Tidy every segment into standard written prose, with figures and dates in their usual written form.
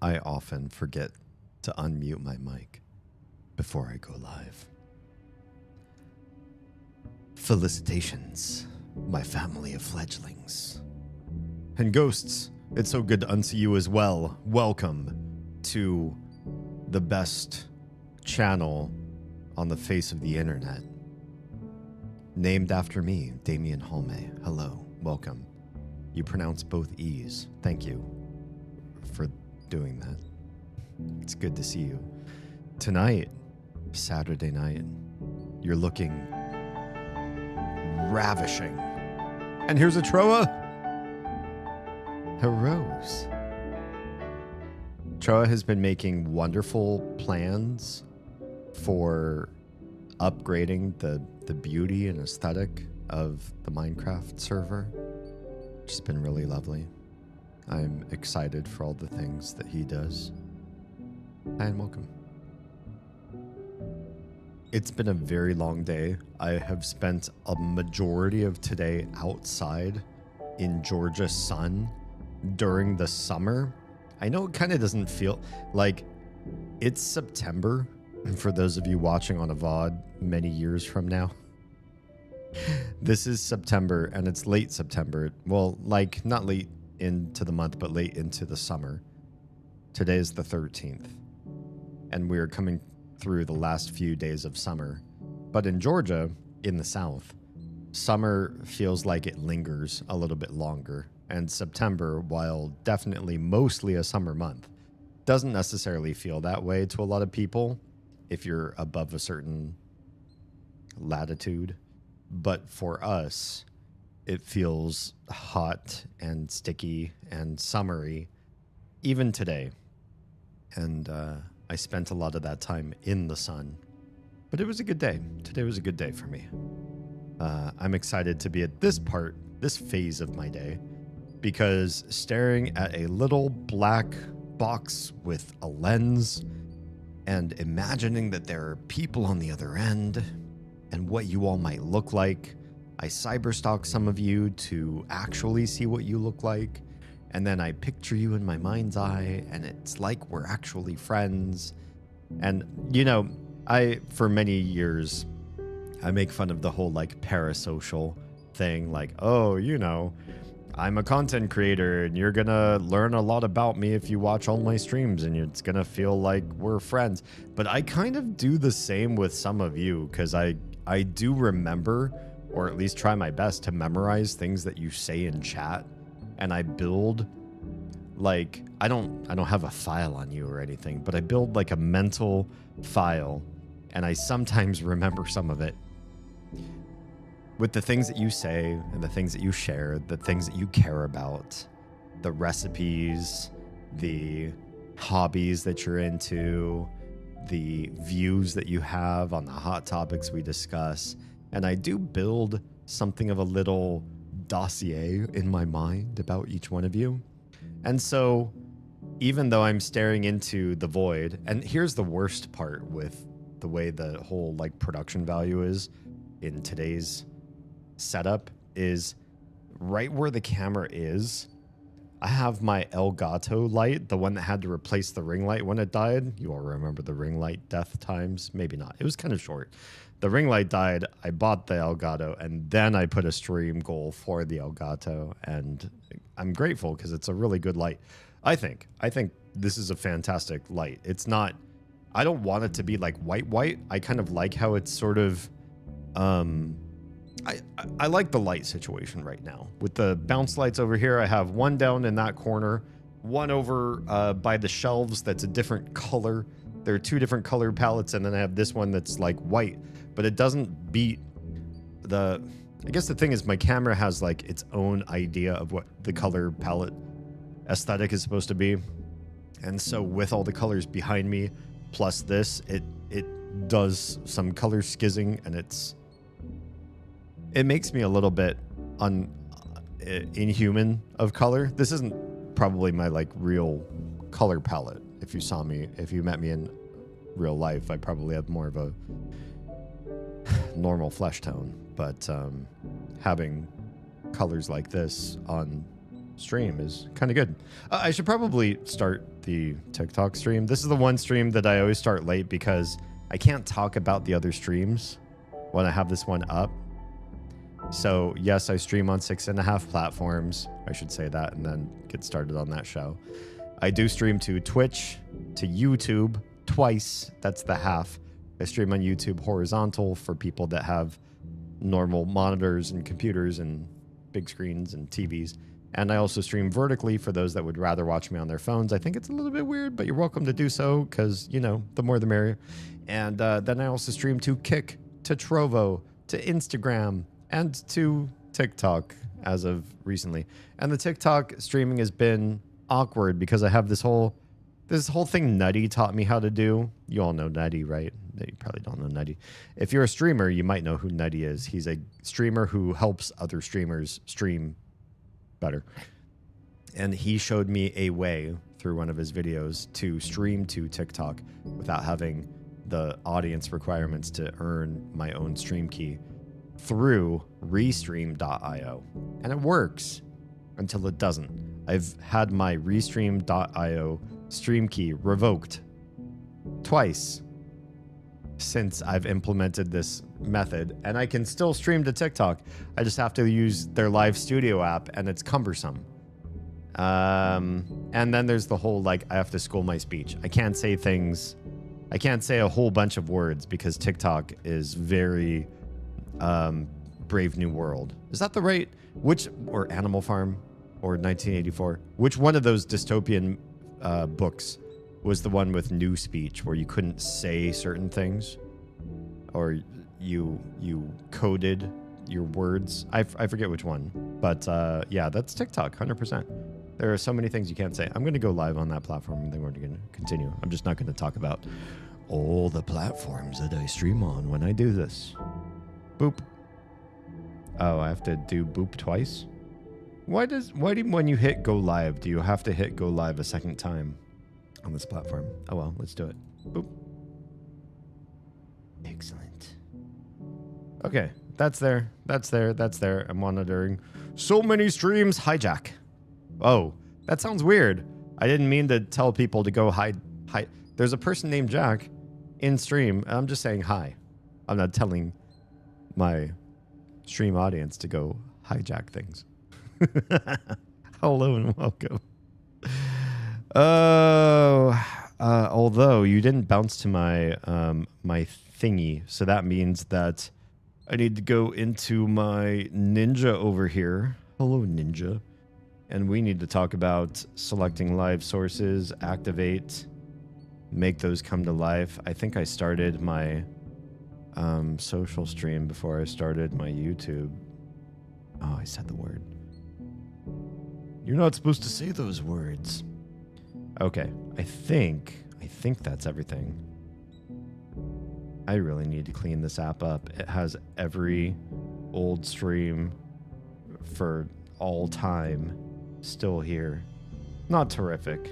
I often forget to unmute my mic before I go live. Felicitations, my family of fledglings. And ghosts, it's so good to unsee you as well. Welcome to the best channel on the face of the internet. Named after me, Damien Holme. Hello, welcome. You pronounce both E's. Thank you for doing that. It's good to see you. Tonight, Saturday night, you're looking ravishing. And here's a Troa. A rose. Troa has been making wonderful plans for upgrading the beauty and aesthetic of the Minecraft server, which has been really lovely. I'm excited for all the things that he does. And welcome. It's been a very long day. I have spent a majority of today outside in Georgia sun during the summer. I know it kind of doesn't feel like it's September. For those of you watching on a VOD many years from now, this is September and it's late September. Well, like not late into the month, but late into the summer. Today is the 13th and we're coming through the last few days of summer. But in Georgia, in the South, summer feels like it lingers a little bit longer. And September, while definitely mostly a summer month, doesn't necessarily feel that way to a lot of people if you're above a certain latitude. But for us, it feels hot and sticky and summery, even today. And I spent a lot of that time in the sun. But it was a good day. Today was a good day for me. I'm excited to be at this phase of my day, because staring at a little black box with a lens and imagining that there are people on the other end and what you all might look like. I cyberstalk some of you to actually see what you look like. And then I picture you in my mind's eye and it's like we're actually friends. And, you know, for many years, I make fun of the whole like parasocial thing. Like, oh, you know, I'm a content creator and you're gonna learn a lot about me if you watch all my streams and it's gonna feel like we're friends. But I kind of do the same with some of you, because I do remember, or at least try my best to memorize things that you say in chat, and I build like, I don't have a file on you or anything, but I build like a mental file, and I sometimes remember some of it with the things that you say and the things that you share, the things that you care about, the recipes, the hobbies that you're into, the views that you have on the hot topics we discuss. And I do build something of a little dossier in my mind about each one of you. And so even though I'm staring into the void, and here's the worst part with the way the whole like production value is in today's setup, is right where the camera is, I have my Elgato light, the one that had to replace the ring light when it died. You all remember the ring light death times? Maybe not. It was kind of short. The ring light died. I bought the Elgato and then I put a stream goal for the Elgato, and I'm grateful because it's a really good light. I think this is a fantastic light. It's not, I don't want it to be like white. I kind of like how it's sort of I like the light situation right now. With the bounce lights over here, I have one down in that corner, one over by the shelves that's a different color. There are two different color palettes, and then I have this one that's like white, but it doesn't beat the... I guess the thing is my camera has like its own idea of what the color palette aesthetic is supposed to be. And so with all the colors behind me, plus this, it does some color skizzing, and it makes me a little bit inhuman of color. This isn't probably my like real color palette. If you met me in real life, I probably have more of a normal flesh tone. But having colors like this on stream is kind of good. I should probably start the TikTok stream. This is the one stream that I always start late because I can't talk about the other streams when I have this one up. So yes, I stream on 6.5 platforms. I should say that and then get started on that show. I do stream to Twitch, to YouTube twice. That's the half. I stream on YouTube horizontal for people that have normal monitors and computers and big screens and TVs. And I also stream vertically for those that would rather watch me on their phones. I think it's a little bit weird, but you're welcome to do so because, you know, the more the merrier. And then I also stream to Kick, to Trovo, to Instagram, and to TikTok as of recently. And the TikTok streaming has been awkward because I have this whole thing Nutty taught me how to do. You all know Nutty, right? You probably don't know Nutty. If you're a streamer, you might know who Nutty is. He's a streamer who helps other streamers stream better. And he showed me a way through one of his videos to stream to TikTok without having the audience requirements to earn my own stream key through restream.io. And it works until it doesn't. I've had my restream.io stream key revoked twice since I've implemented this method, and I can still stream to TikTok. I just have to use their live studio app, and it's cumbersome. And then there's the whole, like, I have to school my speech. I can't say things. I can't say a whole bunch of words because TikTok is very Brave New World. Is that the right? Or Animal Farm or 1984? Which one of those dystopian books was the one with new speech where you couldn't say certain things or you coded your words? I forget which one, but yeah, that's TikTok 100%. There are so many things you can't say. I'm going to go live on that platform and then we're going to continue. I'm just not going to talk about all the platforms that I stream on when I do this. Boop. Oh, I have to do boop twice? Why when you hit go live, do you have to hit go live a second time on this platform? Oh well, let's do it. Boop. Excellent. Okay, that's there. I'm monitoring so many streams. Hijack. Oh, that sounds weird. I didn't mean to tell people to go hide. There's a person named Jack in stream. I'm just saying hi. I'm not telling my stream audience to go hijack things. Hello and welcome. Although you didn't bounce to my my thingy, so that means that I need to go into my ninja over here. Hello, ninja. And we need to talk about selecting live sources, activate, make those come to life. I think I started my social stream before I started my YouTube. Oh, I said the word. You're not supposed to say those words. Okay, I think that's everything. I really need to clean this app up. It has every old stream for all time still here. Not terrific.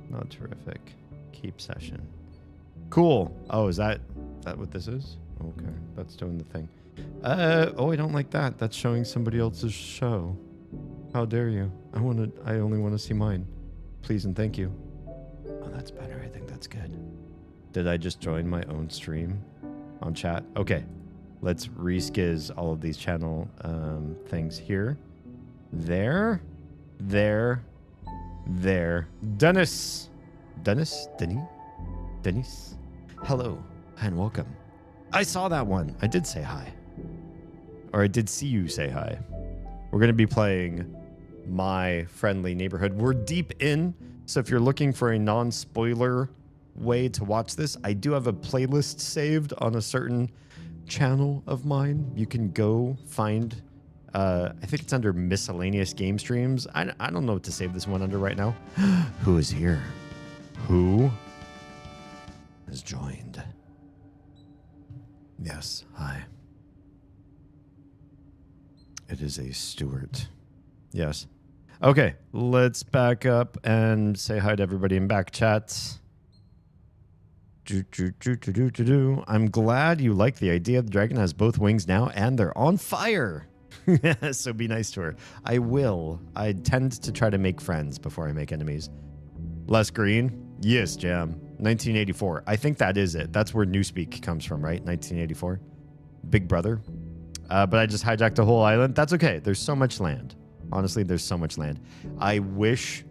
Not terrific. Keep session. Cool. Oh, is that what this is? Okay, that's doing the thing. Oh, I don't like that. That's showing somebody else's show. How dare you? I only want to see mine. Please and thank you. Oh, that's better. I think that's good. Did I just join my own stream on chat? Okay, let's reskiz all of these channel things here. There. Dennis. Hello and welcome. I saw that one. I did say hi. Or I did see you say hi. We're going to be playing My Friendly Neighborhood. We're deep in, so if you're looking for a non-spoiler way to watch this, I do have a playlist saved on a certain channel of mine. You can go find, I think it's under miscellaneous game streams. I don't know what to save this one under right now. Who is here? Who has joined? Yes, hi. It is a Stuart. Yes. Okay, let's back up and say hi to everybody in back chats. I'm glad you like the idea. The dragon has both wings now and they're on fire. So be nice to her. I will. I tend to try to make friends before I make enemies. Less green? Yes, Jam. 1984. I think that is it. That's where Newspeak comes from, right? 1984. Big Brother. But I just hijacked the whole island. That's okay. There's so much land. Honestly, there's so much land. I wish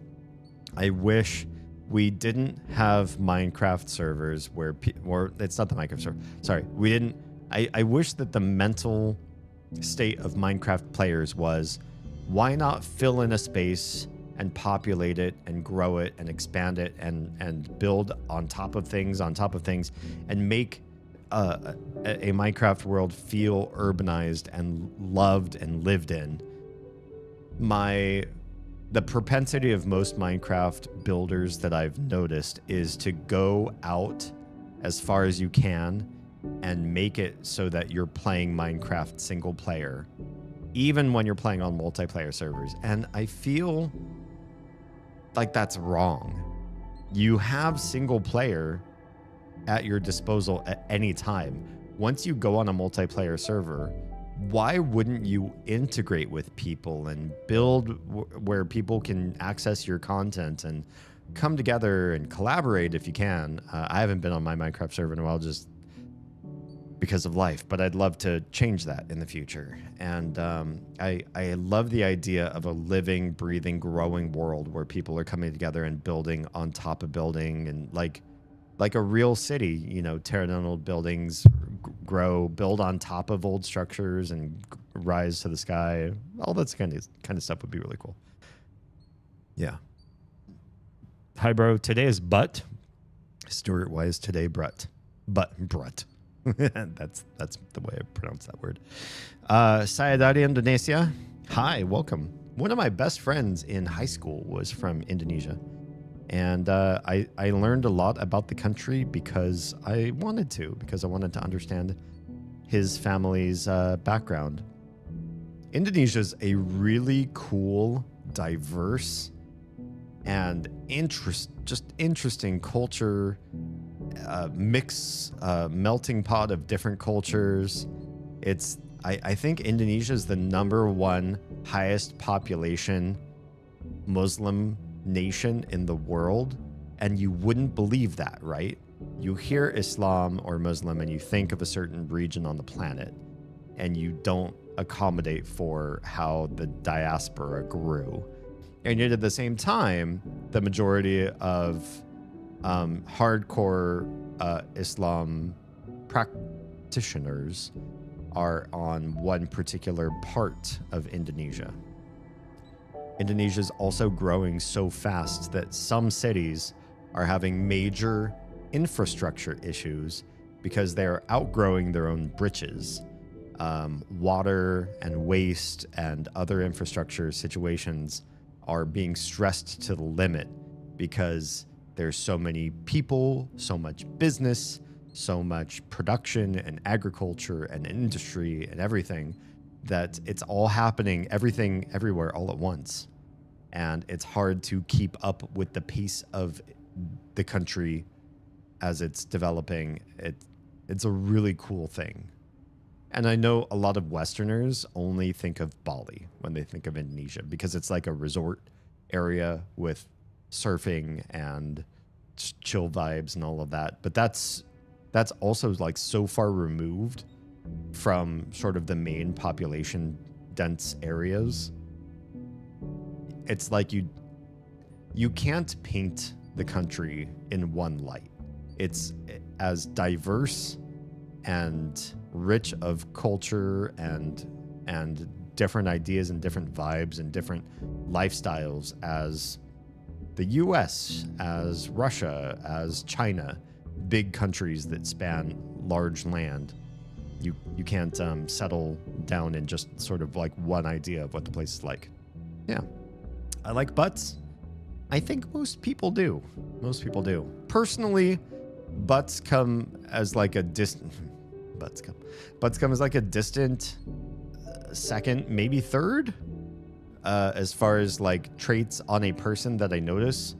we didn't have Minecraft servers where or it's not the Minecraft server. Sorry, we didn't. I wish that the mental state of Minecraft players was, why not fill in a space and populate it and grow it and expand it and build on top of things and make a Minecraft world feel urbanized and loved and lived in. The propensity of most Minecraft builders that I've noticed is to go out as far as you can and make it so that you're playing Minecraft single player, even when you're playing on multiplayer servers. And I feel like that's wrong. You have single player at your disposal at any time. Once you go on a multiplayer server, why wouldn't you integrate with people and build where people can access your content and come together and collaborate if you can? I haven't been on my Minecraft server in a while just because of life, but I'd love to change that in the future. And I love the idea of a living, breathing, growing world where people are coming together and building on top of building, and like a real city, you know, tear down old buildings, grow, build on top of old structures, and rise to the sky. All that kind of stuff would be really cool. Yeah. Hi, bro. Today is Butt. Stuart, why is today Brut? Brut. That's the way I pronounce that word. Sayadari, Indonesia. Hi, welcome. One of my best friends in high school was from Indonesia. And I learned a lot about the country because I wanted to understand his family's background. Indonesia's a really cool, diverse, and interesting culture, melting pot of different cultures. I think Indonesia is the #1 highest population Muslim nation in the world, and you wouldn't believe that, right? You hear Islam or Muslim and you think of a certain region on the planet, and you don't accommodate for how the diaspora grew. And yet at the same time, the majority of hardcore Islam practitioners are on one particular part of Indonesia. Indonesia is also growing so fast that some cities are having major infrastructure issues because they're outgrowing their own britches. Water and waste and other infrastructure situations are being stressed to the limit because there's so many people, so much business, so much production and agriculture and industry and everything, that it's all happening, everything, everywhere, all at once. And it's hard to keep up with the pace of the country as it's developing. It's a really cool thing. And I know a lot of Westerners only think of Bali when they think of Indonesia because it's like a resort area with surfing and chill vibes and all of that. But that's also like so far removed from sort of the main population dense areas. It's like you can't paint the country in one light. It's as diverse and rich of culture and different ideas and different vibes and different lifestyles as the US, as Russia, as China, big countries that span large land. You can't settle down in just sort of like one idea of what the place is like. Yeah. I like butts. I think most people do. Most people do. Personally, butts come as like a distant... Butts come as like a distant second, maybe third, as far as like traits on a person that I notice.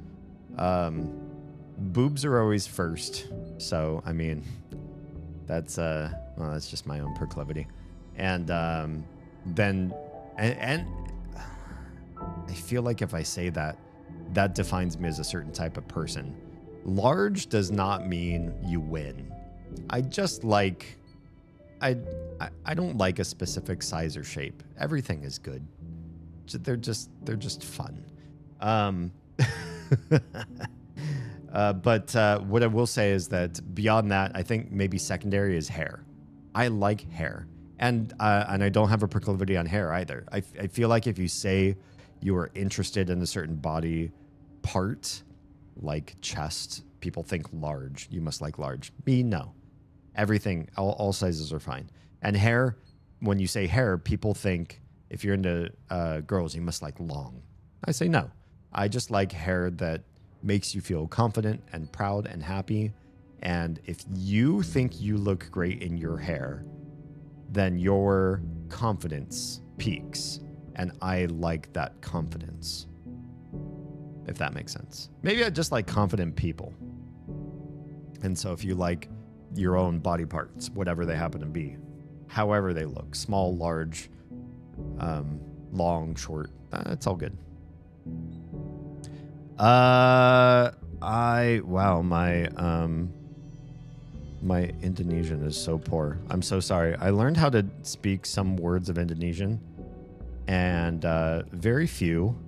Boobs are always first. So, I mean, that's just my own proclivity. And then, and I feel like if I say that, that defines me as a certain type of person. Large does not mean you win. I just like, I don't like a specific size or shape. Everything is good. They're just fun. But what I will say is that beyond that, I think maybe secondary is hair. I like hair, and I don't have a proclivity on hair either. I feel like if you say you are interested in a certain body part, like chest, people think large. You must like large. Me, no. Everything, all sizes are fine. And hair, when you say hair, people think if you're into girls, you must like long. I say no. I just like hair that makes you feel confident and proud and happy. And if you think you look great in your hair, then your confidence peaks. And I like that confidence, if that makes sense. Maybe I just like confident people. And so if you like your own body parts, whatever they happen to be, however they look, small, large, long, short, it's all good. My Indonesian is so poor. I'm so sorry. I learned how to speak some words of Indonesian, and very few,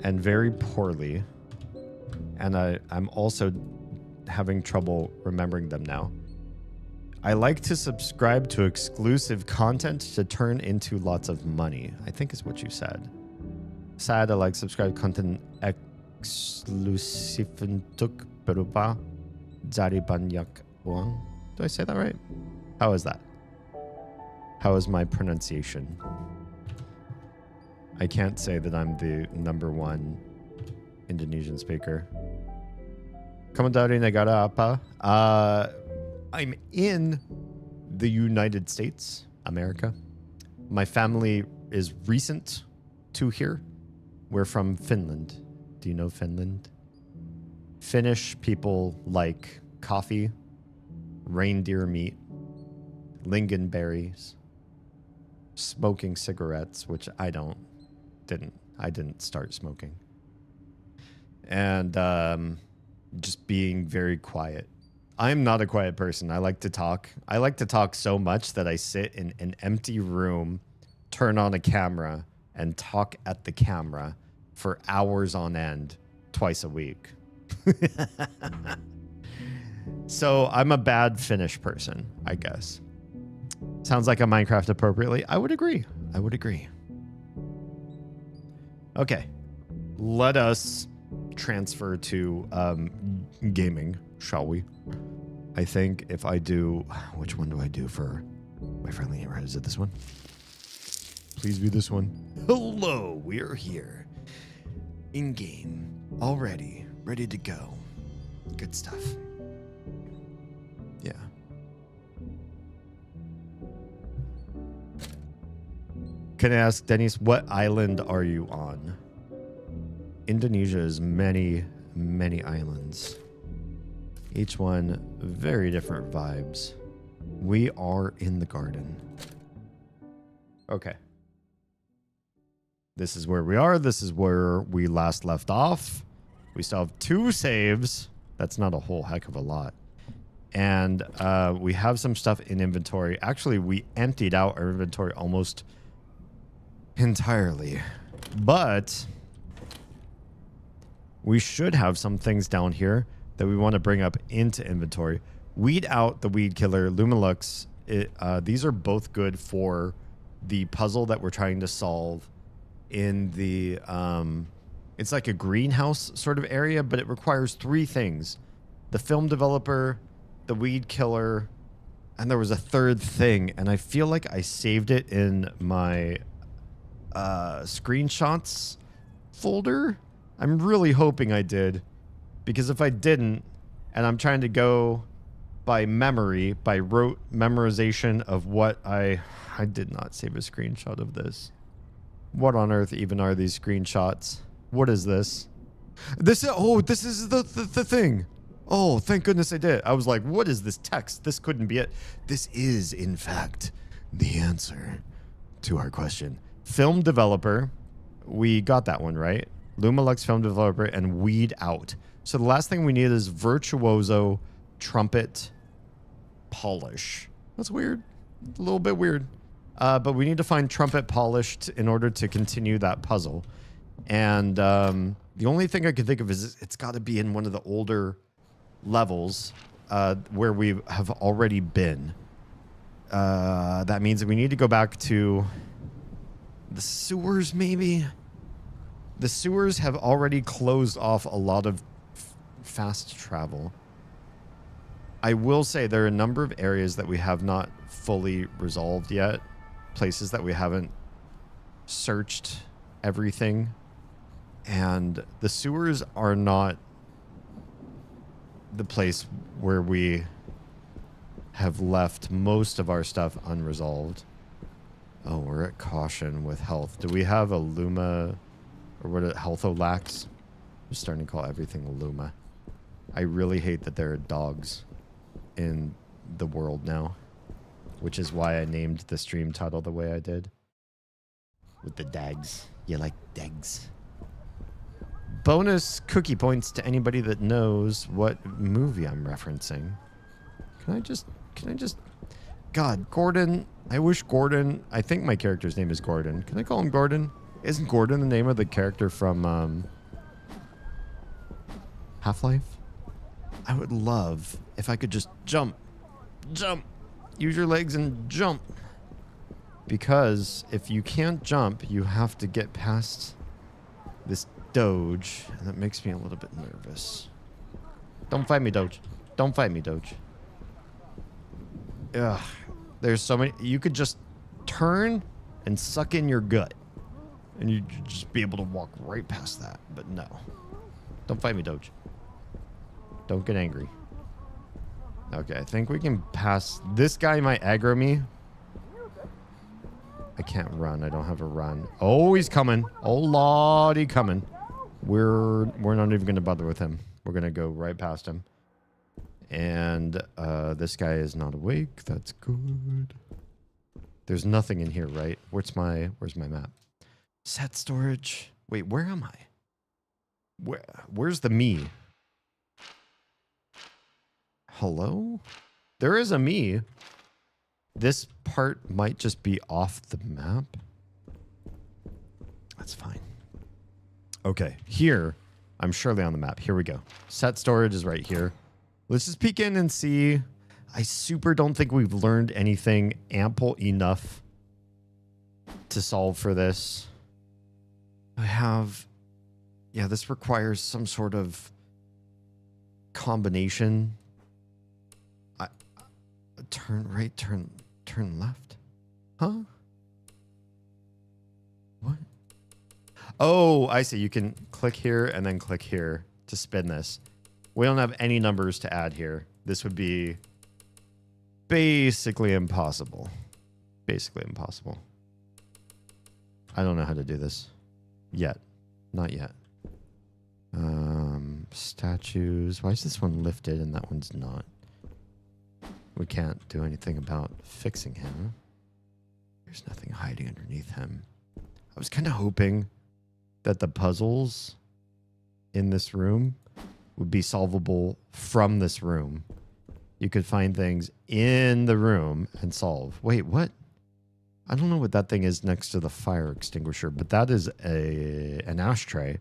and very poorly. And I'm also having trouble remembering them now. I like to subscribe to exclusive content to turn into lots of money, I think is what you said. Sad, I like subscribe content eksklusif untuk berupa dari banyak uang. Do I say that right? How is that? How is my pronunciation? I can't say that I'm the #1 Indonesian speaker. Kamu dari negara apa? I'm in the United States, America. My family is recent to here. We're from Finland. Do you know Finland? Finnish people like coffee, reindeer meat, lingonberries, smoking cigarettes, which I didn't start smoking. And just being very quiet. I'm not a quiet person. I like to talk. I like to talk so much that I sit in an empty room, turn on a camera, and talk at the camera for hours on end, twice a week. So I'm a bad Finnish person, I guess. Sounds like a Minecraft appropriately. I would agree. Okay. Let us transfer to gaming, shall we? I think if I do... Which one do I do for my friendly neighborhood? Is it this one? Please be this one. Hello, we're here. In-game. Already. Ready to go. Good stuff. Yeah. Can I ask, Dennis, what island are you on? Indonesia is many, many islands. Each one very different vibes. We are in the garden. Okay. This is where we are. This is where we last left off. We still have 2 saves. That's not a whole heck of a lot. And we have some stuff in inventory. Actually, we emptied out our inventory almost entirely. But we should have some things down here that we want to bring up into inventory. Weed out the weed killer, Lumalux. These are both good for the puzzle that we're trying to solve in the... it's like a greenhouse sort of area, but it requires 3 things. The film developer, the weed killer, and there was a 3rd thing. And I feel like I saved it in my screenshots folder. I'm really hoping I did. Because if I didn't, and I'm trying to go by memory, by rote memorization of what I did not save a screenshot of this. What on earth even are these screenshots? What is this? This is the thing. Oh, thank goodness I did. I was like, what is this text? This couldn't be it. This is, in fact, the answer two-part question. Film developer. We got that one, right? Lumalux film developer and weed out. So the last thing we need is virtuoso trumpet polish. That's weird. A little bit weird. But we need to find trumpet polished in order to continue that puzzle. And the only thing I can think of is it's got to be in one of the older levels where we have already been. That means that we need to go back to the sewers, maybe? The sewers have already closed off a lot of fast travel. I will say there are a number of areas that we have not fully resolved yet. Places that we haven't searched everything. And the sewers are not the place where we have left most of our stuff unresolved. Oh, we're at caution with health. Do we have a Luma, or what? Healtholax? I'm starting to call everything a Luma. I really hate that there are dogs in the world now, which is why I named the stream title the way I did. With the DAGS. You like DAGS? Bonus cookie points to anybody that knows what movie I'm referencing. Can I just... God, Gordon. I wish Gordon... I think my character's name is Gordon. Can I call him Gordon? Isn't Gordon the name of the character from Half-Life? I would love if I could just jump. Jump. Use your legs and jump. Because if you can't jump, you have to get past this Doge. And that makes me a little bit nervous. Don't fight me, Doge. Don't fight me, Doge. Ugh. There's so many. You could just turn and suck in your gut. And you'd just be able to walk right past that. But no. Don't fight me, Doge. Don't get angry. Okay, I think we can pass. This guy might aggro me. I can't run. I don't have a run. Oh, he's coming. Oh, lordy, coming. We're not even going to bother with him. We're going to go right past him. And this guy is not awake. That's good. There's nothing in here, right? Where's my map? Set storage. Wait, where am I? Where's the me? Hello? There is a me. This part might just be off the map. That's fine. Okay, here. I'm surely on the map. Here we go. Set storage is right here. Let's just peek in and see. I super don't think we've learned anything ample enough to solve for this. I have... Yeah, this requires some sort of combination. Turn right, turn left. Huh? What? Oh, I see. You can click here and then click here to spin this. We don't have any numbers to add here. This would be basically impossible. Basically impossible. I don't know how to do this yet. Not yet. Statues. Why is this one lifted and that one's not? We can't do anything about fixing him. There's nothing hiding underneath him. I was kind of hoping that the puzzles in this room would be solvable from this room. You could find things in the room and solve. Wait, what? I don't know what that thing is next to the fire extinguisher, but that is an ashtray.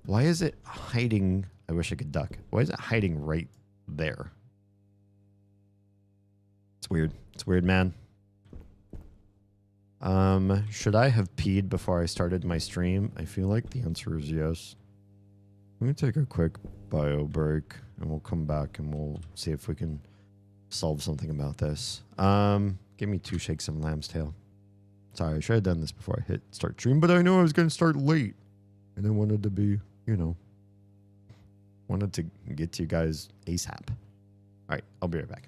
Why is it hiding? I wish I could duck. Why is it hiding right there? It's weird. It's weird, man. Should I have peed before I started my stream? I feel like the answer is yes. I'm going to take a quick bio break and we'll come back and we'll see if we can solve something about this. Give me 2 shakes of lamb's tail. Sorry, I should have done this before I hit start stream, but I know I was going to start late. And I wanted to be, you know, wanted to get to you guys ASAP. All right, I'll be right back.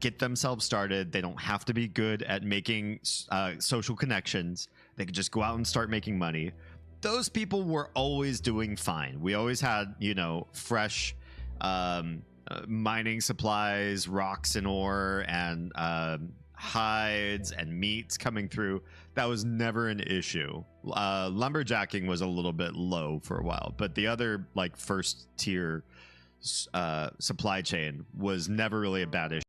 Get themselves started. They don't have to be good at making social connections. They can just go out and start making money. those people were always doing fine. We always had, you know, fresh mining supplies, rocks and ore, and hides and meats coming through. That was never an issue. Lumberjacking was a little bit low for a while, but the other like first tier supply chain was never really a bad issue.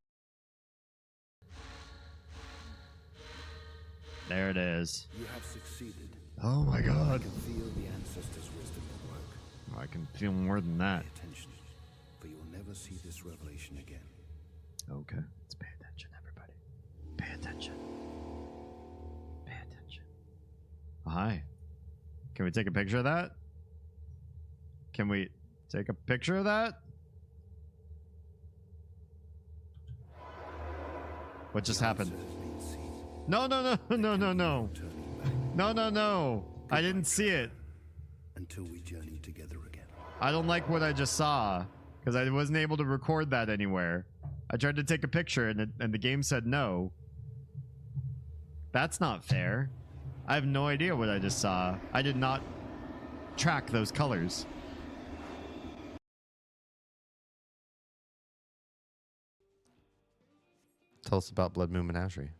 There it is. You have succeeded. Oh my god. I can feel the ancestors' wisdom at work. I can feel more than that. Pay attention, for you will never see this revelation again. Okay. Let's pay attention, everybody. Pay attention. Pay attention. Hi. Can we take a picture of that? Can we take a picture of that? What just happened? No, no, no, no, no, no. No, no, no. I didn't see it. Until we journey together again. I don't like what I just saw because I wasn't able to record that anywhere. I tried to take a picture and the game said no. That's not fair. I have no idea what I just saw. I did not track those colors. Tell us about Blood Moon Menagerie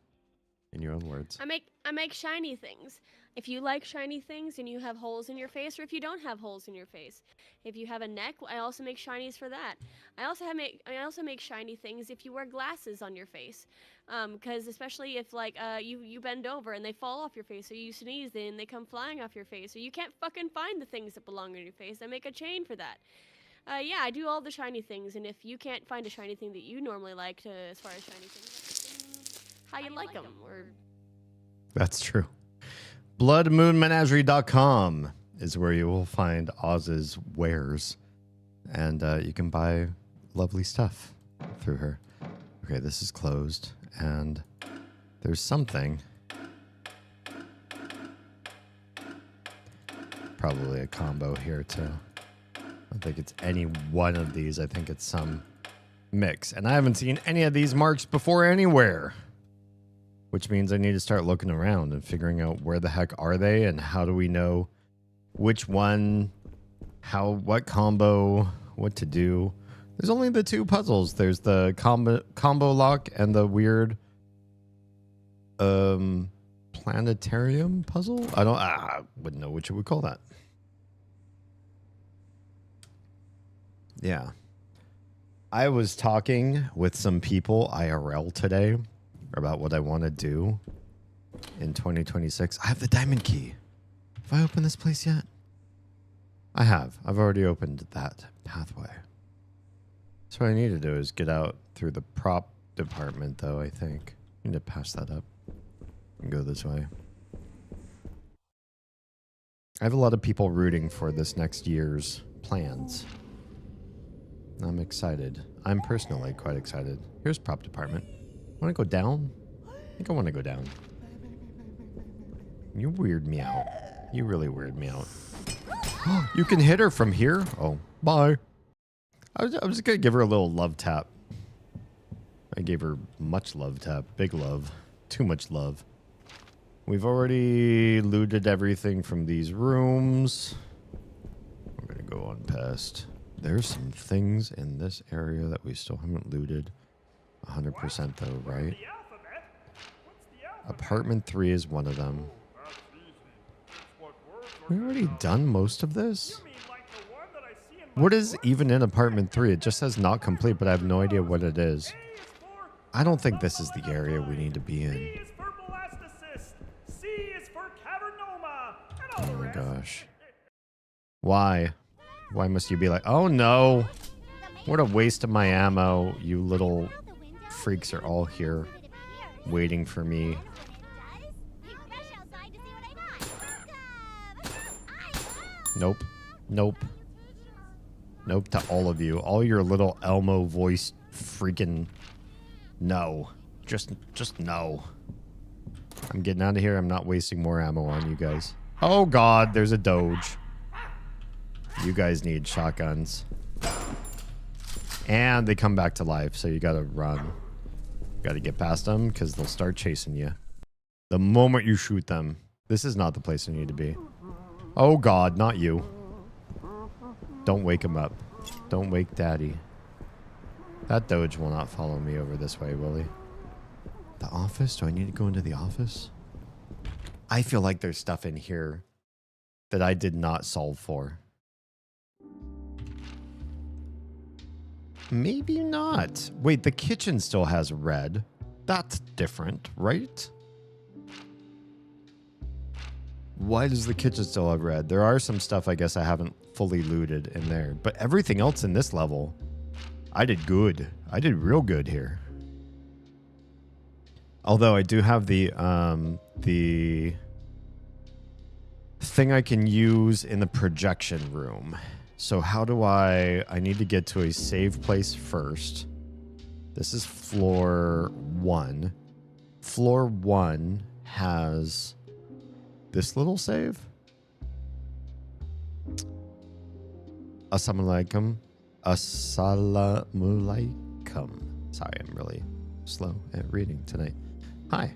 in your own words. I make shiny things. If you like shiny things and you have holes in your face, or if you don't have holes in your face, if you have a neck, I also make shinies for that. I also make shiny things if you wear glasses on your face, because especially if like you bend over and they fall off your face, or you sneeze and they come flying off your face, or you can't fucking find the things that belong on your face. I make a chain for that. Yeah, I do all the shiny things, and if you can't find a shiny thing that you normally like, as far as shiny things, how you like them, or... That's true. BloodMoonMenagerie.com is where you will find Oz's wares, and you can buy lovely stuff through her. Okay, this is closed, and there's something. Probably a combo here too. I don't think it's any one of these. I think it's some mix, and I haven't seen any of these marks before anywhere. Which means I need to start looking around and figuring out where the heck are they and how do we know which one, what combo, what to do. There's only the two puzzles. There's the combo lock and the weird planetarium puzzle. I wouldn't know what you would call that. Yeah. I was talking with some people IRL today about what I want to do in 2026. I have the diamond key. Have I opened this place yet? I have. I've already opened that pathway. So what I need to do is get out through the prop department, though, I think. I need to pass that up and go this way. I have a lot of people rooting for this next year's plans. I'm excited. I'm personally quite excited. Here's prop department. Want to go down? I think I want to go down. You weird me out. You really weird me out. You can hit her from here? Oh, bye. I was just going to give her a little love tap. I gave her much love tap. Big love. Too much love. We've already looted everything from these rooms. We're going to go on past. There's some things in this area that we still haven't looted. 100% though, right? Apartment 3 is one of them. We already done most of this? What is even in apartment 3? It just says not complete, but I have no idea what it is. I don't think this is the area we need to be in. Oh my gosh. Why? Why must you be like, oh no! What a waste of my ammo. You little freaks are all here waiting for me. Nope. Nope. Nope to all of you. All your little Elmo voice freaking no. Just no. I'm getting out of here. I'm not wasting more ammo on you guys. Oh god, there's a Doge. You guys need shotguns. And they come back to life, so you gotta run. Gotta get past them, because they'll start chasing you. The moment you shoot them. This is not the place you need to be. Oh God, not you. Don't wake him up. Don't wake Daddy. That Doge will not follow me over this way, will he? The office? Do I need to go into the office? I feel like there's stuff in here that I did not solve for. Maybe not. Wait, the kitchen still has red. That's different, right? Why does the kitchen still have red? There are some stuff I guess I haven't fully looted in there. But everything else in this level, I did good. I did real good here. Although I do have the thing I can use in the projection room. So how do I need to get to a save place first. This is floor 1. Floor 1 has this little save. Assalamualaikum. Assalamualaikum. Sorry, I'm really slow at reading tonight. Hi.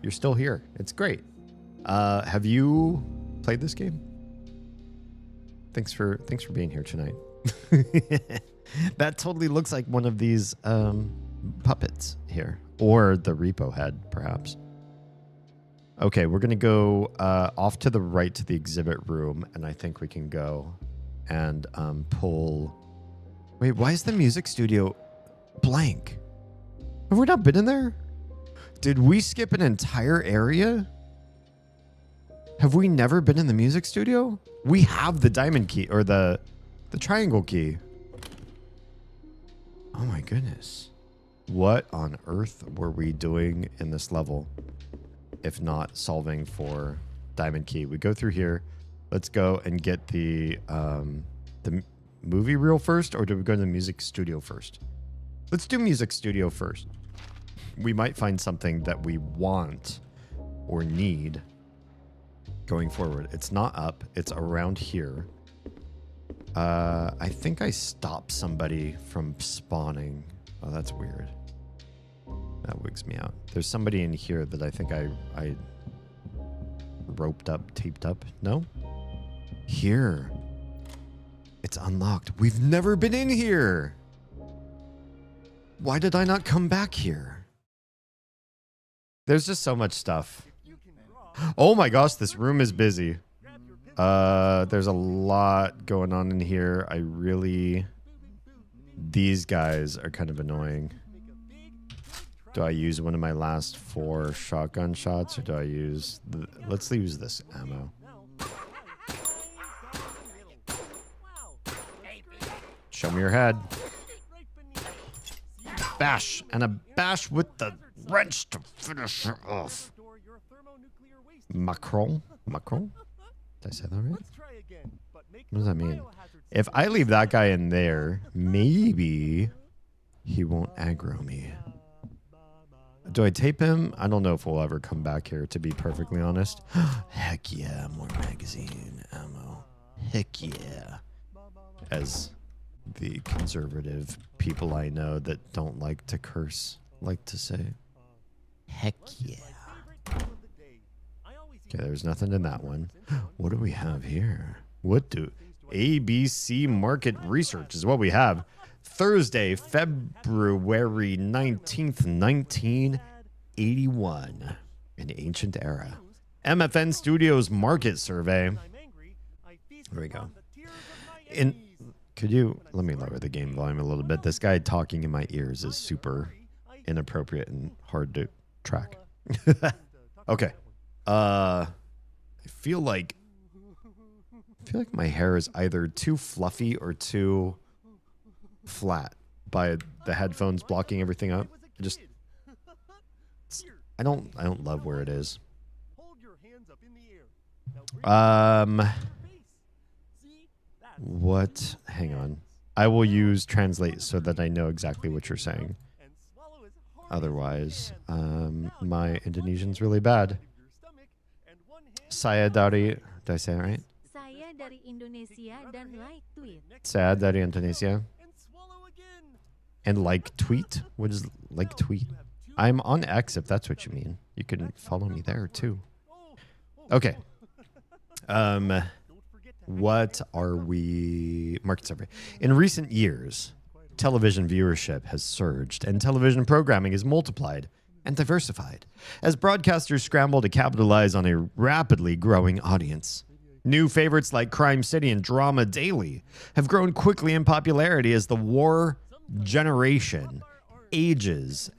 You're still here. It's great. Have you played this game? Thanks for being here tonight. That totally looks like one of these puppets here, or the repo head, perhaps. Okay, we're gonna go off to the right to the exhibit room, and I think we can go and pull. Wait, why is the music studio blank? Have we not been in there? Did we skip an entire area? Have we never been in the music studio? We have the diamond key, or the triangle key. Oh my goodness. What on earth were we doing in this level if not solving for diamond key? We go through here. Let's go and get the movie reel first, or do we go to the music studio first? Let's do music studio first. We might find something that we want or need going forward. It's not up. It's around here. I think I stopped somebody from spawning. Oh, that's weird. That wigs me out. There's somebody in here that I think I roped up, taped up. No? Here. It's unlocked. We've never been in here. Why did I not come back here? There's just so much stuff. Oh my gosh, this room is busy. There's a lot going on in here. These guys are kind of annoying. Do I use one of my last 4 shotgun shots, or do I use let's use this ammo. Show me your head. Bash, and a bash with the wrench to finish her off. Macron? Macron? Did I say that right? What does that mean? If I leave that guy in there, maybe he won't aggro me. Do I tape him? I don't know if we'll ever come back here, to be perfectly honest. Heck yeah, more magazine ammo. Heck yeah. As the conservative people I know that don't like to curse like to say. Heck yeah. Okay, there's nothing in that one. What do we have here? What do... ABC Market Research is what we have. Thursday, February 19th, 1981. An ancient era. MFN Studios Market Survey. There we go. Could you... Let me lower the game volume a little bit. This guy talking in my ears is super inappropriate and hard to track. Okay. I feel like my hair is either too fluffy or too flat by the headphones blocking everything up. I don't love where it is. What? Hang on. I will use translate so that I know exactly what you're saying. Otherwise, my Indonesian's really bad. Saya dari, did I say it right? Saya dari Indonesia dan like tweet. Saya dari Indonesia. And like tweet? What is like tweet? I'm on X if that's what you mean. You can follow me there too. Okay. What are we... Market survey. In recent years, television viewership has surged and television programming is multiplied and diversified as broadcasters scramble to capitalize on a rapidly growing audience. New favorites like Crime City and Drama Daily have grown quickly in popularity as the war generation ages.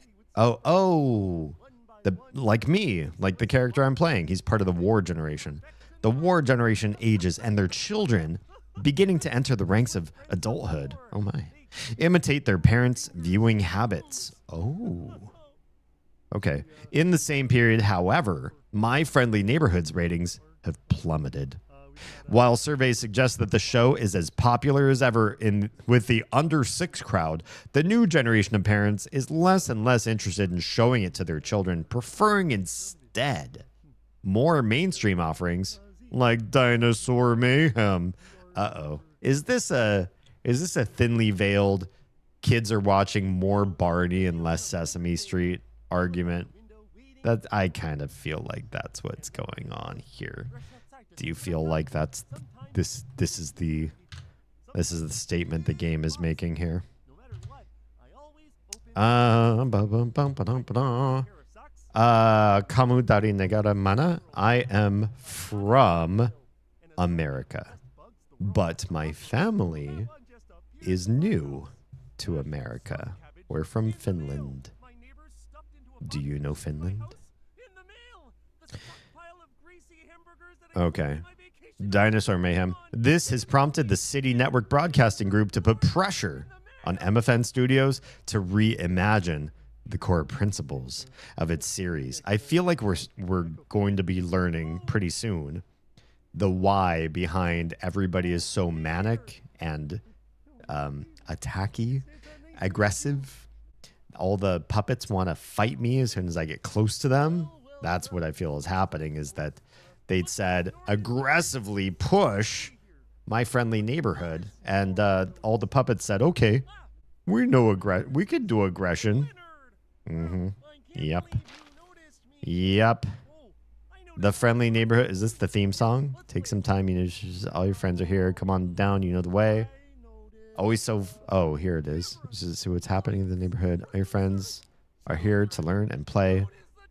Like me, like the character I'm playing. He's part of the war generation. The war generation ages and their children, beginning to enter the ranks of adulthood, oh my, imitate their parents' viewing habits. Oh. Okay. In the same period, however, My Friendly Neighborhood's ratings have plummeted. While surveys suggest that the show is as popular as ever with the under 6 crowd, the new generation of parents is less and less interested in showing it to their children, preferring instead more mainstream offerings like Dinosaur Mayhem. Is this a thinly veiled kids are watching more Barney and less Sesame Street argument? That I kind of feel like that's what's going on here. Do you feel like that's this is the statement the game is making here? Kamu dari negara mana? I am from America, but my family is new to America. We're from Finland. Do you know Finland? Okay. Dinosaur Mayhem. This has prompted the City Network Broadcasting Group to put pressure on MFN Studios to reimagine the core principles of its series. I feel like we're going to be learning pretty soon the why behind everybody is so manic and attacky, aggressive. All the puppets want to fight me as soon as I get close to them. That's what I feel is happening, is that they'd said aggressively push My Friendly Neighborhood, and all the puppets said, okay, we could do aggression. Yep. The Friendly Neighborhood. Is this the theme song? Take some time. You know, all your friends are here. Come on down. You know the way. Always so. Oh, here it is. This is what's happening in the neighborhood. All your friends are here to learn and play.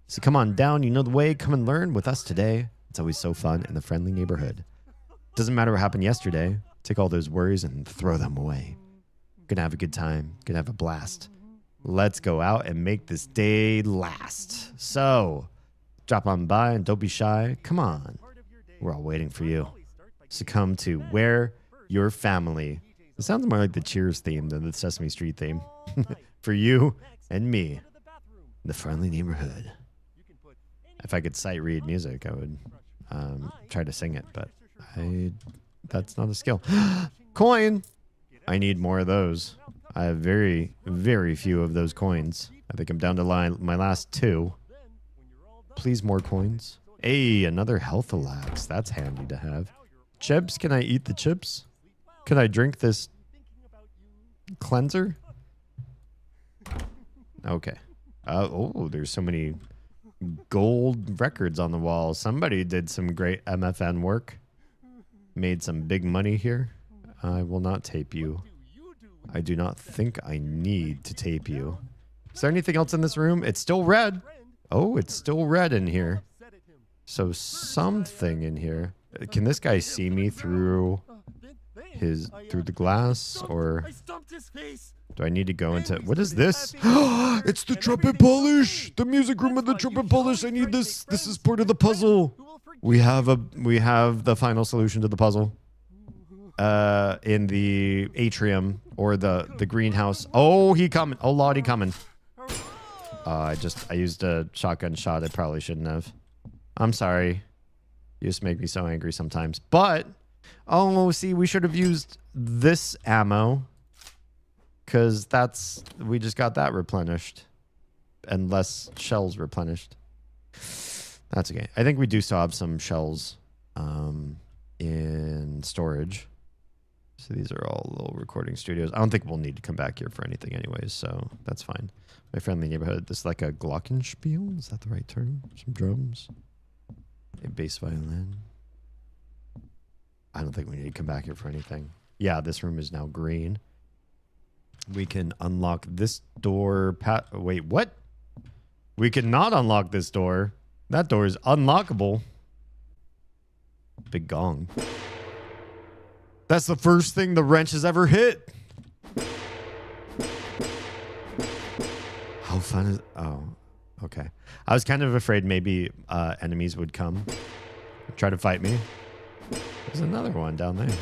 So come on down. You know the way. Come and learn with us today. It's always so fun in the Friendly Neighborhood. Doesn't matter what happened yesterday. Take all those worries and throw them away. Gonna have a good time. Gonna have a blast. Let's go out and make this day last. So, drop on by and don't be shy. Come on. We're all waiting for you. So come to Where Your Family. It sounds more like the Cheers theme than the Sesame Street theme. For you and me. The Friendly Neighborhood. If I could sight read music, I would try to sing it, but that's not a skill. Coin! I need more of those. I have very, very few of those coins. I think I'm down to my last 2. Please, more coins. Hey, another health elapse. That's handy to have. Chips? Can I eat the chips? Can I drink this cleanser? Okay. Oh, there's so many gold records on the wall. Somebody did some great MFN work. Made some big money here. I will not tape you. I do not think I need to tape you. Is there anything else in this room? It's still red. Oh, it's still red in here. So something in here. Can this guy see me through the glass, or do I need to go into... What is this? It's the trumpet polish! The music room of the trumpet polish. I need this. This is part of the puzzle. We have the final solution to the puzzle. In the atrium or the greenhouse. Oh, he coming. Oh, Lord, he coming. I used a shotgun shot. I probably shouldn't have. I'm sorry. You just make me so angry sometimes. But, oh, see, we should have used this ammo. Because we just got that replenished. And less shells replenished. That's okay. I think we do still have some shells in storage. So these are all little recording studios. I don't think we'll need to come back here for anything anyways, so that's fine. My Friendly Neighborhood. This is like a glockenspiel? Is that the right term? Some drums. A bass violin. I don't think we need to come back here for anything. Yeah, this room is now green. We can unlock this door. Wait, what? We cannot unlock this door. That door is unlockable. Big gong. That's the first thing the wrench has ever hit. How fun is... Oh, okay. I was kind of afraid maybe enemies would come. Try to fight me. There's another one down there.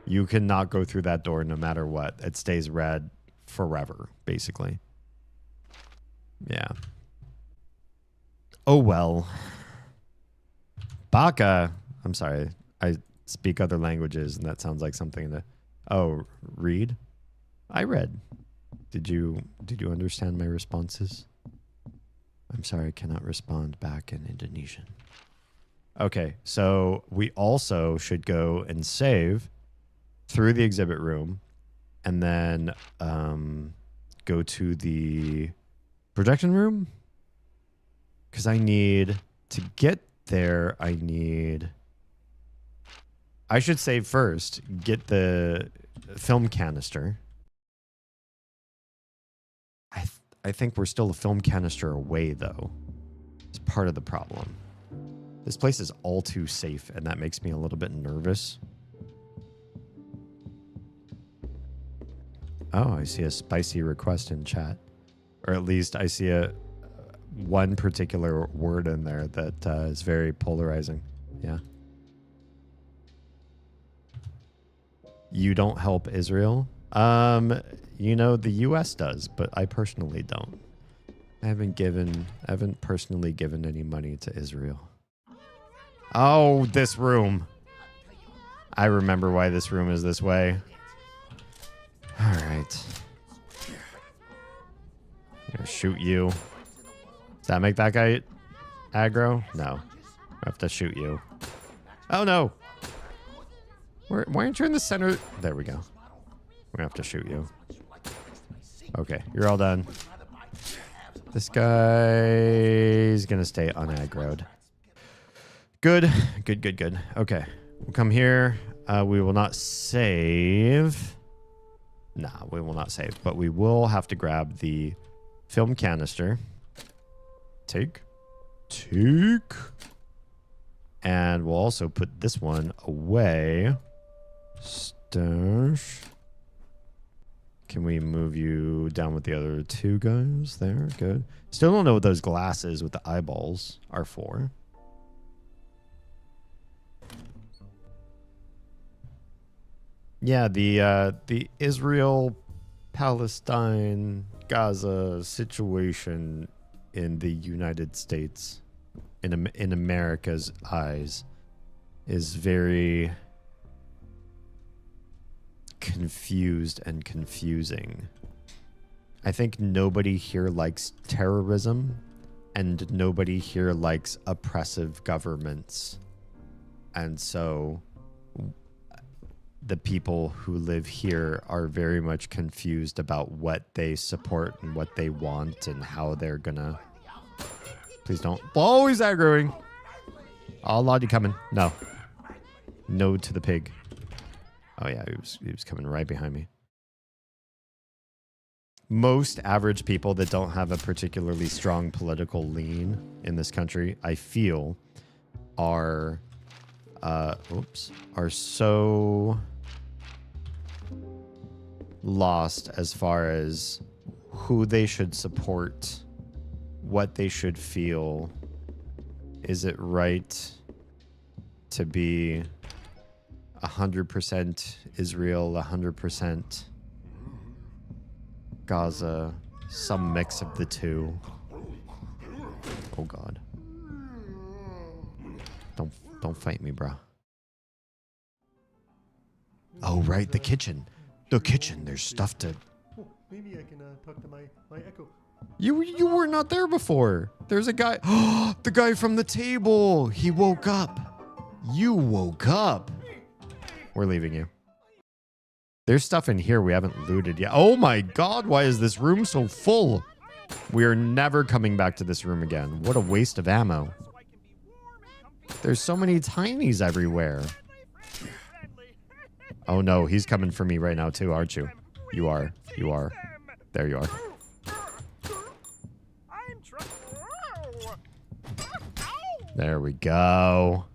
You cannot go through that door no matter what. It stays red forever, basically. Yeah. Oh, well. Baka. I'm sorry. I speak other languages, and that sounds like something to... Oh, read? I read. Did you understand my responses? I'm sorry, I cannot respond back in Indonesian. Okay, so we also should go and save through the exhibit room and then go to the projection room. Because I need to get there, I should save first, get the film canister. I think we're still a film canister away, though. It's part of the problem. This place is all too safe, and that makes me a little bit nervous. Oh, I see a spicy request in chat. Or at least I see one particular word in there that is very polarizing. Yeah. You don't help Israel? You know, the U.S. does, but I personally don't. I haven't personally given any money to Israel. Oh, this room. I remember why this room is this way. All right. I'm gonna shoot you. Does that make that guy aggro? No. I have to shoot you. Oh, no. Why aren't you in the center? There we go. We're gonna have to shoot you. Okay, you're all done. This guy's gonna stay unaggroed. Good. Okay, we'll come here. We will not save. Nah, we will not save, but we will have to grab the film canister. Take. And we'll also put this one away. Stash. Can we move you down with the other two guys there? Good. Still don't know what those glasses with the eyeballs are for. Yeah, the Israel-Palestine Gaza situation in the United States, in America's eyes, is very confused and confusing. I think nobody here likes terrorism, and nobody here likes oppressive governments. And so the people who live here are very much confused about what they support and what they want and how they're gonna... Please don't. Oh, he's aggroing. Oh, Lottie coming. No. No to the pig. Oh, yeah, he was coming right behind me. Most average people that don't have a particularly strong political lean in this country, I feel, are so lost as far as who they should support, what they should feel. Is it right to be 100% Israel, 100% Gaza, some mix of the two? Oh God. Don't fight me, bro. Oh, right, the kitchen. The kitchen, there's stuff to... Oh, maybe I can talk to my echo. You were not there before. There's a guy. Oh, the guy from the table. He woke up. You woke up. We're leaving you. There's stuff in here we haven't looted yet. Oh my God, why is this room so full? We are never coming back to this room again. What a waste of ammo. There's so many tinies everywhere. Oh no, he's coming for me right now too, aren't you? You are. You are. There you are. There we go.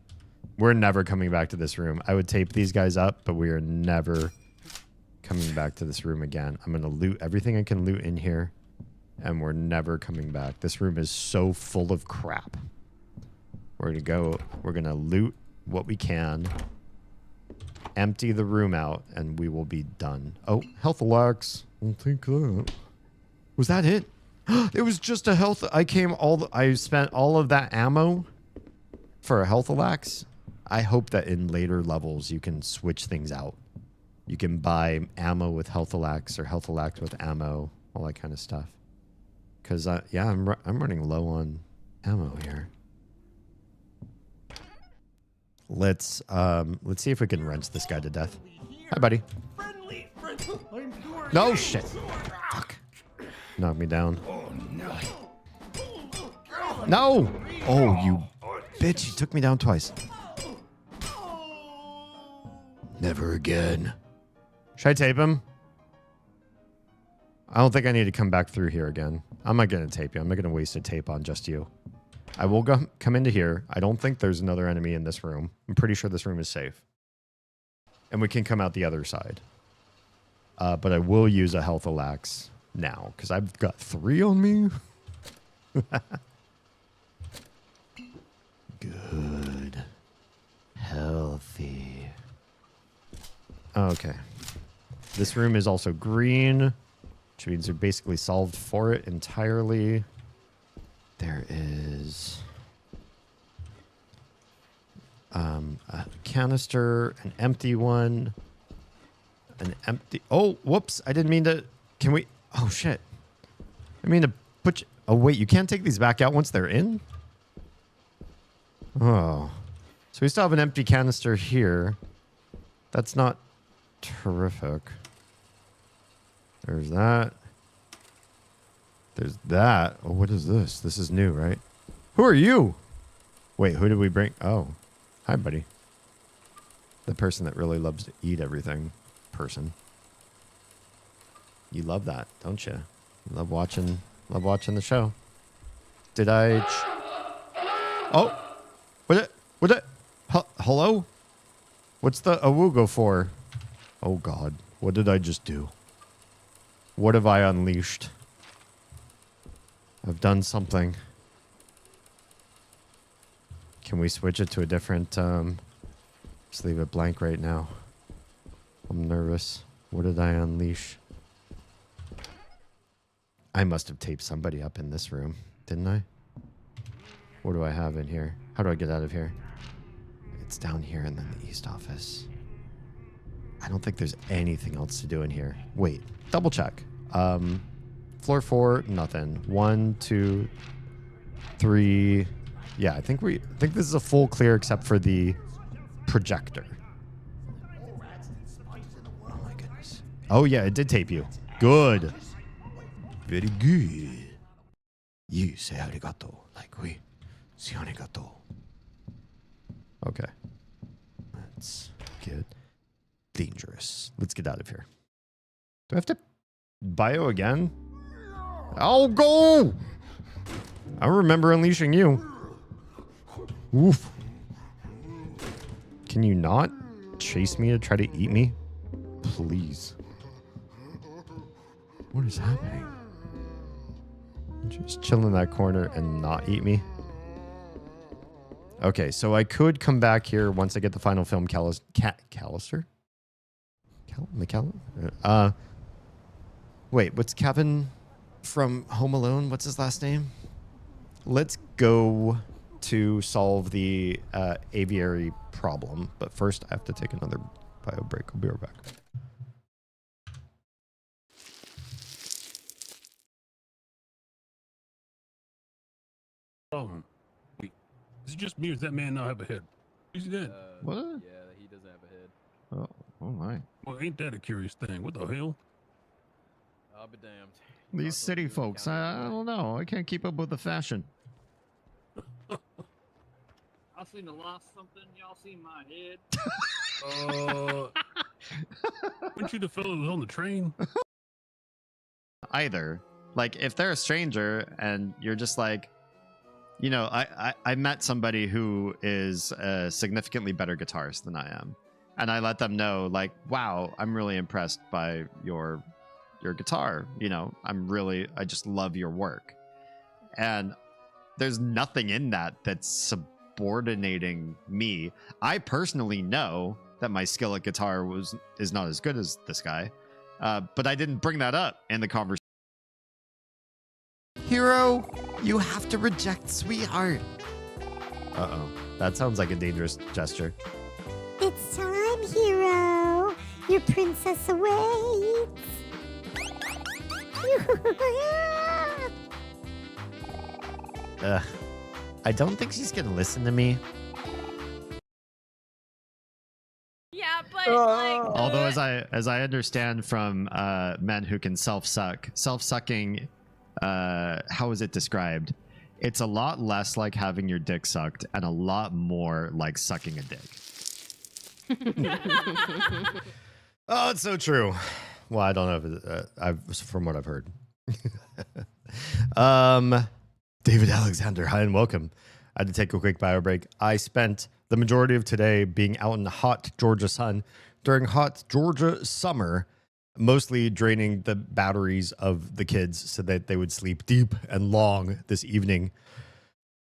We're never coming back to this room. I would tape these guys up, but we are never coming back to this room again. I'm going to loot everything I can loot in here, and we're never coming back. This room is so full of crap. We're going to go. We're going to loot what we can, empty the room out, and we will be done. Oh, health Alex. I'll take that. Was that it? It was just a health. I spent all of that ammo for a health Alex. I hope that in later levels you can switch things out. You can buy ammo with health Alex or health Alex with ammo, all that kind of stuff. Because yeah, I'm running low on ammo here. Let's see if we can wrench this guy to death. Hi, buddy. No shit. Fuck. Knock me down. No. Oh, you bitch! He took me down twice. Never again. Should I tape him? I don't think I need to come back through here again. I'm not going to tape you. I'm not going to waste a tape on just you. I will come into here. I don't think there's another enemy in this room. I'm pretty sure this room is safe. And we can come out the other side. But I will use a health Alex now, because I've got 3 on me. Good. Healthy. Okay. This room is also green, which means we're basically solved for it entirely. There is a canister, an empty one, an empty... Oh, whoops. I didn't mean to... Can we... Oh, shit. I mean to put... Oh, wait. You can't take these back out once they're in? Oh. So we still have an empty canister here. That's not terrific. There's that. There's that. Oh, what is this? This is new, right? Who are you? Wait, who did we bring? Oh. Hi, buddy. The person that really loves to eat everything. Person. You love that, don't you? You love watching the show. Did I... Oh! What it? Hello? What's the awugo for? Oh, God. What did I just do? What have I unleashed? I've done something. Can we switch it to a different... Just leave it blank right now. I'm nervous. What did I unleash? I must have taped somebody up in this room, didn't I? What do I have in here? How do I get out of here? It's down here and then the east office. I don't think there's anything else to do in here. Wait, double check. Floor 4, nothing. 1, 2, 3. Yeah, I think this is a full clear except for the projector. Oh my goodness. Oh yeah, it did tape you. Good. Very good. You say arigato like we say arigato. Okay. Let's get dangerous. Let's get out of here. Do I have to bio again? I'll go! I remember unleashing you. Oof. Can you not chase me to try to eat me? Please. What is happening? Just chill in that corner and not eat me. Okay, so I could come back here once I get the final film Callister? Wait, what's Kevin from Home Alone? What's his last name? Let's go to solve the aviary problem. But first, I have to take another bio break. I'll be right back. Oh, wait. Is it just me or does that man not have a head? He's dead. What? Yeah, he doesn't have a head. Oh my. Well, ain't that a curious thing? What the hell? I'll be damned. These city folks, I don't know. I can't keep up with the fashion. I seen a lost something. Y'all seen my head? Weren't you the fellow that was on the train? Either. Like, if they're a stranger and you're just like, you know, I met somebody who is a significantly better guitarist than I am. And I let them know, like, wow, I'm really impressed by your guitar. You know, I just love your work. And there's nothing in that that's subordinating me. I personally know that my skill at guitar is not as good as this guy. But I didn't bring that up in the conversation. Hero, you have to reject sweetheart. Uh-oh. That sounds like a dangerous gesture. It's time, hero. Your princess awaits. I don't think she's gonna listen to me. Yeah, but like. Although, as I understand from men who can self-sucking, how is it described? It's a lot less like having your dick sucked and a lot more like sucking a dick. Oh, it's so true. Well, I don't know if from what I've heard. David Alexander, hi and welcome. I had to take a quick bio break. I spent the majority of today being out in the hot Georgia sun during hot Georgia summer, mostly draining the batteries of the kids so that they would sleep deep and long this evening.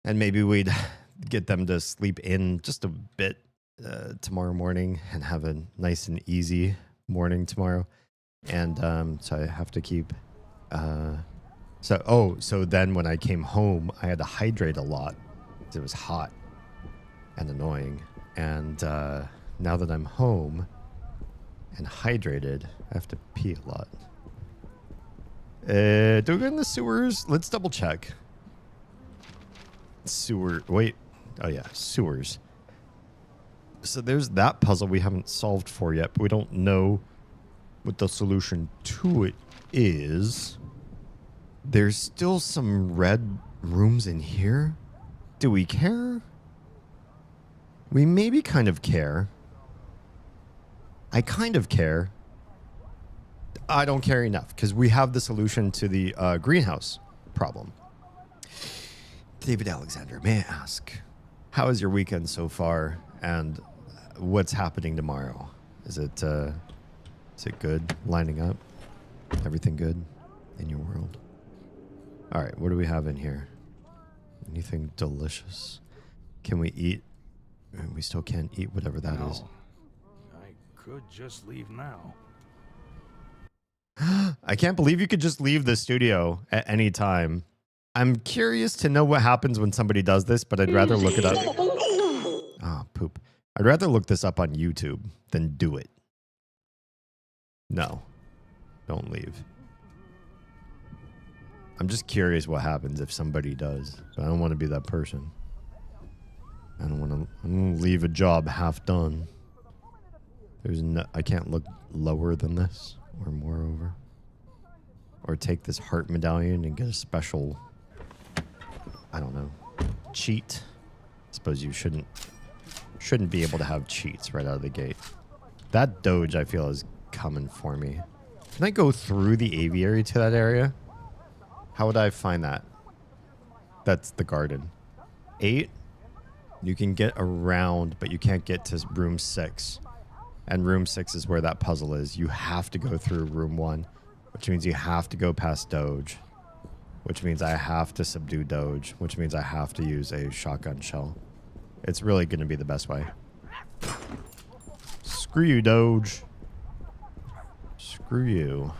And maybe we'd get them to sleep in just a bit tomorrow morning and have a nice and easy morning tomorrow. And so I have to keep... So then when I came home, I had to hydrate a lot because it was hot and annoying. And now that I'm home and hydrated, I have to pee a lot. Do we go in the sewers? Let's double check. Wait. Oh yeah, sewers. So there's that puzzle we haven't solved for yet, but we don't know what the solution to it is. There's still some red rooms in here. Do we care? We maybe kind of care. I kind of care. I don't care enough because we have the solution to the greenhouse problem. David Alexander, may I ask, how is your weekend so far and what's happening tomorrow? Is it good lining up? Everything good in your world? All right, what do we have in here? Anything delicious? Can we eat? We still can't eat whatever that is. I could just leave now. I can't believe you could just leave the studio at any time. I'm curious to know what happens when somebody does this, but I'd rather look it up. Ah, poop. I'd rather look this up on YouTube than do it. No, don't leave. I'm just curious what happens if somebody does. But I don't want to be that person. I'm gonna leave a job half done. I can't look lower than this or moreover. Or take this heart medallion and get a special, I don't know, cheat. I suppose you shouldn't be able to have cheats right out of the gate. That Doge I feel is coming for me. Can I go through the aviary to that area? How would I find that? That's the garden. 8. You can get around, but you can't get to room 6. And room 6 is where that puzzle is. You have to go through room 1, which means you have to go past Doge, which means I have to subdue Doge, which means I have to use a shotgun shell. It's really going to be the best way. Screw you, Doge. Screw you.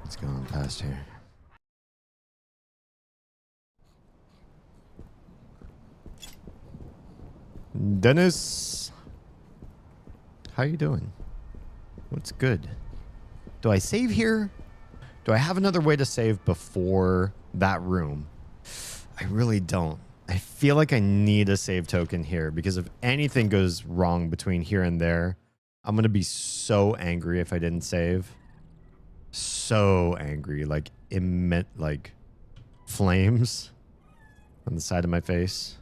Let's go on past here. Dennis, how you doing? What's good? Do I save here? Do I have another way to save before that room? I really don't. I feel like I need a save token here because if anything goes wrong between here and there, I'm going to be so angry if I didn't save. So angry, like flames on the side of my face.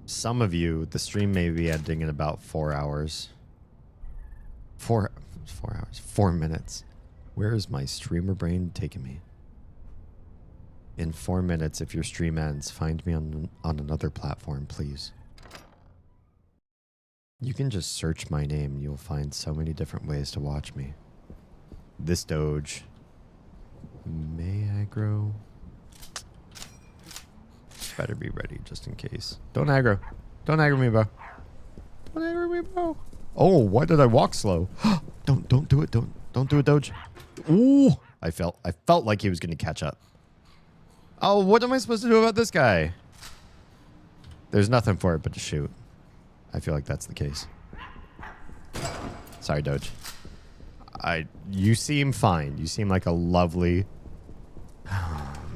some of you, the stream may be ending in about 4 hours. 4 hours. 4 minutes. Where is my streamer brain taking me? In 4 minutes, if your stream ends, find me on another platform, please. You can just search my name and you'll find so many different ways to watch me. This Doge may aggro. Better be ready just in case. Don't aggro. Don't aggro me, bro. Don't aggro me, bro. Oh, why did I walk slow? Don't do it. Don't do it, Doge. Ooh, I felt like he was gonna catch up. Oh, what am I supposed to do about this guy? There's nothing for it but to shoot. I feel like that's the case. Sorry, Doge. You seem fine. You seem like a lovely...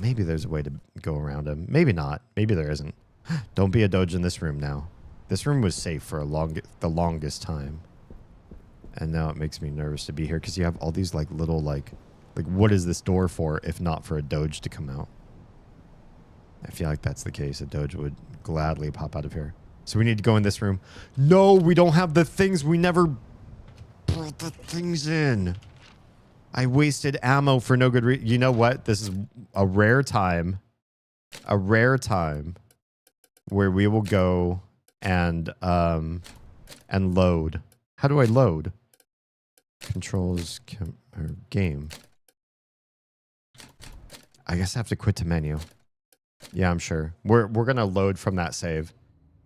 Maybe there's a way to go around him. Maybe not. Maybe there isn't. Don't be a Doge in this room now. This room was safe for the longest time. And now it makes me nervous to be here because you have all these like little like what is this door for if not for a Doge to come out? I feel like that's the case. A Doge would gladly pop out of here. So we need to go in this room. No, we don't have the things. We never brought the things in. I wasted ammo for no good reason. You know what? This is a rare time. A rare time where we will go and load. How do I load? Controls or game. I guess I have to quit to menu. Yeah, I'm sure. We're gonna load from that save.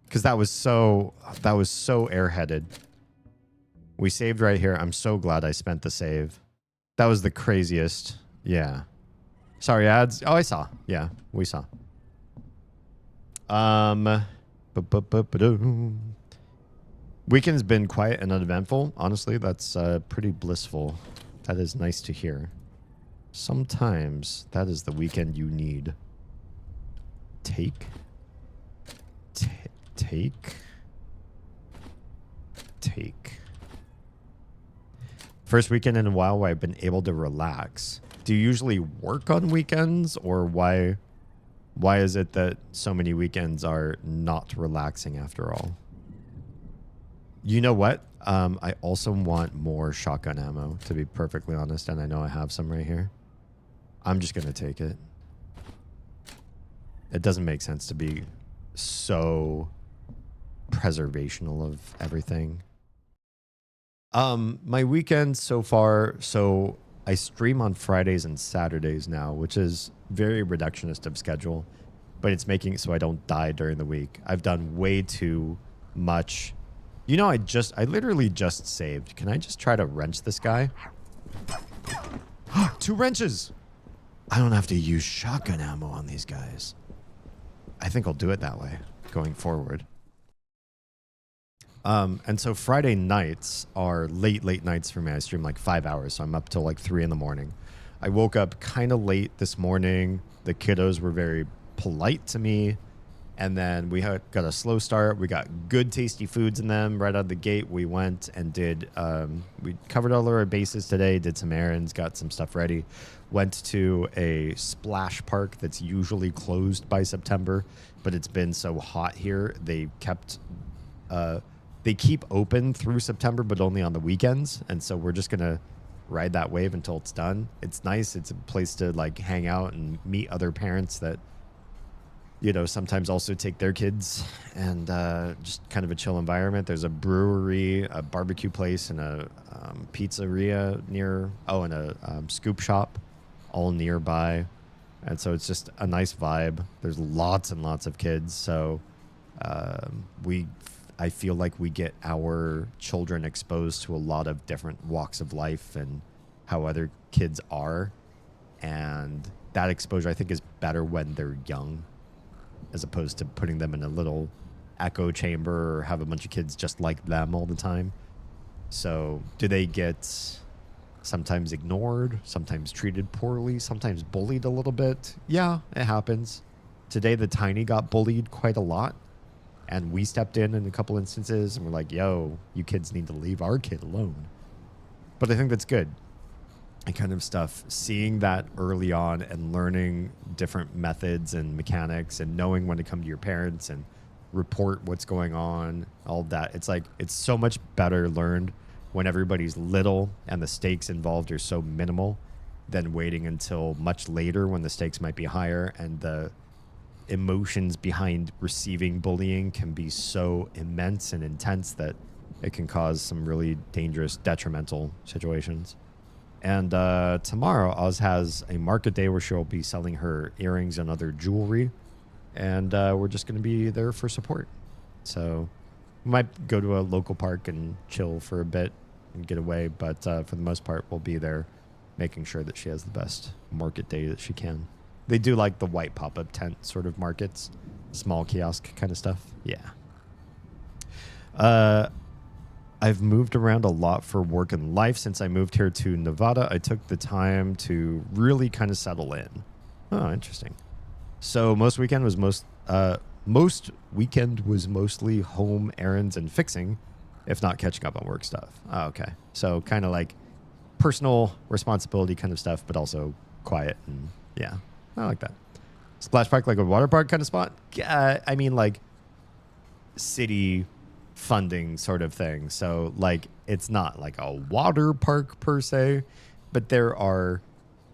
Because that was so airheaded. We saved right here. I'm so glad I spent the save. That was the craziest. Yeah. Sorry, ads. Oh, I saw. Yeah, we saw. Weekend's been quiet and uneventful. Honestly, that's pretty blissful. That is nice to hear. Sometimes that is the weekend you need. Take. First weekend in a while where I've been able to relax. Do you usually work on weekends, or why is it that so many weekends are not relaxing after all? You know what? I also want more shotgun ammo, to be perfectly honest, and I know I have some right here. I'm just going to take it. It doesn't make sense to be so preservational of everything. My weekend so far, so I stream on Fridays and Saturdays now, which is very reductionist of schedule, but it's making it so I don't die during the week. I've done way too much. You know, I literally just saved. Can I just try to wrench this guy? 2 wrenches! I don't have to use shotgun ammo on these guys. I think I'll do it that way going forward. And so Friday nights are late nights for me. I stream like 5 hours, so I'm up till like 3 in the morning. I woke up kind of late this morning. The kiddos were very polite to me. And then we got a slow start. We got good, tasty foods in them right out of the gate. We went and did, we covered all of our bases today, did some errands, got some stuff ready. Went to a splash park that's usually closed by September, but it's been so hot here. They keep open through September, but only on the weekends. And so we're just going to ride that wave until it's done. It's nice. It's a place to like hang out and meet other parents that, you know, sometimes also take their kids, and just kind of a chill environment. There's a brewery, a barbecue place, and a pizzeria near, and a scoop shop all nearby. And so it's just a nice vibe. There's lots and lots of kids. So I feel like we get our children exposed to a lot of different walks of life and how other kids are. And that exposure, I think, is better when they're young, as opposed to putting them in a little echo chamber or have a bunch of kids just like them all the time. So do they get sometimes ignored, sometimes treated poorly, sometimes bullied a little bit? Yeah, it happens. Today, the tiny got bullied quite a lot. And we stepped in a couple instances and we're like, yo, you kids need to leave our kid alone. But I think that's good. And kind of stuff, seeing that early on and learning different methods and mechanics and knowing when to come to your parents and report what's going on, all of that. It's like, it's so much better learned when everybody's little and the stakes involved are so minimal than waiting until much later when the stakes might be higher and the emotions behind receiving bullying can be so immense and intense that it can cause some really dangerous, detrimental situations. And tomorrow, Oz has a market day where she'll be selling her earrings and other jewelry. And we're just going to be there for support. So we might go to a local park and chill for a bit and get away. But for the most part, we'll be there making sure that she has the best market day that she can. They do like the white pop-up tent sort of markets, small kiosk kind of stuff. Yeah. I've moved around a lot for work and life since I moved here to Nevada. I took the time to really kind of settle in. Oh, interesting. So most weekend was mostly home errands and fixing, if not catching up on work stuff. Oh, okay. So kind of like personal responsibility kind of stuff, but also quiet and yeah. I like that. Splash park, like a water park kind of spot? I mean, like city funding sort of thing. So, like, it's not like a water park per se, but there are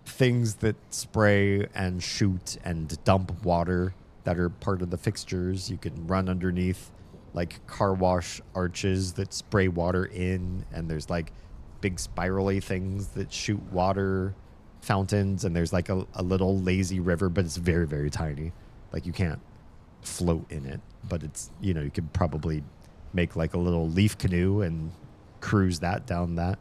things that spray and shoot and dump water that are part of the fixtures. You can run underneath, like, car wash arches that spray water in, and there's, like, big spirally things that shoot water fountains, and there's like a little lazy river, but it's very, very tiny. Like you can't float in it, but it's, you know, you could probably make like a little leaf canoe and cruise that down that,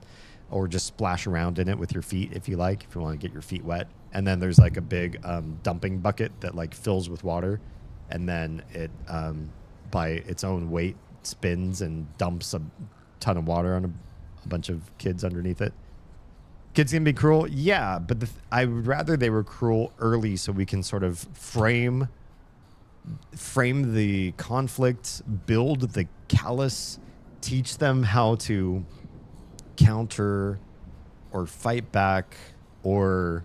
or just splash around in it with your feet if you like, if you want to get your feet wet. And then there's like a big dumping bucket that like fills with water, and then it by its own weight spins and dumps a ton of water on a bunch of kids underneath it. Kids can be cruel, yeah, but I would rather they were cruel early so we can sort of frame the conflict, build the callous, teach them how to counter or fight back or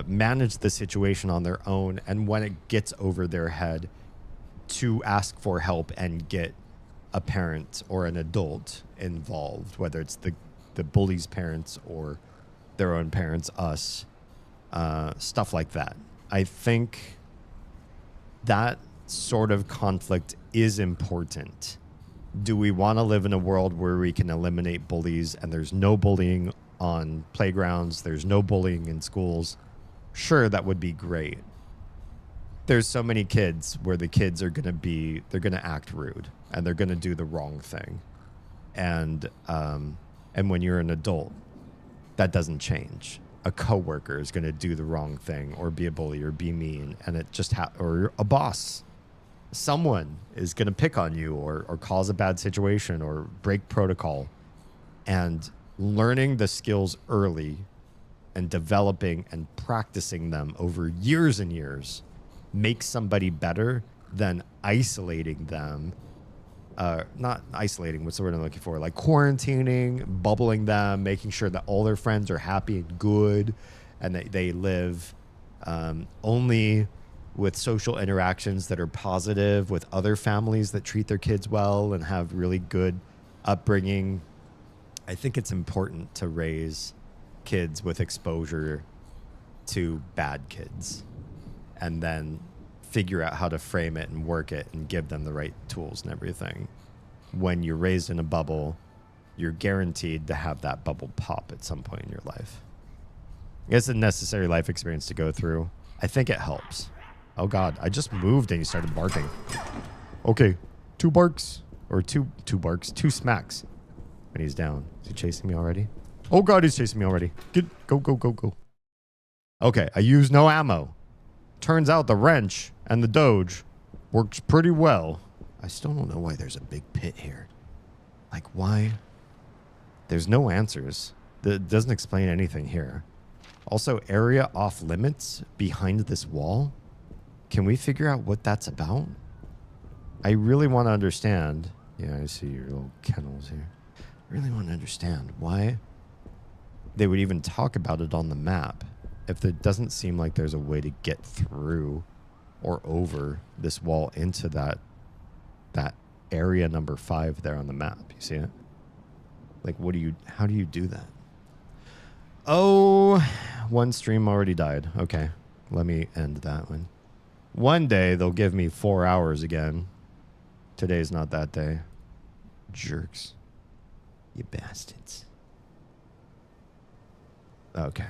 manage the situation on their own, and when it gets over their head, to ask for help and get a parent or an adult involved, whether it's the bully's parents or their own parents, us, stuff like that. I think that sort of conflict is important. Do we want to live in a world where we can eliminate bullies and there's no bullying on playgrounds, there's no bullying in schools? Sure, that would be great. There's so many kids where the kids are going to act rude and they're going to do the wrong thing. And when you're an adult, that doesn't change. A coworker is going to do the wrong thing or be a bully or be mean, and it just or a boss. Someone is going to pick on you or cause a bad situation or break protocol. And learning the skills early and developing and practicing them over years and years makes somebody better than isolating them. Not isolating, what's the word I'm looking for? Like quarantining, bubbling them, making sure that all their friends are happy and good and that they live only with social interactions that are positive with other families that treat their kids well and have really good upbringing. I think it's important to raise kids with exposure to bad kids and then figure out how to frame it and work it and give them the right tools and everything. When you're raised in a bubble, you're guaranteed to have that bubble pop at some point in your life. I guess it's a necessary life experience to go through. I think it helps. Oh God, I just moved and he started barking. Okay, 2 barks, or two smacks. And he's down. Is he chasing me already? Oh God, he's chasing me already. Go. Okay, I used no ammo. Turns out the wrench and the Doge works pretty well. I still don't know why there's a big pit here. Like, why? There's no answers. That doesn't explain anything here. Also, area off limits behind this wall. Can we figure out what that's about? I really want to understand. Yeah, I see your little kennels here. I really want to understand why they would even talk about it on the map if it doesn't seem like there's a way to get through or over this wall into that area number 5 there on the map. You see it? Like, how do you do that? Oh, one stream already died. Okay, let me end that one. One day they'll give me 4 hours again. Today's not that day. Jerks. You bastards. Okay.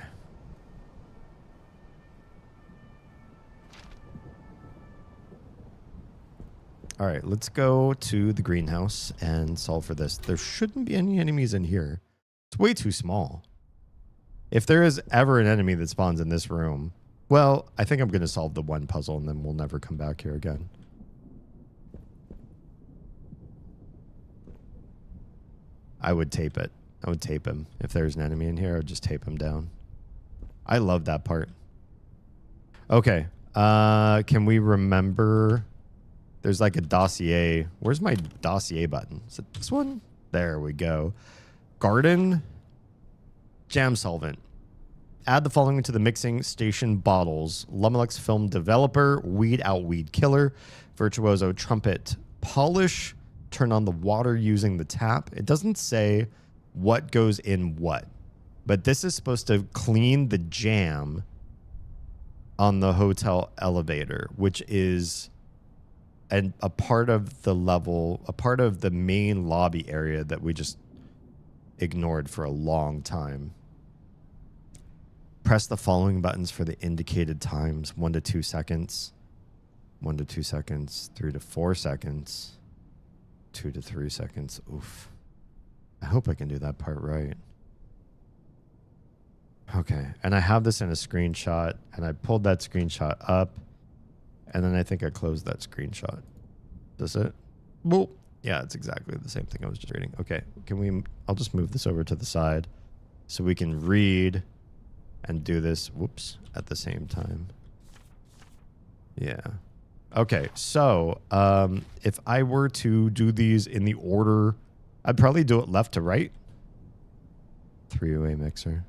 All right, let's go to the greenhouse and solve for this. There shouldn't be any enemies in here. It's way too small. If there is ever an enemy that spawns in this room, well, I think I'm going to solve the one puzzle and then we'll never come back here again. I would tape it. I would tape him. If there's an enemy in here, I would just tape him down. I love that part. Okay. Can we remember... There's like a dossier. Where's my dossier button? Is it this one? There we go. Garden jam solvent. Add the following to the mixing station bottles. Lumilux film developer, weed out weed killer, virtuoso trumpet polish. Turn on the water using the tap. It doesn't say what goes in what, but this is supposed to clean the jam on the hotel elevator, which is a part of the level, a part of the main lobby area that we just ignored for a long time. Press the following buttons for the indicated times. 1 to 2 seconds. 1 to 2 seconds. 3 to 4 seconds. 2 to 3 seconds. Oof. I hope I can do that part right. Okay. And I have this in a screenshot, and I pulled that screenshot up. And then I think I closed that screenshot. Does it? Well, yeah, it's exactly the same thing I was just reading. Okay, I'll just move this over to the side so we can read and do this, whoops, at the same time. Yeah. Okay, so if I were to do these in the order, I'd probably do it left to right. 3-way mixer.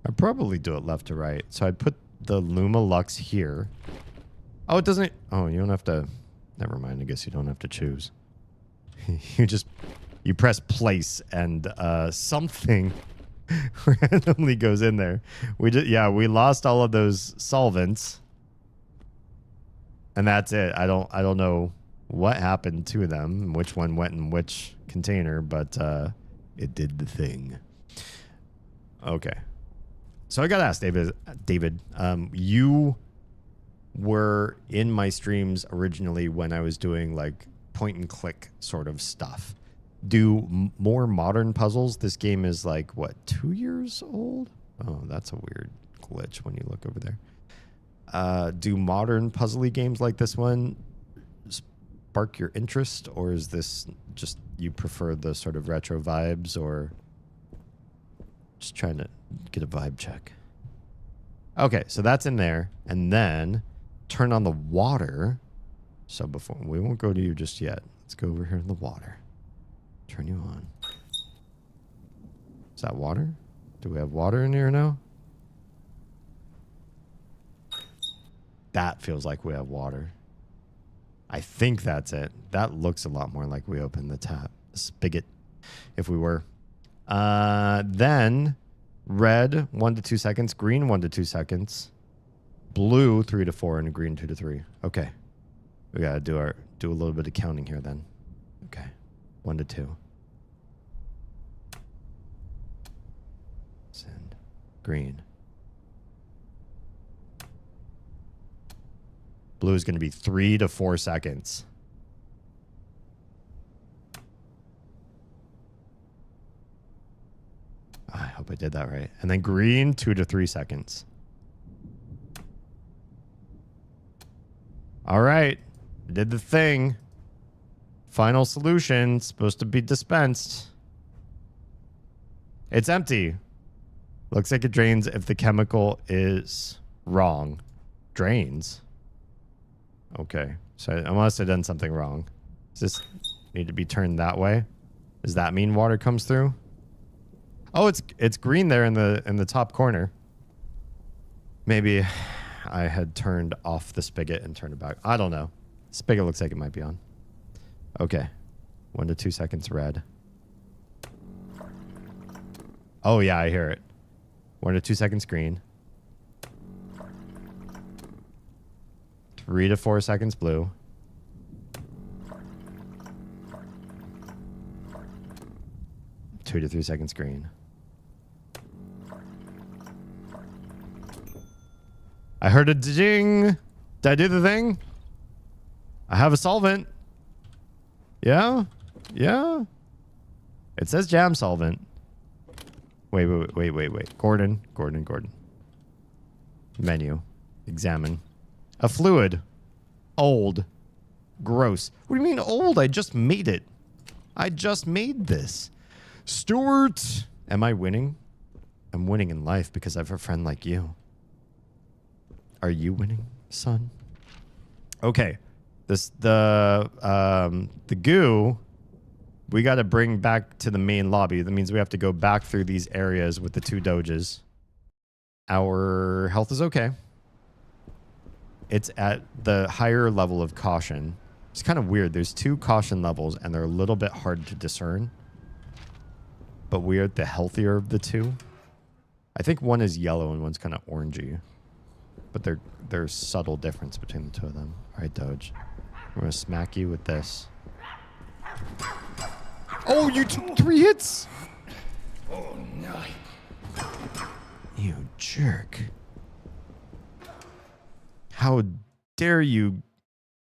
I'd probably do it left to right. So I'd put the Luma Lux here. Oh, it doesn't... Oh, you don't have to... Never mind. I guess you don't have to choose. You press place and something randomly goes in there. We lost all of those solvents. And that's it. I don't know what happened to them, which one went in which container, but it did the thing. Okay. So I got to ask David, you were in my streams originally when I was doing like point and click sort of stuff. Do more modern puzzles? This game is like, what, 2 years old? Oh, that's a weird glitch when you look over there. Do modern puzzly games like this one spark your interest, or is this just you prefer the sort of retro vibes, or just trying to get a vibe check? Okay, so that's in there. And then turn on the water. So before we won't go to you just yet. Let's go over here in the water. Turn you on. Is that water? Do we have water in here now? That feels like we have water. I think that's it. That looks a lot more like we opened the tap. The spigot, if we were. Then red, 1 to 2 seconds. Green, 1 to 2 seconds. Blue, 3 to 4, and green, 2 to 3. Okay. We gotta do a little bit of counting here then. Okay. 1 to 2. Send. Green. Blue is gonna be 3 to 4 seconds. I hope I did that right. And then green, 2 to 3 seconds. All right. I did the thing. Final solution. Supposed to be dispensed. It's empty. Looks like it drains if the chemical is wrong. Drains? Okay. So I must have done something wrong. Does this need to be turned that way? Does that mean water comes through? Oh, it's green there in the top corner. Maybe I had turned off the spigot and turned it back. I don't know. Spigot looks like it might be on. Okay. 1 to 2 seconds red. Oh, yeah, I hear it. 1 to 2 seconds green. 3 to 4 seconds blue. 2 to 3 seconds green. I heard a ding. Did I do the thing? I have a solvent. Yeah? Yeah? It says jam solvent. Wait. Gordon. Menu. Examine. A fluid. Old. Gross. What do you mean old? I just made it. I just made this. Stuart! Am I winning? I'm winning in life because I have a friend like you. Are you winning, son? Okay. The goo we got to bring back to the main lobby. That means we have to go back through these areas with the 2 doges. Our health is okay. It's at the higher level of caution. It's kind of weird. There's 2 caution levels, and they're a little bit hard to discern. But we're at the healthier of the 2. I think one is yellow and one's kind of orangey. But there's subtle difference between the 2 of them. All right, Doge. We're going to smack you with this. Oh, you took 3 hits? Oh, no. You jerk. How dare you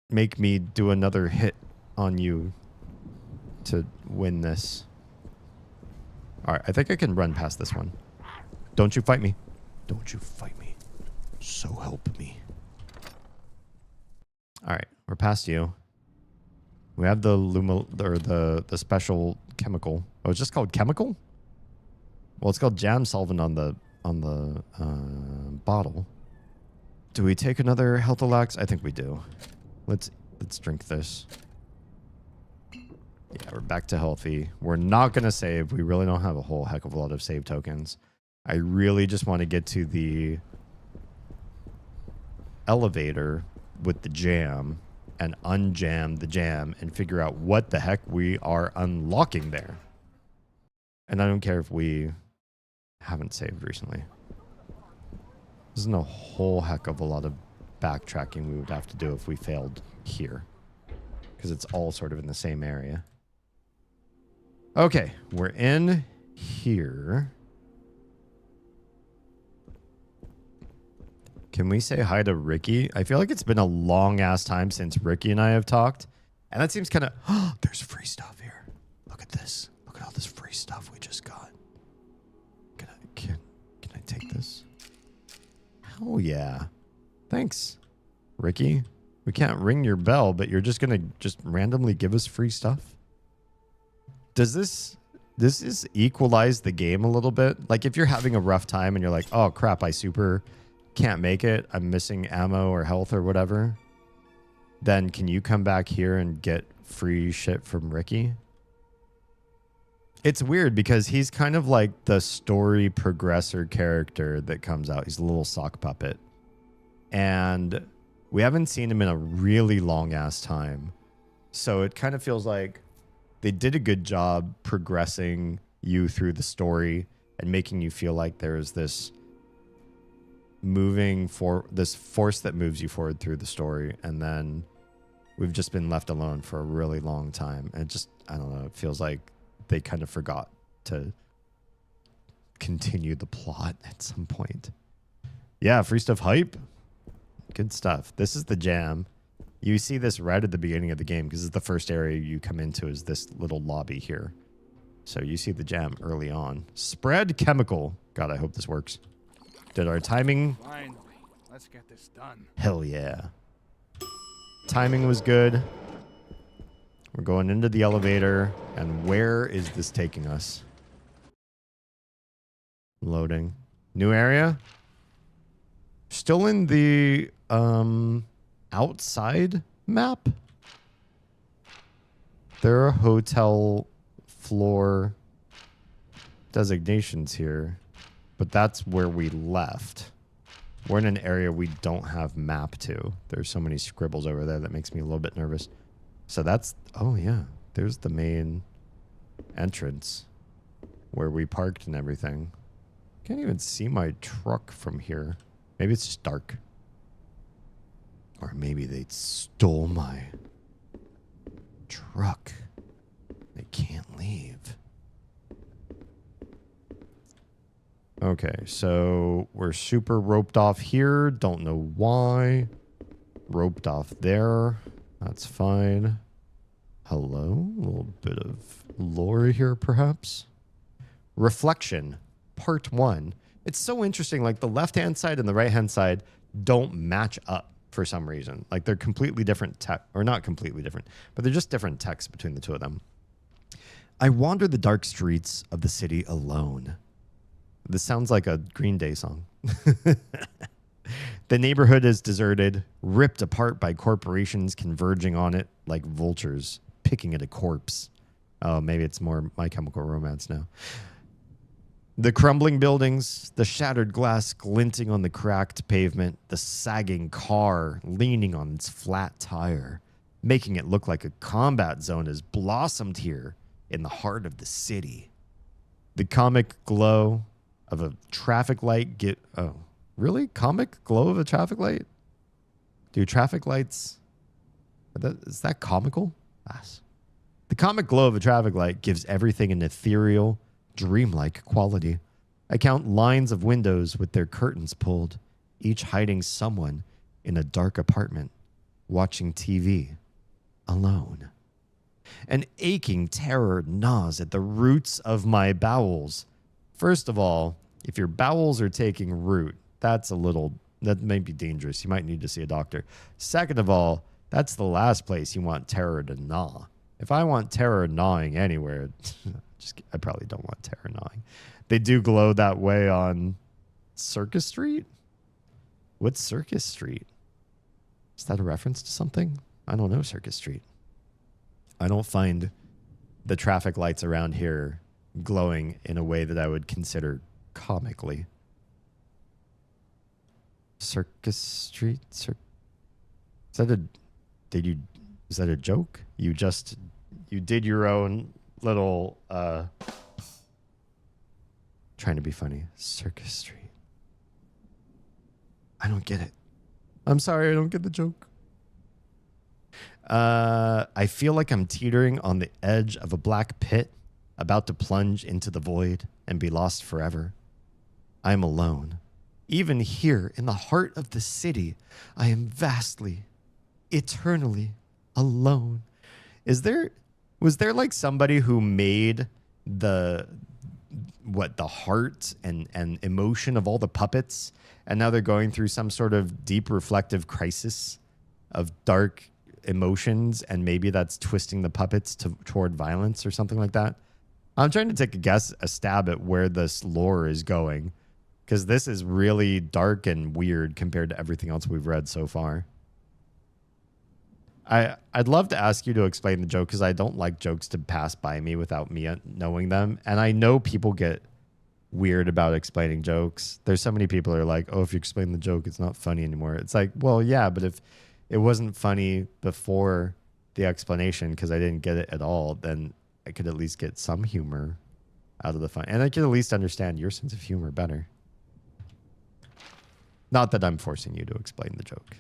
make me do another hit on you to win this? All right, I think I can run past this one. Don't you fight me. Don't you fight me. So help me. All right, we're past you. We have the the special chemical. Oh, it's just called chemical? Well, it's called jam solvent on the bottle. Do we take another health lax? I think we do. Let's drink this. Yeah, we're back to healthy. We're not gonna save. We really don't have a whole heck of a lot of save tokens. I really just want to get to the elevator with the jam and unjam the jam and figure out what the heck we are unlocking there. And I don't care if we haven't saved recently. There's no whole heck of a lot of backtracking we would have to do if we failed here. Because it's all sort of in the same area. Okay, we're in here. Can we say hi to Ricky? I feel like it's been a long ass time since Ricky and I have talked. And that seems kind of... Oh, there's free stuff here. Look at this. Look at all this free stuff we just got. Can I take this? Oh, yeah. Thanks, Ricky. We can't ring your bell, but you're just going to randomly give us free stuff? Does this equalize the game a little bit? Like if you're having a rough time and you're like, oh, crap, I super... can't make it, I'm missing ammo or health or whatever, then can you come back here and get free shit from Ricky? It's weird because he's kind of like the story progressor character that comes out. He's a little sock puppet. And we haven't seen him in a really long ass time. So it kind of feels like they did a good job progressing you through the story and making you feel like there's this this force that moves you forward through the story, and then we've just been left alone for a really long time. And it just, I don't know, it feels like they kind of forgot to continue the plot at some point. Yeah, free stuff hype. Good stuff. This is the jam. You see this right at the beginning of the game because it's the first area you come into is this little lobby here. So you see the jam early on. Spread chemical. God, I hope this works. Did our timing... Finally, let's get this done. Hell yeah. Timing was good. We're going into the elevator. And where is this taking us? Loading. New area? Still in the outside map? There are hotel floor designations here. But that's where we left. We're in an area we don't have map to. There's so many scribbles over there that makes me a little bit nervous. So that's... Oh, yeah. There's the main entrance where we parked and everything. Can't even see my truck from here. Maybe it's just dark. Or maybe they stole my truck. They can't leave. Okay, so we're super roped off here. Don't know why. Roped off there. That's fine. Hello? A little bit of lore here, perhaps. Reflection, part 1. It's so interesting. Like, the left-hand side and the right-hand side don't match up for some reason. Like, they're completely different text, or not completely different, but they're just different text between the two of them. I wander the dark streets of the city alone. This sounds like a Green Day song. The neighborhood is deserted, ripped apart by corporations converging on it like vultures, picking at a corpse. Oh, maybe it's more My Chemical Romance now. The crumbling buildings, the shattered glass glinting on the cracked pavement, the sagging car leaning on its flat tire, making it look like a combat zone has blossomed here in the heart of the city. The comic glow of a traffic light oh, really? Comic glow of a traffic light? Do traffic lights... Is that comical? Yes. The comic glow of a traffic light gives everything an ethereal, dreamlike quality. I count lines of windows with their curtains pulled, each hiding someone in a dark apartment, watching TV, alone. An aching terror gnaws at the roots of my bowels. First of all, if your bowels are taking root, that may be dangerous. You might need to see a doctor. Second of all, that's the last place you want terror to gnaw. If I want terror gnawing anywhere, I probably don't want terror gnawing. They do glow that way on Circus Street? What's Circus Street? Is that a reference to something? I don't know Circus Street. I don't find the traffic lights around here glowing in a way that I would consider comically. Circus Street? Is that a joke? You did your own little trying to be funny. Circus Street. I don't get it. I'm sorry, I don't get the joke. I feel like I'm teetering on the edge of a black pit, about to plunge into the void and be lost forever. I am alone. Even here in the heart of the city, I am vastly, eternally alone. Was there like somebody who made the heart and emotion of all the puppets, and now they're going through some sort of deep reflective crisis of dark emotions, and maybe that's twisting the puppets toward violence or something like that? I'm trying to take a stab at where this lore is going, because this is really dark and weird compared to everything else we've read so far. I'd love to ask you to explain the joke, because I don't like jokes to pass by me without me knowing them. And I know people get weird about explaining jokes. There's so many people who are like, oh, if you explain the joke, it's not funny anymore. It's like, well, yeah, but if it wasn't funny before the explanation because I didn't get it at all, then I could at least get some humor out of the fun. And I could at least understand your sense of humor better. Not that I'm forcing you to explain the joke.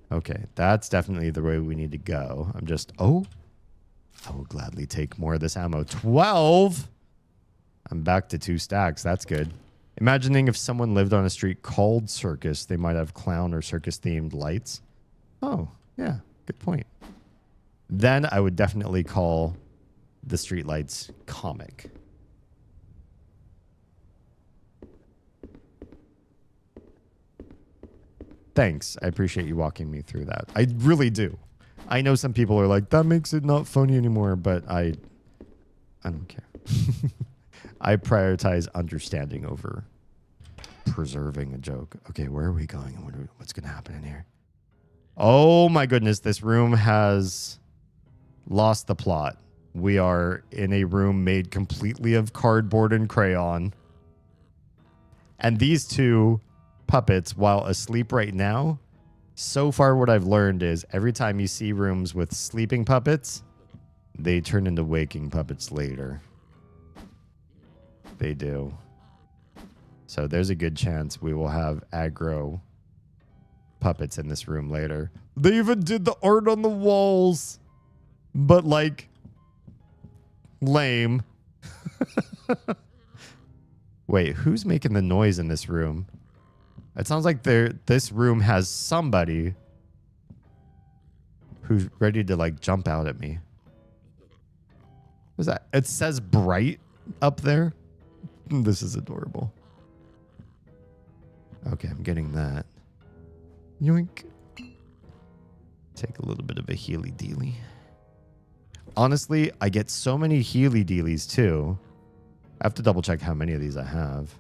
Okay, that's definitely the way we need to go. I will gladly take more of this ammo. 12! I'm back to 2 stacks. That's good. Imagining if someone lived on a street called Circus, they might have clown or circus-themed lights. Oh, yeah, good point. Then I would definitely call the street lights comic. Thanks. I appreciate you walking me through that. I really do. I know some people are like, that makes it not funny anymore, but I don't care. I prioritize understanding over preserving a joke. Okay, where are we going? What's going to happen in here? Oh my goodness, this room has lost the plot. We are in a room made completely of cardboard and crayon. And these two puppets, while asleep right now, so far what I've learned is every time you see rooms with sleeping puppets, they turn into waking puppets later. They do. So there's a good chance we will have aggro puppets in this room later. They even did the art on the walls. But like, lame. Wait, who's making the noise in this room? It sounds like this room has somebody who's ready to like jump out at me. What's that? It says bright up there. This is adorable. Okay, I'm getting that. Yoink. Take a little bit of a healy dealy. Honestly, I get so many healy dealies too. I have to double check how many of these I have.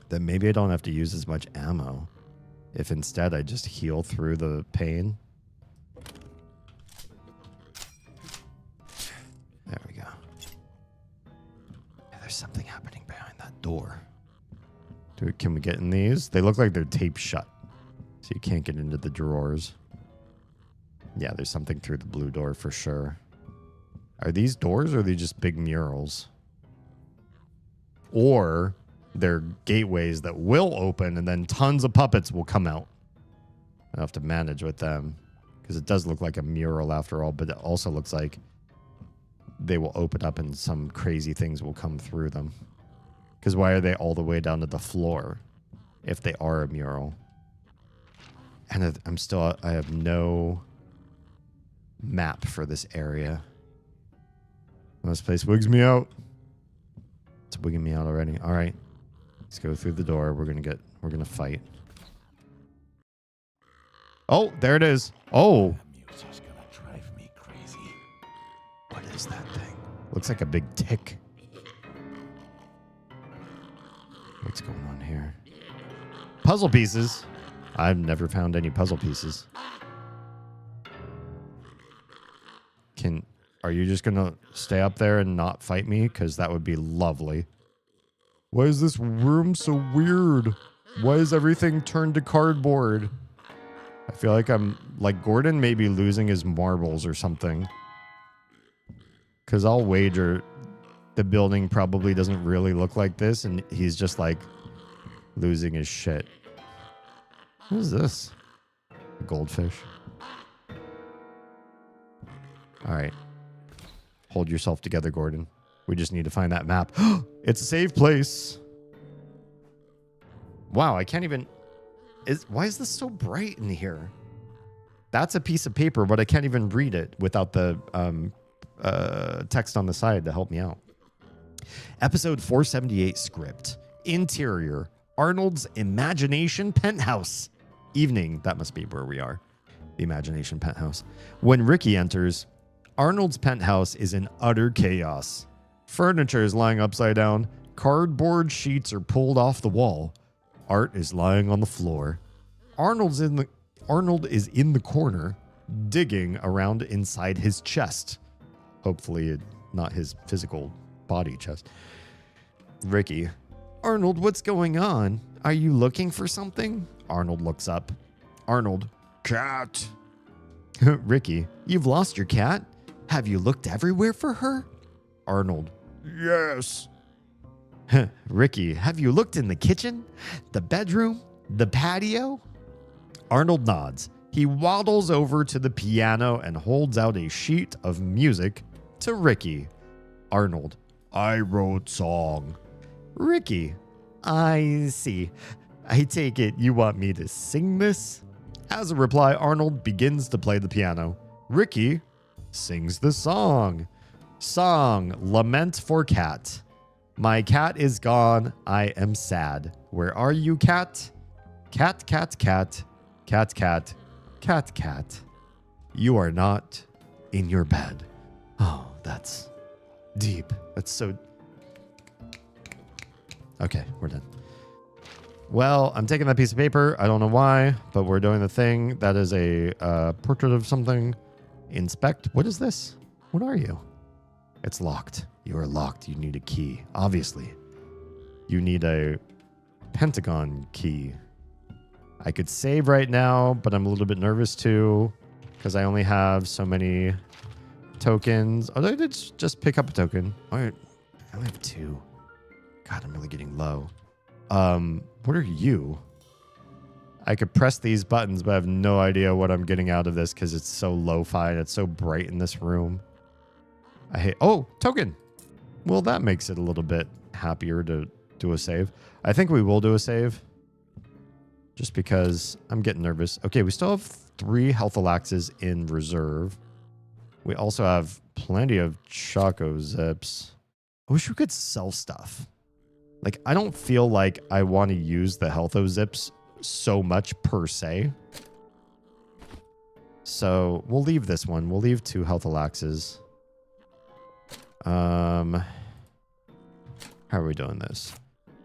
Then maybe I don't have to use as much ammo. If instead I just heal through the pain. There we go. Yeah, there's something happening behind that door. Can we get in these? They look like they're taped shut. So you can't get into the drawers. Yeah, there's something through the blue door for sure. Are these doors or are they just big murals? Or they're gateways that will open and then tons of puppets will come out. I'll have to manage with them. Because it does look like a mural after all, but it also looks like they will open up and some crazy things will come through them. Because why are they all the way down to the floor if they are a mural? And I have no map for this area. This place wigs me out. It's wigging me out already. All right. Let's go through the door. We're going to fight. Oh, there it is. Oh. That music's gonna drive me crazy. What is that thing? Looks like a big tick. What's going on here? Puzzle pieces. I've never found any puzzle pieces. Are you just going to stay up there and not fight me? Because that would be lovely. Why is this room so weird? Why is everything turned to cardboard? I feel like I'm like Gordon may be losing his marbles or something. Because I'll wager the building probably doesn't really look like this. And he's just like losing his shit. What is this? A goldfish. All right. Hold yourself together, Gordon. We just need to find that map. It's a safe place. Wow, I can't even... Why is this so bright in here? That's a piece of paper, but I can't even read it without the text on the side to help me out. Episode 478 script. Interior. Arnold's Imagination Penthouse. Evening. That must be where we are. The Imagination Penthouse. When Ricky enters... Arnold's penthouse is in utter chaos. Furniture is lying upside down. Cardboard sheets are pulled off the wall. Art is lying on the floor. Arnold is in the corner, digging around inside his chest. Hopefully not his physical body chest. Ricky. Arnold, what's going on? Are you looking for something? Arnold looks up. Arnold. Cat. Ricky. You've lost your cat? Have you looked everywhere for her? Arnold. Yes. Ricky, have you looked in the kitchen, the bedroom, the patio? Arnold nods. He waddles over to the piano and holds out a sheet of music to Ricky. Arnold. I wrote song. Ricky. I see. I take it you want me to sing this? As a reply, Arnold begins to play the piano. Ricky sings the song. Song, Lament for Cat. My cat is gone. I am sad. Where are you, cat? Cat, cat, cat. Cat, cat. Cat, cat. You are not in your bed. Oh, that's deep. That's so... Okay, we're done. Well, I'm taking that piece of paper. I don't know why, but we're doing the thing. That is a portrait of something. Inspect. What is this? What are you? It's locked. You are locked. You need a key. Obviously. You need a Pentagon key. I could save right now, but I'm a little bit nervous too because I only have so many tokens. Oh, I did just pick up a token. All right. I only have 2. God, I'm really getting low. What are you? I could press these buttons, but I have no idea what I'm getting out of this because it's so lo-fi and it's so bright in this room. I hate... Oh, token! Well, that makes it a little bit happier to do a save. I think we will do a save. Just because I'm getting nervous. Okay, we still have 3 health alaxes in reserve. We also have plenty of Choco Zips. I wish we could sell stuff. Like, I don't feel like I want to use the Healtho Zips so much per se. So we'll leave this one. We'll leave 2 health alaxes. How are we doing this?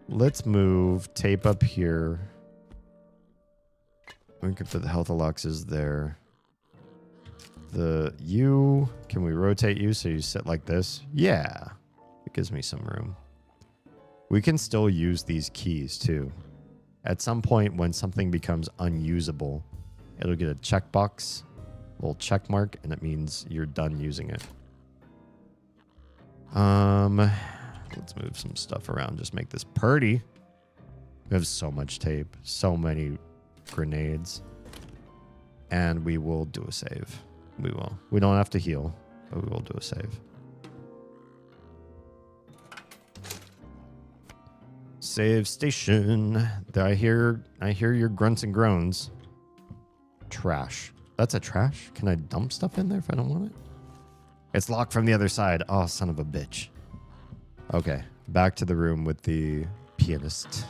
Let's move tape up here. We can put the health alaxes there. Can we rotate you so you sit like this? Yeah. It gives me some room. We can still use these keys too. At some point when something becomes unusable, it'll get a checkbox, a little check mark, and it means you're done using it. Let's move some stuff around. Just make this pretty. We have so much tape, so many grenades, and we will do a save. We will. We don't have to heal, but we will do a save. Save station. I hear your grunts and groans. Trash. That's a trash? Can I dump stuff in there if I don't want it? It's locked from the other side. Oh, son of a bitch. Okay, back to the room with the pianist.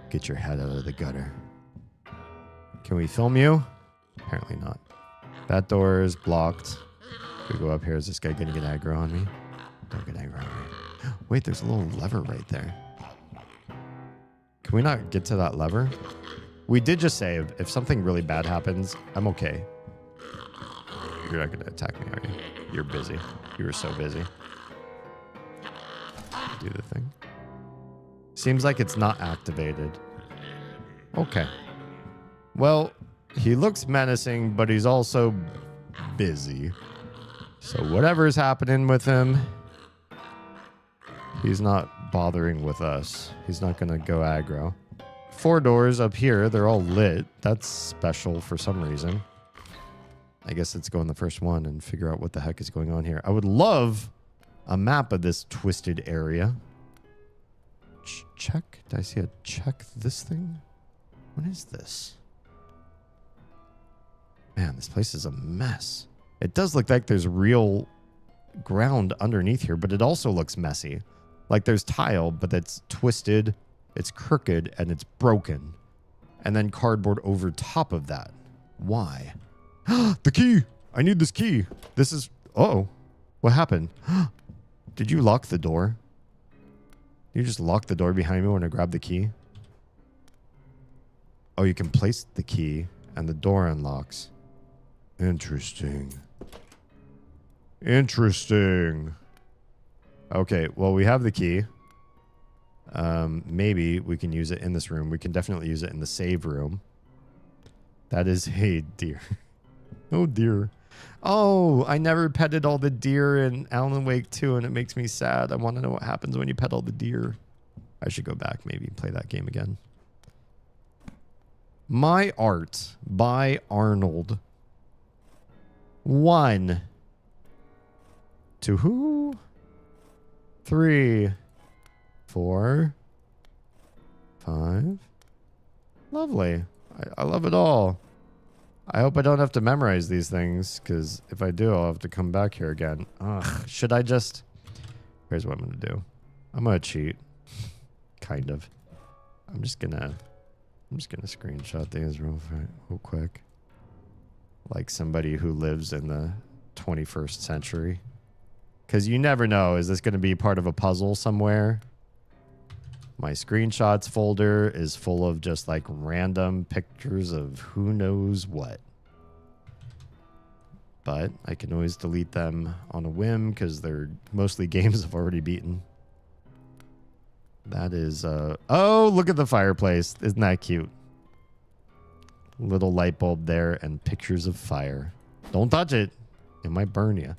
Get your head out of the gutter. Can we film you? Apparently not. That door is blocked. We go up here. Is this guy gonna get aggro on me? Don't get aggro on me. Wait, there's a little lever right there. Can we not get to that lever? We did just save. If something really bad happens, I'm okay. You're not gonna attack me, are you? You're busy. You were so busy. Do the thing. Seems like it's not activated. Okay. Well, he looks menacing, but he's also busy. So whatever's happening with him, he's not bothering with us. He's not going to go aggro. 4 doors up here. They're all lit. That's special for some reason. I guess let's go in the first one and figure out what the heck is going on here. I would love a map of this twisted area. Check? Did I see a check this thing? What is this? Man, this place is a mess. It does look like there's real ground underneath here, but it also looks messy. Like there's tile, but it's twisted, it's crooked, and it's broken. And then cardboard over top of that. Why? The key! I need this key. This is... Uh-oh. What happened? Did you lock the door? You just locked the door behind me when I grabbed the key? Oh, you can place the key and the door unlocks. Interesting. Interesting. Okay, well, we have the key. Maybe we can use it in this room. We can definitely use it in the save room. That is a deer. Oh, dear. Oh, I never petted all the deer in Alan Wake 2, and it makes me sad. I want to know what happens when you pet all the deer. I should go back, maybe play that game again. My Art by Arnold. 1, 2, 3, 4, 5. Lovely. I love it all. I hope I don't have to memorize these things, because if I do, I'll have to come back here again. Ugh, should I just... Here's what I'm going to do. I'm going to cheat. Kind of. I'm just going to screenshot these real quick. Like somebody who lives in the 21st century. Because you never know. Is this going to be part of a puzzle somewhere? My screenshots folder is full of just like random pictures of who knows what. But I can always delete them on a whim because they're mostly games I've already beaten. That is, oh, look at the fireplace. Isn't that cute? Little light bulb there and pictures of fire. Don't touch it. It might burn you.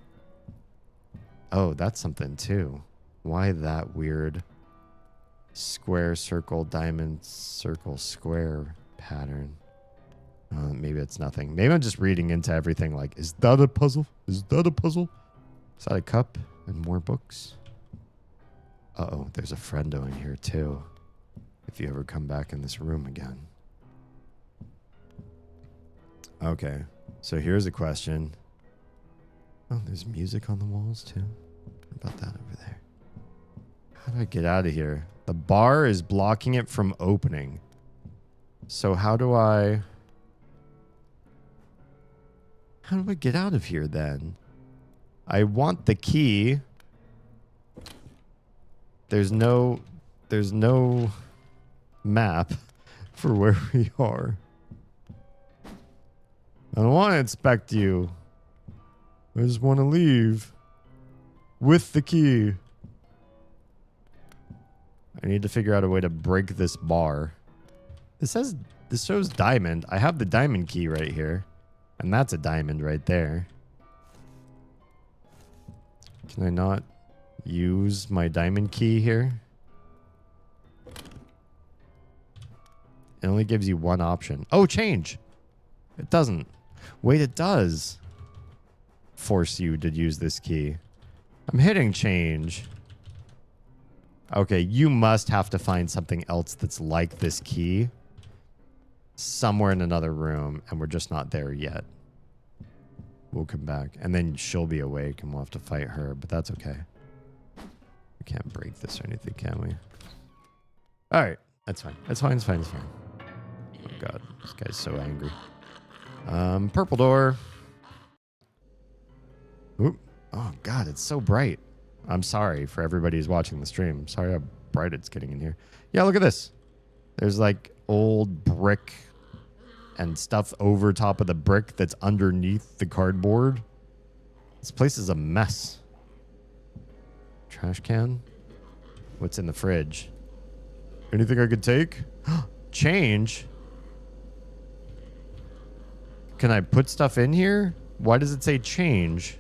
Oh, that's something too. Why that weird square, circle, diamond, circle, square pattern? Maybe it's nothing. Maybe I'm just reading into everything like, is that a puzzle? Is that a puzzle? Is that a cup and more books? Uh-oh, there's a friendo in here too. If you ever come back in this room again. Okay, so here's a question. Oh, there's music on the walls too. What about that over there? How do I get out of here? The bar is blocking it from opening. So how do I get out of here then? I want the key. There's no map for where we are. I don't want to inspect you. I just want to leave with the key. I need to figure out a way to break this bar. This shows diamond. I have the diamond key right here. And that's a diamond right there. Can I not use my diamond key here? It only gives you one option. Oh, change. It doesn't. Wait, it does force you to use this key. I'm hitting change. Okay, you must have to find something else that's like this key somewhere in another room, and we're just not there yet. We'll come back, and then she'll be awake, and we'll have to fight her, but that's okay. We can't break this or anything, can we? All right, that's fine. That's fine. It's fine. It's fine. Oh God, this guy's so angry. Purple door. Oop. Oh God, it's so bright. I'm sorry for everybody who's watching the stream. Sorry how bright it's getting in here. Yeah, look at this. There's like old brick and stuff over top of the brick that's underneath the cardboard. This place is a mess. Trash can? What's in the fridge? Anything I could take? Change? Can I put stuff in here? Why does it say change?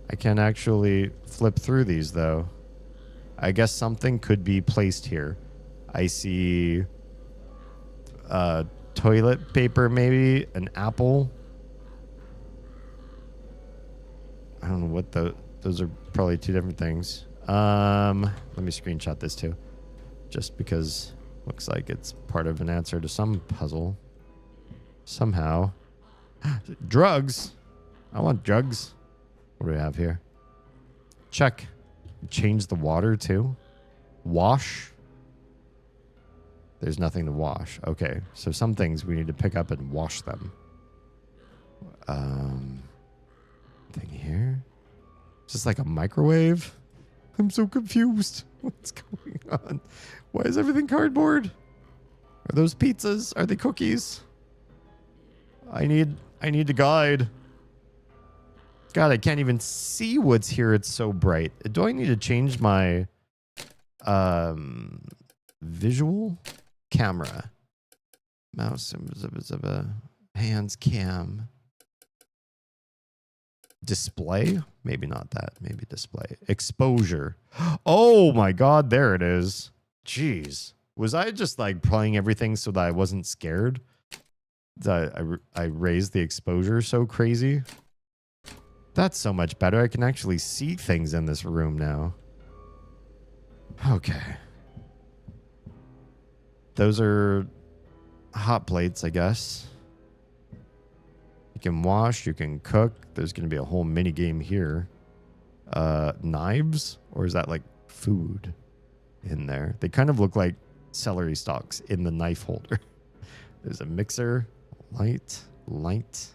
I can't actually flip through these though. I guess something could be placed here. I see toilet paper, maybe an apple. I don't know what those are. Probably two different things. Let me screenshot this too, just because looks like it's part of an answer to some puzzle somehow. Drugs. I want drugs. What do we have here? Check. Change the water too. Wash. There's nothing to wash. Okay, so some things we need to pick up and wash them. Thing here. Is this like a microwave? I'm so confused. What's going on? Why is everything cardboard? Are those pizzas? Are they cookies? I need a guide. God, I can't even see what's here. It's so bright. Do I need to change my visual camera? Mouse, hands, cam. Display? Maybe not that. Maybe display. Exposure. Oh my God, there it is. Jeez. Was I just like playing everything so that I wasn't scared? I raised the exposure so crazy. That's so much better. I can actually see things in this room now. Okay. Those are hot plates, I guess. You can wash, you can cook. There's going to be a whole mini game here. Knives? Or is that like food in there? They kind of look like celery stalks in the knife holder. There's a mixer. Light. Bright.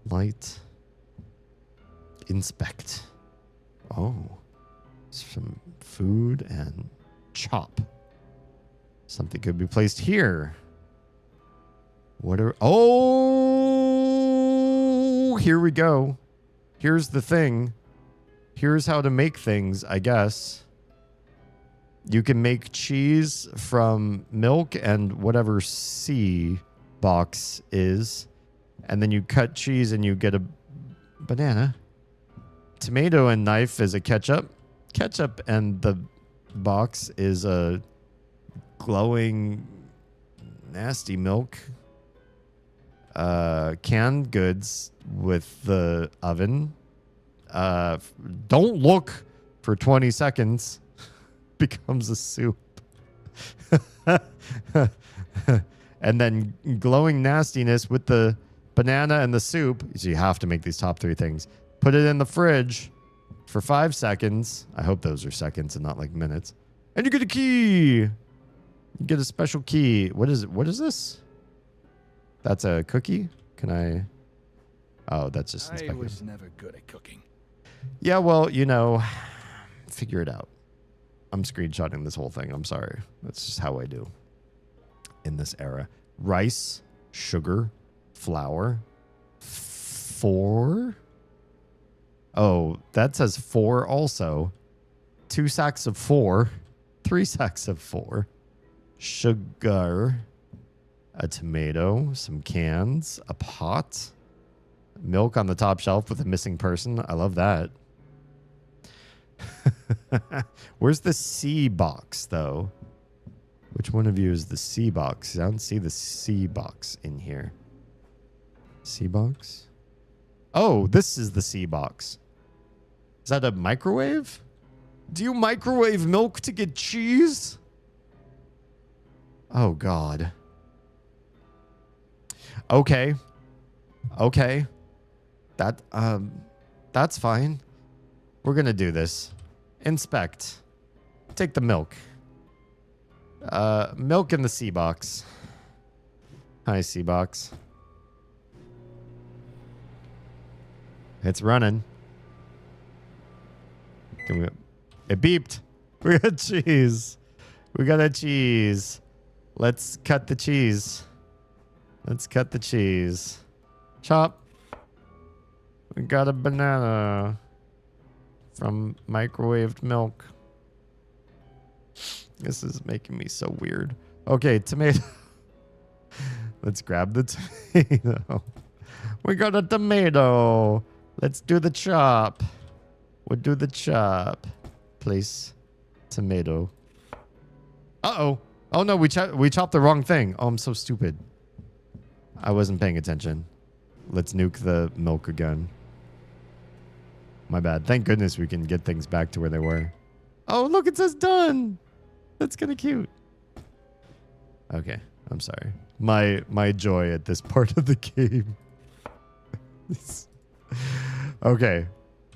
Light. Inspect. Oh. Some food and chop. Something could be placed here. Oh, here we go. Here's the thing. here's how to make things, I guess. You can make cheese from milk and whatever C box is. And then you cut cheese and you get a banana. Tomato and knife is a ketchup. Ketchup and the box is a glowing nasty milk. Canned goods with the oven. Don't look for 20 seconds. Becomes a soup. And then glowing nastiness with the banana and the soup. So you have to make these top 3 things. Put it in the fridge for 5 seconds. I hope those are seconds and not like minutes. And you get a key. You get a special key. What is it? What is this? That's a cookie? Can I? Oh, that's just I inspecting. was never good at cooking. Yeah, well, you know, figure it out. I'm screenshotting this whole thing. I'm sorry. That's just how I do in this era. Rice, sugar, flour. 4? Oh, that says 4 also. 2 sacks of 4. 3 sacks of 4. Sugar. A tomato. Some cans. A pot. Milk on the top shelf with a missing person. I love that. Where's the C box, though? Which one of you is the C box? I don't see the C box in here. C box? Oh, this is the C box. Is that a microwave? Do you microwave milk to get cheese? Oh, God. Okay. Okay. That's fine. We're gonna do this. Inspect. Take the milk. Milk in the C box. Hi, C box. It's running. It beeped. We got cheese. We got a cheese. Let's cut the cheese. Let's cut the cheese. Chop. We got a banana from microwaved milk. This is making me so weird. Okay, tomato. Let's grab the tomato. We got a tomato. Let's do the chop. We'll do the chop. Place tomato. Uh-oh. Oh, no, we chopped the wrong thing. Oh, I'm so stupid. I wasn't paying attention. Let's nuke the milk again. My bad. Thank goodness we can get things back to where they were. Oh, look, it says done. That's kind of cute. Okay, I'm sorry. My joy at this part of the game. Okay,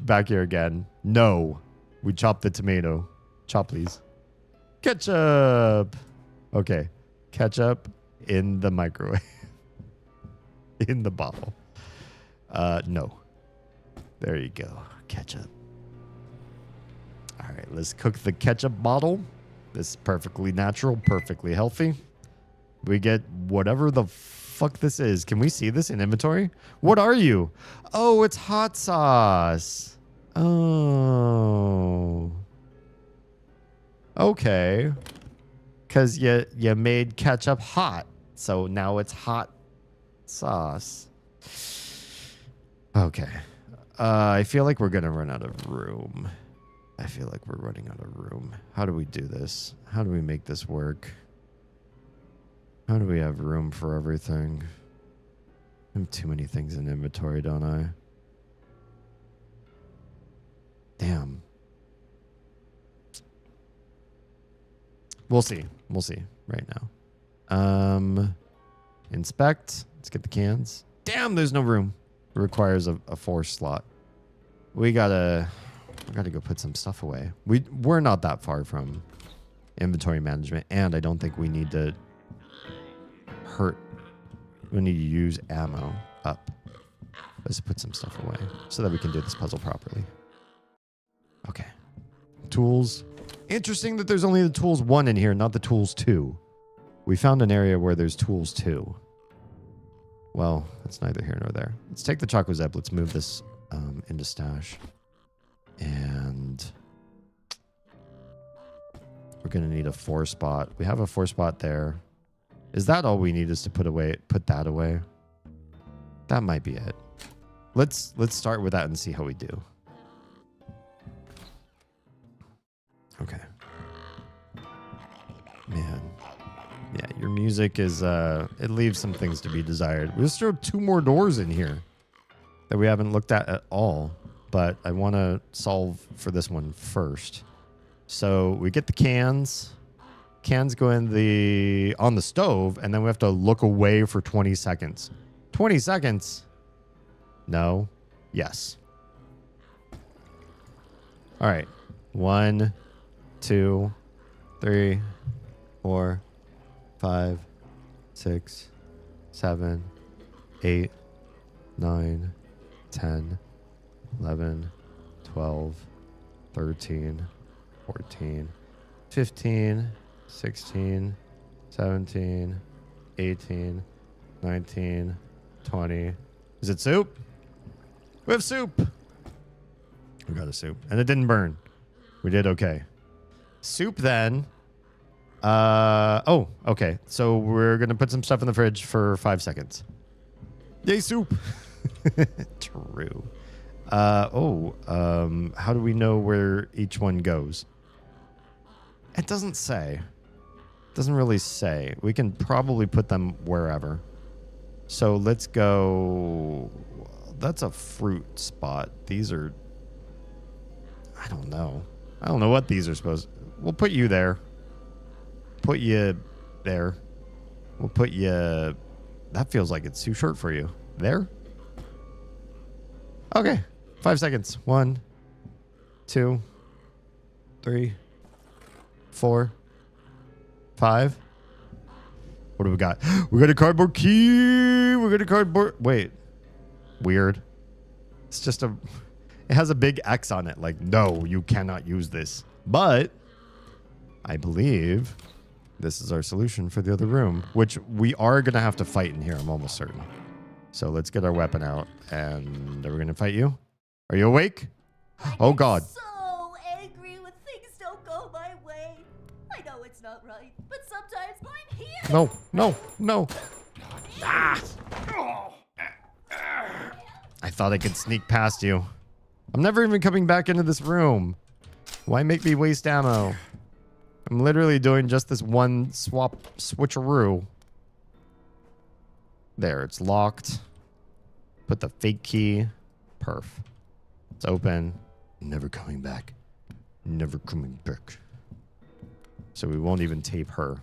back here again. No, we chopped the tomato. Chop, please. Ketchup. Okay, ketchup in the microwave. In the bottle. No. There you go. Ketchup. All right, let's cook the ketchup bottle. This is perfectly natural, perfectly healthy. We get whatever the fuck this is. Can we see this in inventory? What are you? Oh, it's hot sauce. Oh. Okay. Because you made ketchup hot. So now it's hot sauce. Okay. I feel like we're going to run out of room. I feel like we're running out of room. How do we do this? How do we make this work? How do we have room for everything? I have too many things in inventory, don't I? Damn. We'll see. We'll see right now. Inspect. Let's get the cans. Damn, there's no room. It requires a 4 slot. We gotta go put some stuff away. We're not that far from inventory management, and I don't think we need to hurt. We need to use ammo up. Let's put some stuff away so that we can do this puzzle properly. Okay. Tools. Interesting that there's only the tools 1 in here, not the tools 2. We found an area where there's tools 2. Well, that's neither here nor there. Let's take the chocolate zip. Let's move this into stash. And we're going to need a 4 spot. We have a 4 spot there. Is that all we need is to put that away? That might be it. Let's start with that and see how we do. Okay. Man. Yeah, your music is it leaves some things to be desired. We still have 2 more doors in here that we haven't looked at all, but I want to solve for this one first. So we get the cans. Cans go in on the stove, and then we have to look away for 20 seconds. 20 seconds? No. Yes. All right. 1, 2, 3, 4, 5, 6, 7, 8, 9, 10, 11, 12, 13, 14, 15, 16, 17, 18, 19, 20. Is it soup? We have soup. We got a soup. And it didn't burn. We did okay. Soup then. Oh, okay. So we're going to put some stuff in the fridge for 5 seconds. Yay, soup. True. How do we know where each one goes? It doesn't say. It doesn't really say. We can probably put them wherever. So let's go. That's a fruit spot. These are. I don't know. I don't know what these are supposed. We'll put you there. Put you there. We'll put you. That feels like it's too short for you. There? Okay. 5 seconds. 1, 2, 3, 4, 5. What do we got? We got a cardboard key. We got a cardboard. Wait. Weird. It's just a. It has a big X on it. Like, no, you cannot use this. But I believe this is our solution for the other room, which we are going to have to fight in here. I'm almost certain. So let's get our weapon out. And are we going to fight you? Are you awake? Oh, God. So angry when things don't go my way. I know it's not right, but sometimes I'm here. No, no, no. Ah. I thought I could sneak past you. I'm never even coming back into this room. Why make me waste ammo? I'm literally doing just this one switcheroo. There, it's locked. Put the fake key. Perf. It's open. Never coming back. Never coming back. So we won't even tape her.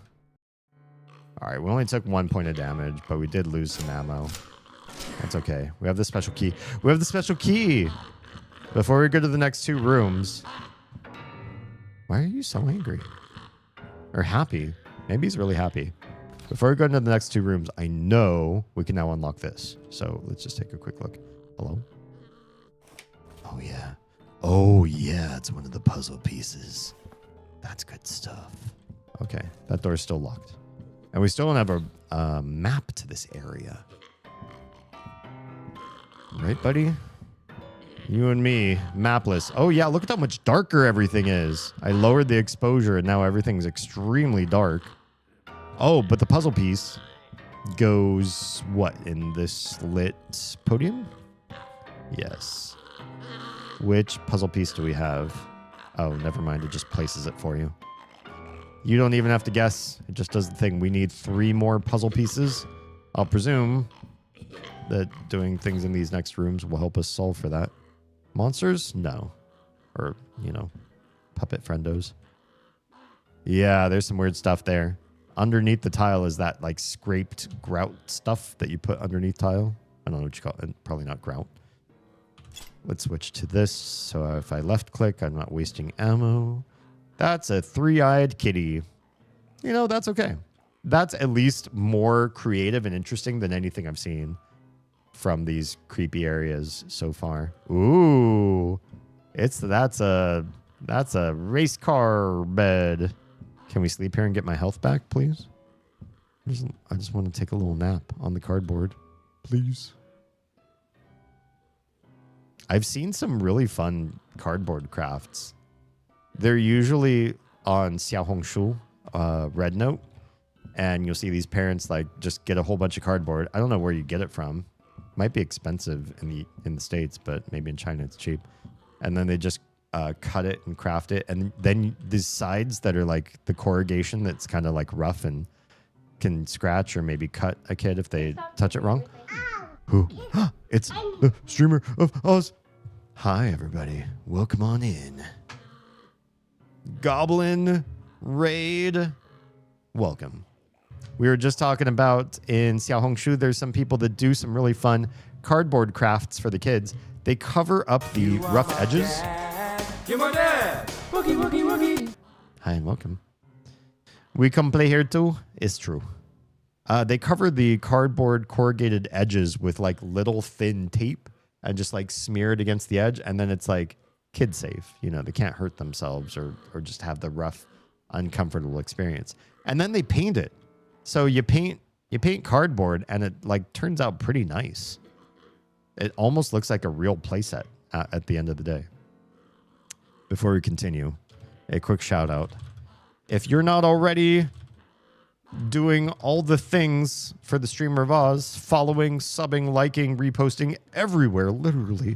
Alright, we only took 1 point of damage, but we did lose some ammo. That's okay. We have the special key. We have the special key! Before we go to the next 2 rooms. Why are you so angry? Or happy? Maybe he's really happy. Before we go into the next 2 rooms, I know we can now unlock this. So let's just take a quick look. Hello? Oh, yeah. Oh, yeah. It's one of the puzzle pieces. That's good stuff. Okay. That door's still locked. And we still don't have a map to this area. Right, buddy? You and me, mapless. Oh, yeah, look at how much darker everything is. I lowered the exposure, and now everything's extremely dark. Oh, but the puzzle piece goes, what, in this lit podium? Yes. Which puzzle piece do we have? Oh, never mind. It just places it for you. You don't even have to guess. It just does the thing. We need 3 more puzzle pieces. I'll presume that doing things in these next rooms will help us solve for that. Monsters? No. Or, you know, puppet friendos. Yeah, there's some weird stuff there. Underneath the tile is that, like, scraped grout stuff that you put underneath tile. I don't know what you call it. Probably not grout. Let's switch to this. So if I left click, I'm not wasting ammo. That's a 3-eyed kitty. You know, that's okay. That's at least more creative and interesting than anything I've seen from these creepy areas so far. Ooh. That's a race car bed. Can we sleep here and get my health back, please? I just want to take a little nap on the cardboard. Please. I've seen some really fun cardboard crafts. They're usually on Xiaohongshu, Red Note, and you'll see these parents like just get a whole bunch of cardboard. I don't know where you get it from. Might be expensive in the States, but maybe in China it's cheap. And then they just cut it and craft it, and then these sides that are like the corrugation that's kind of like rough and can scratch or maybe cut a kid if they touch it wrong. Who? It's the streamer of Oz. Hi, everybody. Welcome on in. Goblin Raid. Welcome. We were just talking about in Xiaohongshu, there's some people that do some really fun cardboard crafts for the kids. They cover up the rough edges. You're my dad. Wookie, wookie, wookie. Hi and welcome. We come play here too. It's true. They cover the cardboard corrugated edges with like little thin tape and just like smear it against the edge. And then it's like kid safe. You know, they can't hurt themselves or just have the rough, uncomfortable experience. And then they paint it. So you paint cardboard and it like turns out pretty nice. It almost looks like a real playset at the end of the day. Before we continue, a quick shout out. If you're not already doing all the things for the Streamer of Oz, following, subbing, liking, reposting everywhere, literally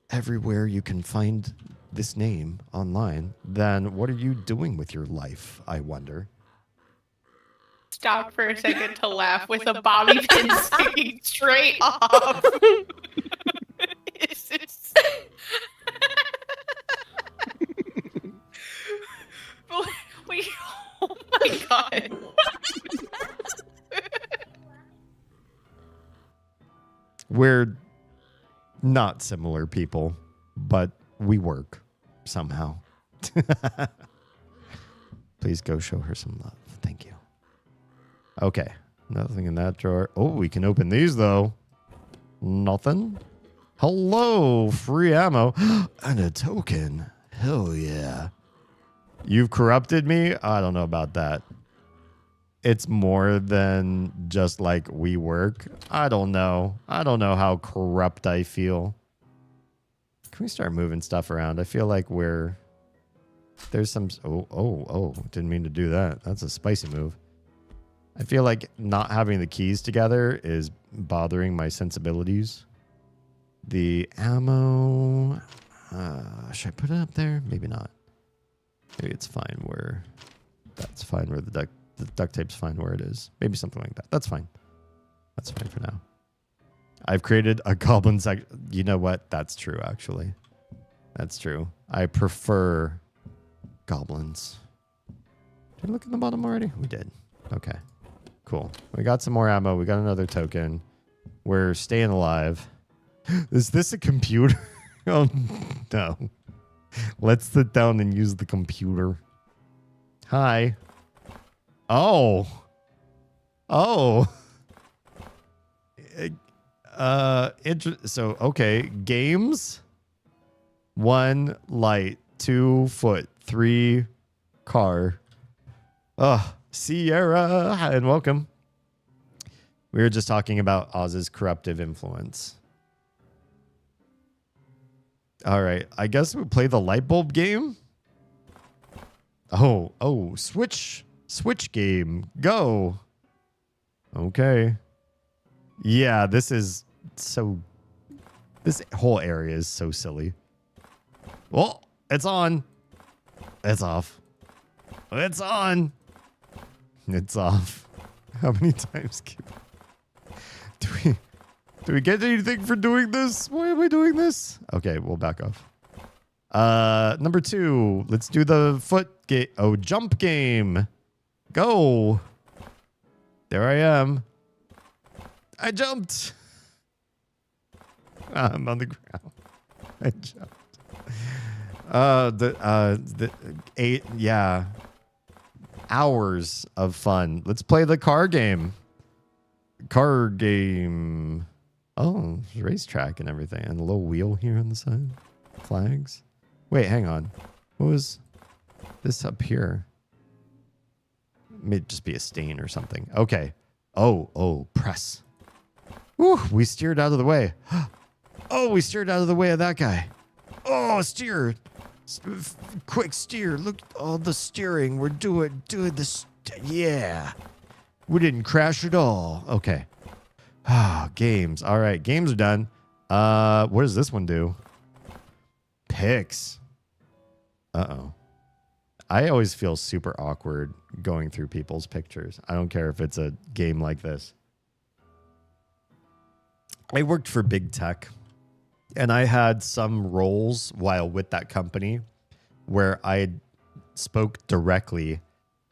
everywhere you can find this name online, then what are you doing with your life, I wonder? Stop for a second to laugh with a bobby pin sticking straight off. It's just... Wait, oh my god. We're not similar people, but we work somehow. Please go show her some love. Thank you. Okay, nothing in that drawer. Oh, we can open these though. Nothing. Hello, free ammo and a token. Hell yeah. You've corrupted me? I don't know about that. It's more than just like we work. I don't know. I don't know how corrupt I feel. Can we start moving stuff around? I feel like there's some... Oh, didn't mean to do that. That's a spicy move. I feel like not having the keys together is bothering my sensibilities. The ammo... should I put it up there? Maybe not. Maybe it's fine where... That's fine where the duct tape's fine where it is. Maybe something like that. That's fine. That's fine for now. I've created a goblin section. You know what? That's true, actually. That's true. I prefer goblins. Did I look at the bottom already? We did. Okay. Cool. We got some more ammo. We got another token. We're staying alive. Is this a computer? Oh, no. Let's sit down and use the computer. Hi. Oh. Oh. So, okay. Games. 1 light. 2 foot. 3 car. Sierra. Hi and welcome. We were just talking about Oz's corruptive influence. All right. I guess we play the light bulb game. Oh, switch game. Go. Okay. Yeah, this whole area is so silly. Well, it's on. It's off. It's on. It's off. How many times do we get anything for doing this? Why am I doing this? Okay, we'll back off. Number 2. Let's do the jump game. Go. There I am. I jumped. I'm on the ground. I jumped. Yeah. Hours of fun. Let's play the car game. Car game. Oh, racetrack and everything. And a little wheel here on the side. Flags. Wait, hang on. What was this up here? May just be a stain or something. Okay. Oh, press. Woo, we steered out of the way. Oh, we steered out of the way of that guy. Oh, steer. Quick steer. Look, all the steering. We're doing this. Yeah. We didn't crash at all. Okay. Ah, games. All right, games are done. What does this one do? Pics. Uh-oh. I always feel super awkward going through people's pictures. I don't care if it's a game like this. I worked for big tech, and I had some roles while with that company where I spoke directly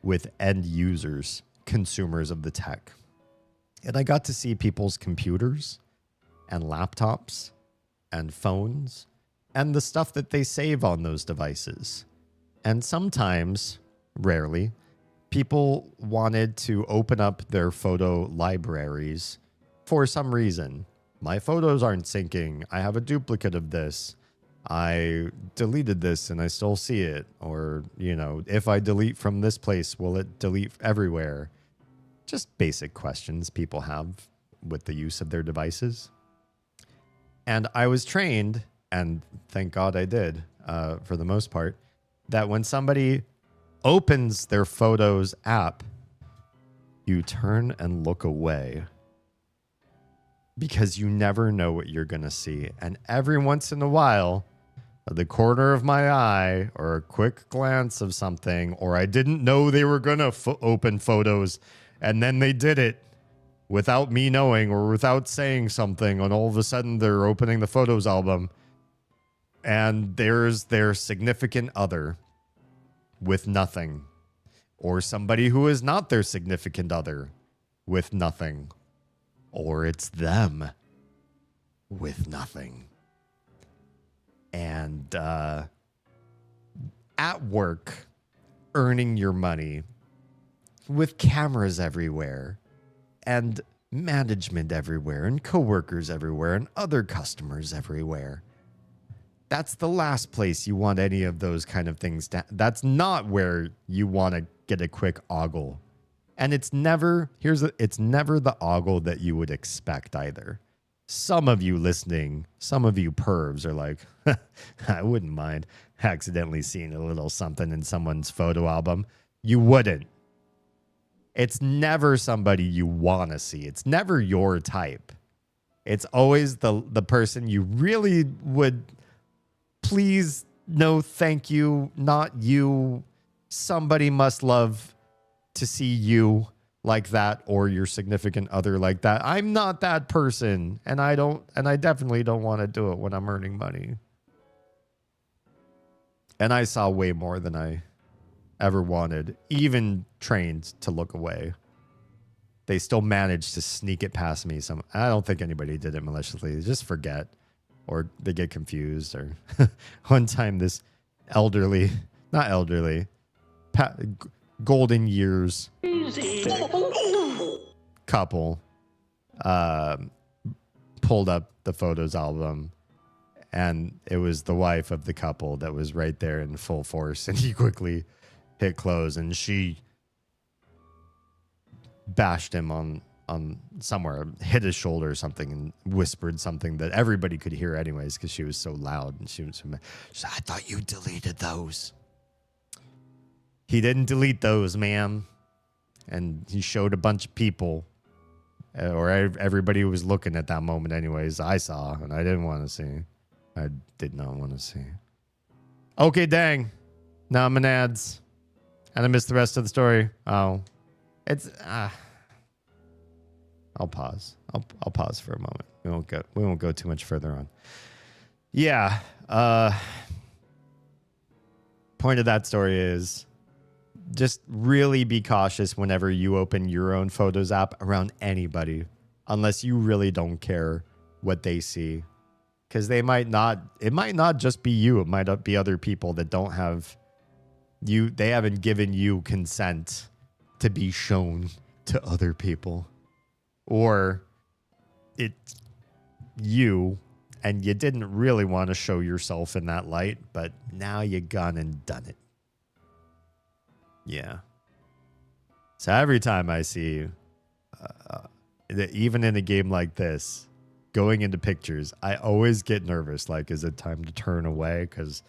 with end users, consumers of the tech. And I got to see people's computers and laptops and phones and the stuff that they save on those devices. And sometimes, rarely, people wanted to open up their photo libraries for some reason. My photos aren't syncing. I have a duplicate of this. I deleted this and I still see it. Or, you know, if I delete from this place, will it delete everywhere? Just basic questions people have with the use of their devices. And I was trained, and thank God I did, for the most part, that when somebody opens their Photos app, you turn and look away because you never know what you're going to see. And every once in a while, the corner of my eye or a quick glance of something, or I didn't know they were going to open Photos and then they did it without me knowing or without saying something, and all of a sudden they're opening the Photos album and there's their significant other with nothing, or somebody who is not their significant other with nothing, or it's them with nothing. And at work, earning your money with cameras everywhere and management everywhere and coworkers everywhere and other customers everywhere. That's the last place you want any of those kind of things to. That's not where you want to get a quick ogle. And it's never the ogle that you would expect either. Some of you listening, some of you pervs are like, I wouldn't mind accidentally seeing a little something in someone's photo album. You wouldn't. It's never somebody you want to see. It's never your type. It's always the person you really would please, no thank you, not you. Somebody must love to see you like that, or your significant other like that. I'm not that person, and I definitely don't want to do it when I'm earning money. And I saw way more than I ever wanted, even trained to look away. They still managed to sneak it past me. I don't think anybody did it maliciously. They just forget, or they get confused. Or one time, this golden years couple pulled up the Photos album, and it was the wife of the couple that was right there in full force, and he quickly hit close, and she bashed him on somewhere, hit his shoulder or something, and whispered something that everybody could hear anyways because she was so loud. And she said, I thought you deleted those. He didn't delete those, ma'am. And he showed a bunch of people, or everybody who was looking at that moment anyways, I saw, and I didn't want to see. I did not want to see. Okay, dang. Now I'm in ads. And I missed the rest of the story. Oh. It's I'll pause. I'll pause for a moment. We won't go too much further on. Yeah. Point of that story is just really be cautious whenever you open your own Photos app around anybody, unless you really don't care what they see. Because it might not just be you. It might be other people that don't have you. They haven't given you consent to be shown to other people. Or it's you and you didn't really want to show yourself in that light, but now you gone and done it. Yeah. So every time I see, even in a game like this, going into pictures, I always get nervous. Like, is it time to turn away? Because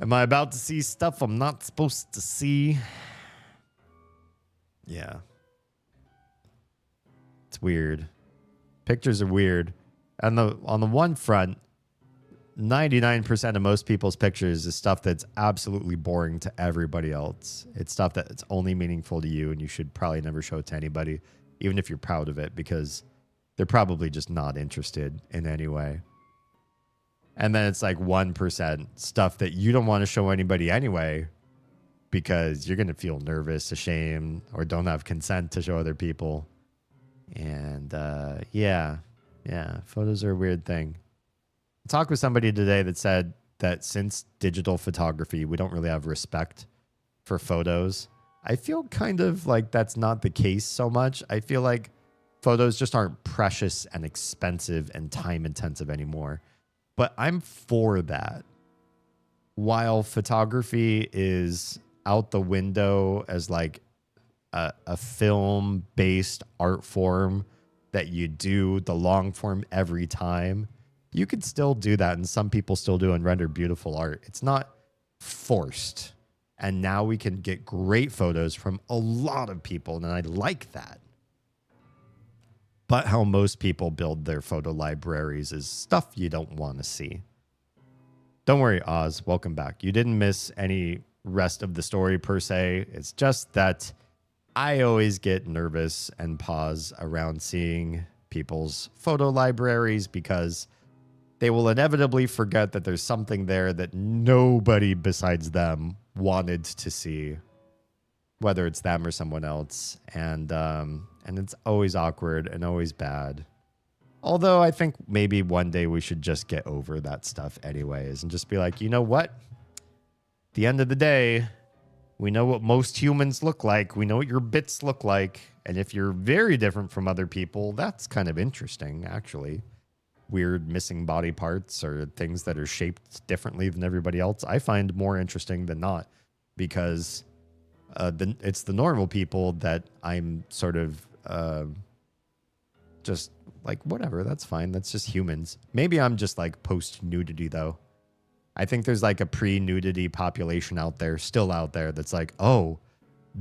am I about to see stuff I'm not supposed to see? Yeah. It's weird. Pictures are weird. And on the one front, 99% of most people's pictures is stuff that's absolutely boring to everybody else. It's stuff that's only meaningful to you, and you should probably never show it to anybody, even if you're proud of it, because they're probably just not interested in any way. And then it's like 1% stuff that you don't want to show anybody anyway, because you're going to feel nervous, ashamed, or don't have consent to show other people. And yeah, photos are a weird thing. I talked with somebody today that said that since digital photography, we don't really have respect for photos. I feel kind of like that's not the case so much. I feel like photos just aren't precious and expensive and time intensive anymore. But I'm for that. While photography is out the window as like a film-based art form that you do the long form every time, you could still do that, and some people still do and render beautiful art. It's not forced. And now we can get great photos from a lot of people, and I like that. But how most people build their photo libraries is stuff you don't want to see. Don't worry, Oz. Welcome back. You didn't miss any rest of the story per se. It's just that I always get nervous and pause around seeing people's photo libraries because they will inevitably forget that there's something there that nobody besides them wanted to see, whether it's them or someone else. And it's always awkward and always bad. Although I think maybe one day we should just get over that stuff anyways and just be like, you know what? At the end of the day, we know what most humans look like. We know what your bits look like. And if you're very different from other people, that's kind of interesting, actually. Weird missing body parts or things that are shaped differently than everybody else, I find more interesting than not, because it's the normal people that I'm sort of just like, whatever, that's fine. That's just humans. Maybe I'm just like post-nudity, though. I think there's like a pre-nudity population out there, still out there, that's like, oh,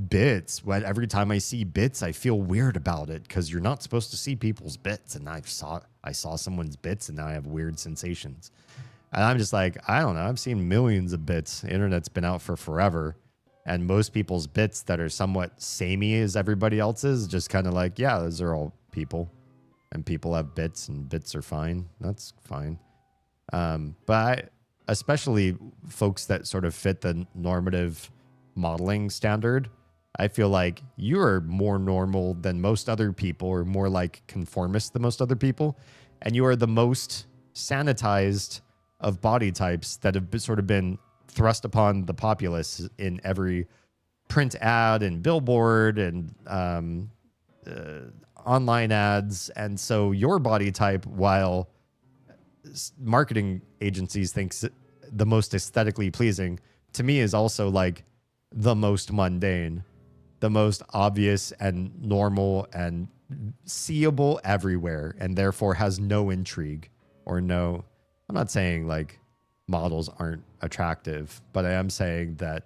bits. When every time I see bits, I feel weird about it because you're not supposed to see people's bits. And I saw someone's bits and now I have weird sensations. And I'm just like, I don't know. I've seen millions of bits. The internet's been out for forever. And most people's bits that are somewhat samey as everybody else's, just kind of like, yeah, those are all people. And people have bits and bits are fine. That's fine. But especially folks that sort of fit the normative modeling standard, I feel like you are more normal than most other people, or more like conformist than most other people. And you are the most sanitized of body types that have sort of been thrust upon the populace in every print ad and billboard and online ads. And so your body type, while marketing agencies think the most aesthetically pleasing, to me is also like the most mundane, the most obvious and normal and seeable everywhere, and therefore has no intrigue or no, I'm not saying like models aren't attractive, but I am saying that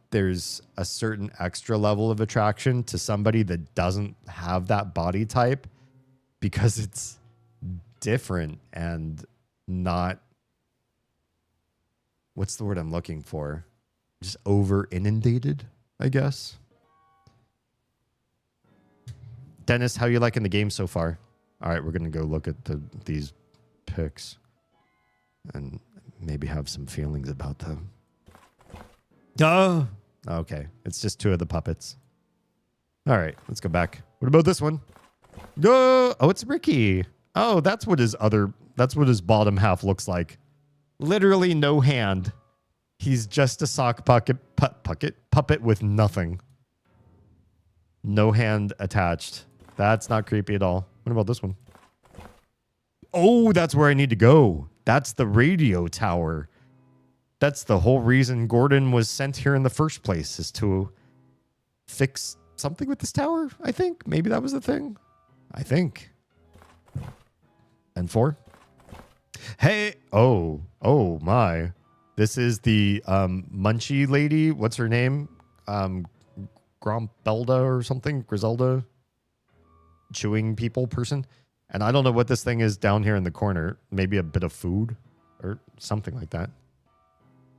there's a certain extra level of attraction to somebody that doesn't have that body type because it's different and not, what's the word I'm looking for? Just over inundated, I guess. Dennis, how you liking the game so far? All right, we're going to go look at these pics and maybe have some feelings about them. Okay, it's just two of the puppets. All right, let's go back. What about this one? Oh, it's Ricky. Oh, that's what his his bottom half looks like. Literally no hand. He's just a sock puppet with nothing. No hand attached. That's not creepy at all. What about this one? Oh, that's where I need to go. That's the radio tower. That's the whole reason Gordon was sent here in the first place, is to fix something with this tower, I think. Maybe that was the thing. I think. And 4. Hey, oh my. This is the Munchie lady. What's her name? Grompelda or something? Griselda? Chewing people person. And I don't know what this thing is down here in the corner. Maybe a bit of food or something like that.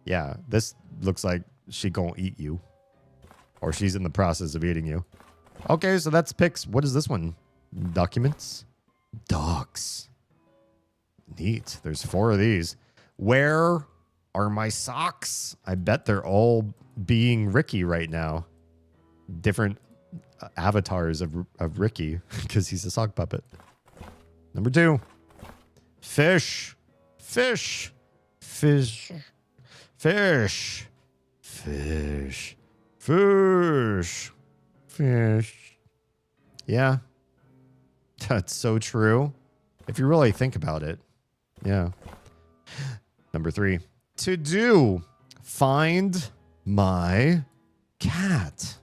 Yeah, this looks like she gonna eat you. Or she's in the process of eating you. Okay, so that's picks. What is this one? Documents? Dogs. Neat. There's 4 of these. Where are my socks? I bet they're all being Ricky right now. Different avatars of Ricky because he's a sock puppet. Number 2. Fish. Fish. Fish. Fish. Fish. Fish. Fish. Yeah. That's so true. If you really think about it. Yeah. Number 3. To do. Find my cat.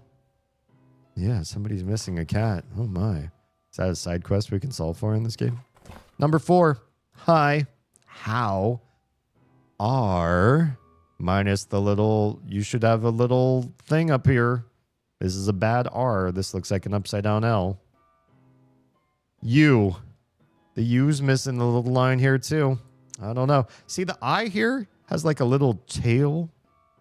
Yeah, somebody's missing a cat. Oh my. Is that a side quest we can solve for in this game? Number 4. Hi. How are... Minus the little... You should have a little thing up here. This is a bad R. This looks like an upside down L. U. The U's missing the little line here too. I don't know. See, the I here has like a little tail.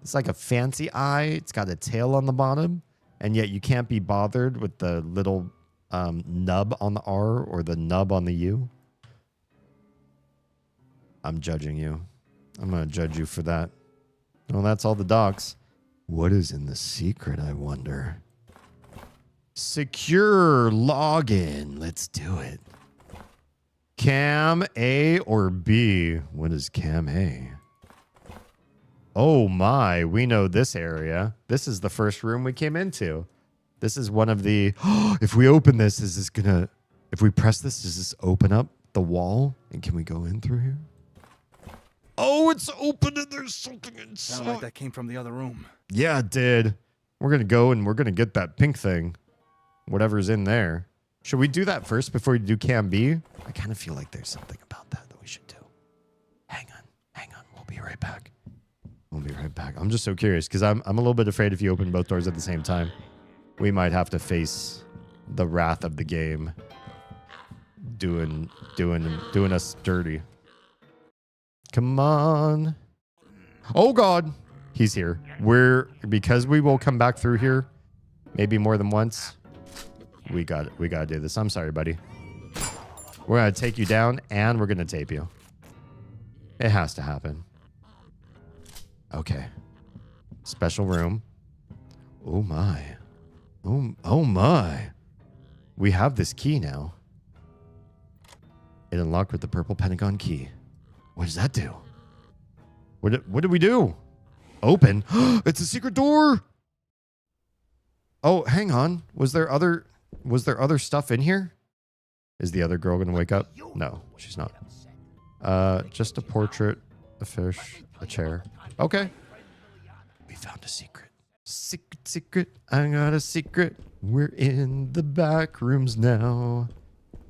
It's like a fancy eye. It's got a tail on the bottom. And yet you can't be bothered with the little nub on the R or the nub on the U. I'm judging you. I'm going to judge you for that. Well, that's all the docs. What is in the secret, I wonder? Secure login. Let's do it. Cam A or B? What is Cam A? Oh my, we know this area. This is the first room we came into. This is one of the... if we open this, is this gonna... If we press this, does this open up the wall? And can we go in through here? Oh, it's open and there's something inside. Sounded like that came from the other room. Yeah, it did. We're going to go and we're going to get that pink thing. Whatever's in there. Should we do that first before we do Cam B? I kind of feel like there's something about that we should do. Hang on. We'll be right back. I'm just so curious because I'm a little bit afraid if you open both doors at the same time, we might have to face the wrath of the game doing us dirty. Come on. Oh God, he's here. Because we will come back through here, maybe more than once. We gotta do this. I'm sorry, buddy. We're gonna take you down and we're gonna tape you. It has to happen. Okay. Special room. Oh my. Oh my. We have this key now. It unlocked with the purple pentagon key. What does that do? What did we do? Open. It's a secret door. Oh, hang on. Was there other stuff in here? Is the other girl going to wake up? No, she's not. Just a portrait, a fish, a chair. Okay. We found a secret. Secret. I got a secret. We're in the back rooms now.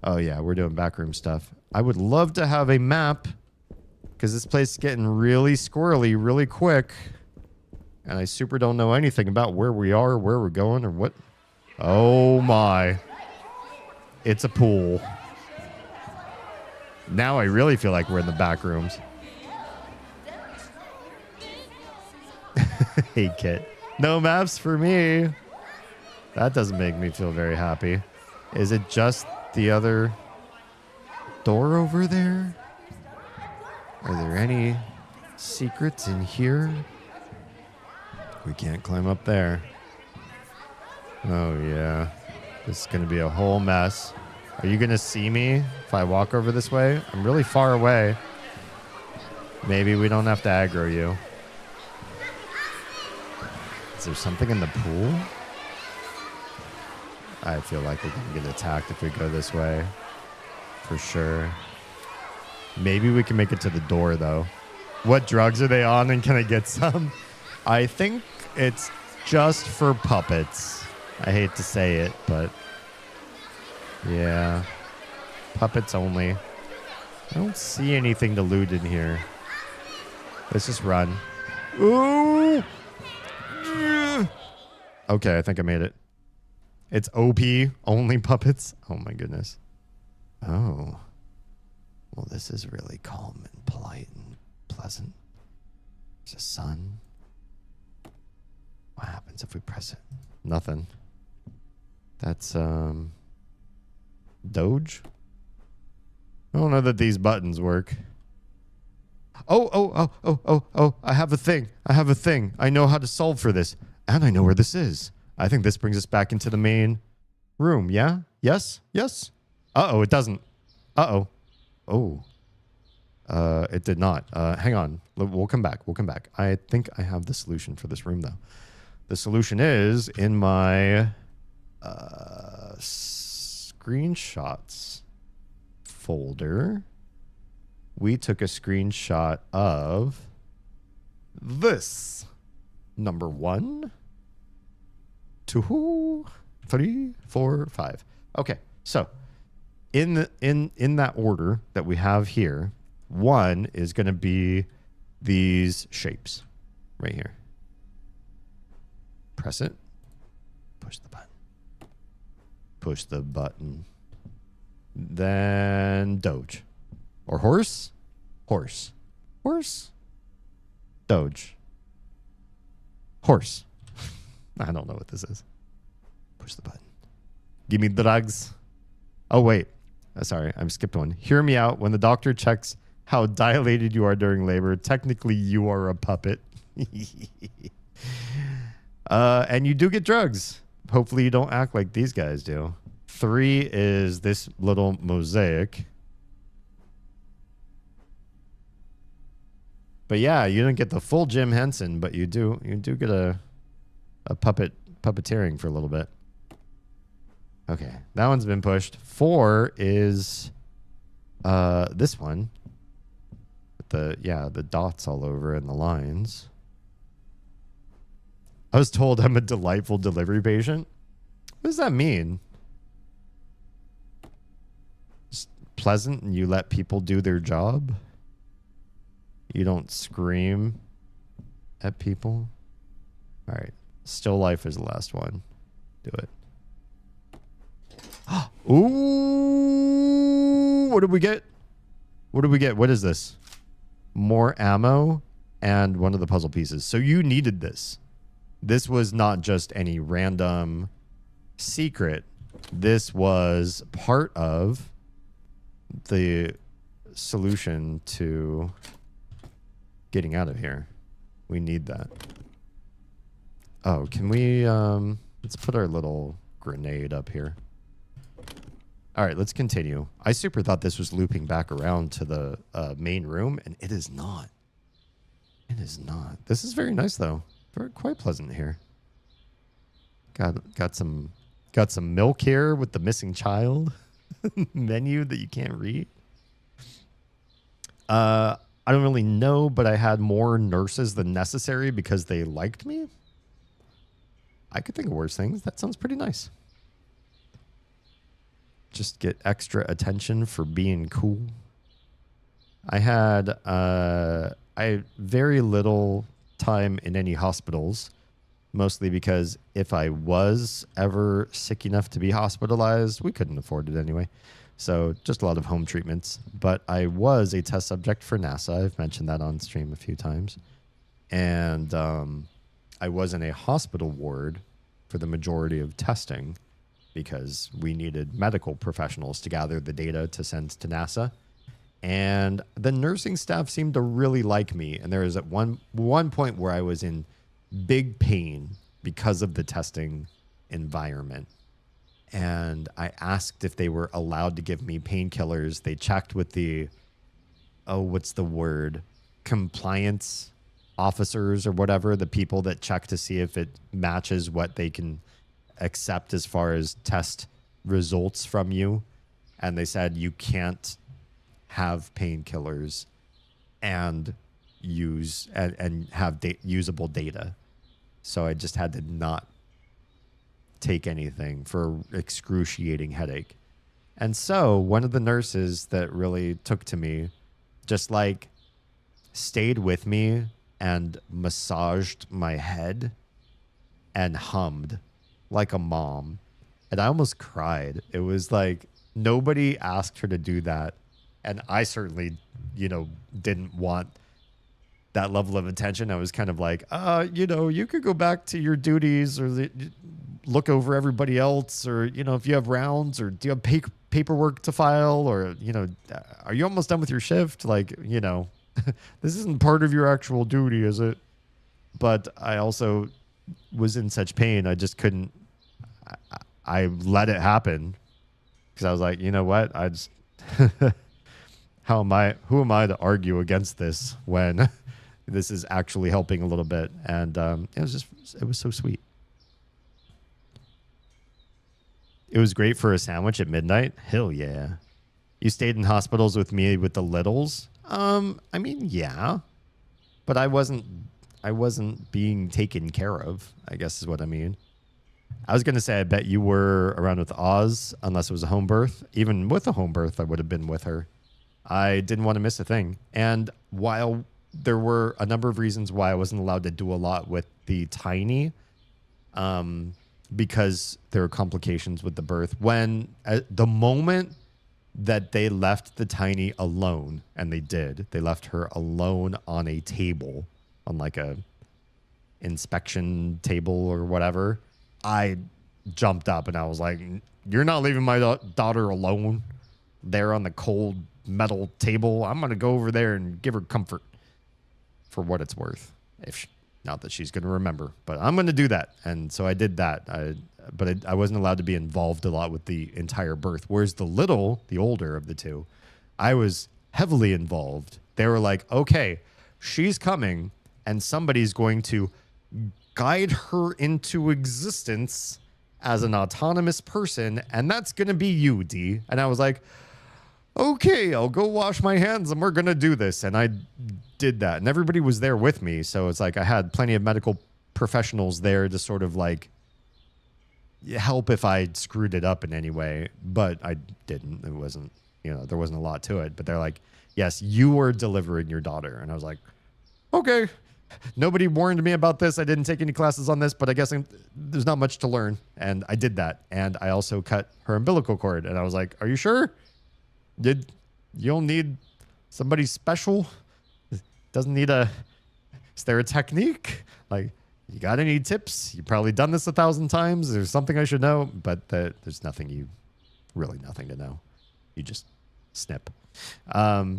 Oh yeah, we're doing backroom stuff. I would love to have a map because this place is getting really squirrely really quick. And I super don't know anything about where we are, where we're going, or what. Oh my. It's a pool. Now I really feel like we're in the back rooms. Hey, Kit. No maps for me. That doesn't make me feel very happy. Is it just the other door over there? Are there any secrets in here? We can't climb up there. Oh, yeah. This is going to be a whole mess. Are you going to see me if I walk over this way? I'm really far away. Maybe we don't have to aggro you. Is there something in the pool? I feel like we're going to get attacked if we go this way. For sure. Maybe we can make it to the door, though. What drugs are they on, and can I get some? I think it's just for puppets. I hate to say it, but... yeah. Puppets only. I don't see anything to loot in here. Let's just run. Ooh! Okay, I think I made it. It's OP, only puppets. Oh my goodness. Oh. Well, this is really calm and polite and pleasant. There's a sun. What happens if we press it? Nothing. That's, Doge? I don't know that these buttons work. Oh, I have a thing. I know how to solve for this. And I know where this is. I think this brings us back into the main room. Yeah? Yes? Yes? Uh-oh, it doesn't. Uh-oh. Oh. It did not. Hang on. We'll come back. I think I have the solution for this room, though. The solution is in my screenshots folder. We took a screenshot of this. Number 1, 2, 3, 4, 5. Okay, so in that order that we have here, 1 is going to be these shapes right here. Press it. Push the button. Push the button. Then Doge. Or horse? Horse. Horse? Doge. Horse. I don't know what this is. Push the button. Give me drugs. Oh, wait. Sorry, I skipped one. Hear me out. When the doctor checks how dilated you are during labor, technically you are a puppet. And you do get drugs. Hopefully you don't act like these guys do. 3 is this little mosaic. But yeah, you don't get the full Jim Henson, but you do get a puppeteering for a little bit. Okay, that one's been pushed. 4 is this one. With the dots all over and the lines. I was told I'm a delightful delivery patient. What does that mean? Just pleasant and you let people do their job? You don't scream at people? All right. Still life is the last one. Do it. Ooh! What did we get? What is this? More ammo and one of the puzzle pieces. So you needed this. This was not just any random secret. This was part of the solution to getting out of here. We need that. Oh, can we let's put our little grenade up here. All right, let's continue. I super thought this was looping back around to the main room, and it is not. It is not. This is very nice though. Very quite pleasant here. Got some milk here with the missing child menu that you can't read. I don't really know, but I had more nurses than necessary because they liked me. I could think of worse things. That sounds pretty nice. Just get extra attention for being cool. I had very little time in any hospitals, mostly because if I was ever sick enough to be hospitalized, we couldn't afford it anyway. So just a lot of home treatments. But I was a test subject for NASA. I've mentioned that on stream a few times. And I was in a hospital ward for the majority of testing because we needed medical professionals to gather the data to send to NASA. And the nursing staff seemed to really like me. And there was at one point where I was in big pain because of the testing environment. And I asked if they were allowed to give me painkillers. They checked with the, what's the word? Compliance officers or whatever, the people that check to see if it matches what they can accept as far as test results from you. And they said you can't have painkillers and use and have usable data. So I just had to not take anything for excruciating headache. And so one of the nurses that really took to me just like stayed with me and massaged my head and hummed like a mom. And I almost cried. It was like nobody asked her to do that. And I certainly, didn't want that level of attention. I was kind of like, you could go back to your duties or look over everybody else, or, if you have rounds, or do you have paperwork to file, or, are you almost done with your shift? Like, this isn't part of your actual duty, is it? But I also was in such pain. I just couldn't, I let it happen because I was like, you know what? I just, who am I to argue against this when this is actually helping a little bit? And it was so sweet. It was great for a sandwich at midnight. Hell yeah. You stayed in hospitals with me with the littles. I mean, yeah, but I wasn't being taken care of, I guess is what I mean. I was going to say, I bet you were around with Oz, unless it was a home birth. Even with a home birth, I would have been with her. I didn't want to miss a thing. And while there were a number of reasons why I wasn't allowed to do a lot with the tiny, because there were complications with the birth, when the moment that they left the tiny alone, and they left her alone on a table, on like a inspection table or whatever, I jumped up and I was like, you're not leaving my daughter alone there on the cold metal table. I'm going to go over there and give her comfort for what it's worth. Not that she's going to remember, but I'm going to do that. And so I did that. But I wasn't allowed to be involved a lot with the entire birth. Whereas the older of the two, I was heavily involved. They were like, okay, she's coming and somebody's going to guide her into existence as an autonomous person. And that's going to be you, D. And I was like, okay, I'll go wash my hands and we're going to do this. And I did that. And everybody was there with me. So it's like I had plenty of medical professionals there to sort of like help if I screwed it up in any way. But I didn't. It wasn't, there wasn't a lot to it. But they're like, yes, you were delivering your daughter. And I was like, okay. Nobody warned me about this. I didn't take any classes on this, but I guess there's not much to learn. And I did that. And I also cut her umbilical cord. And I was like, are you sure? You don't need somebody special? Doesn't need is there a technique? Like, you got any tips? You've probably done this 1,000 times. There's something I should know, but there's really nothing to know. You just snip.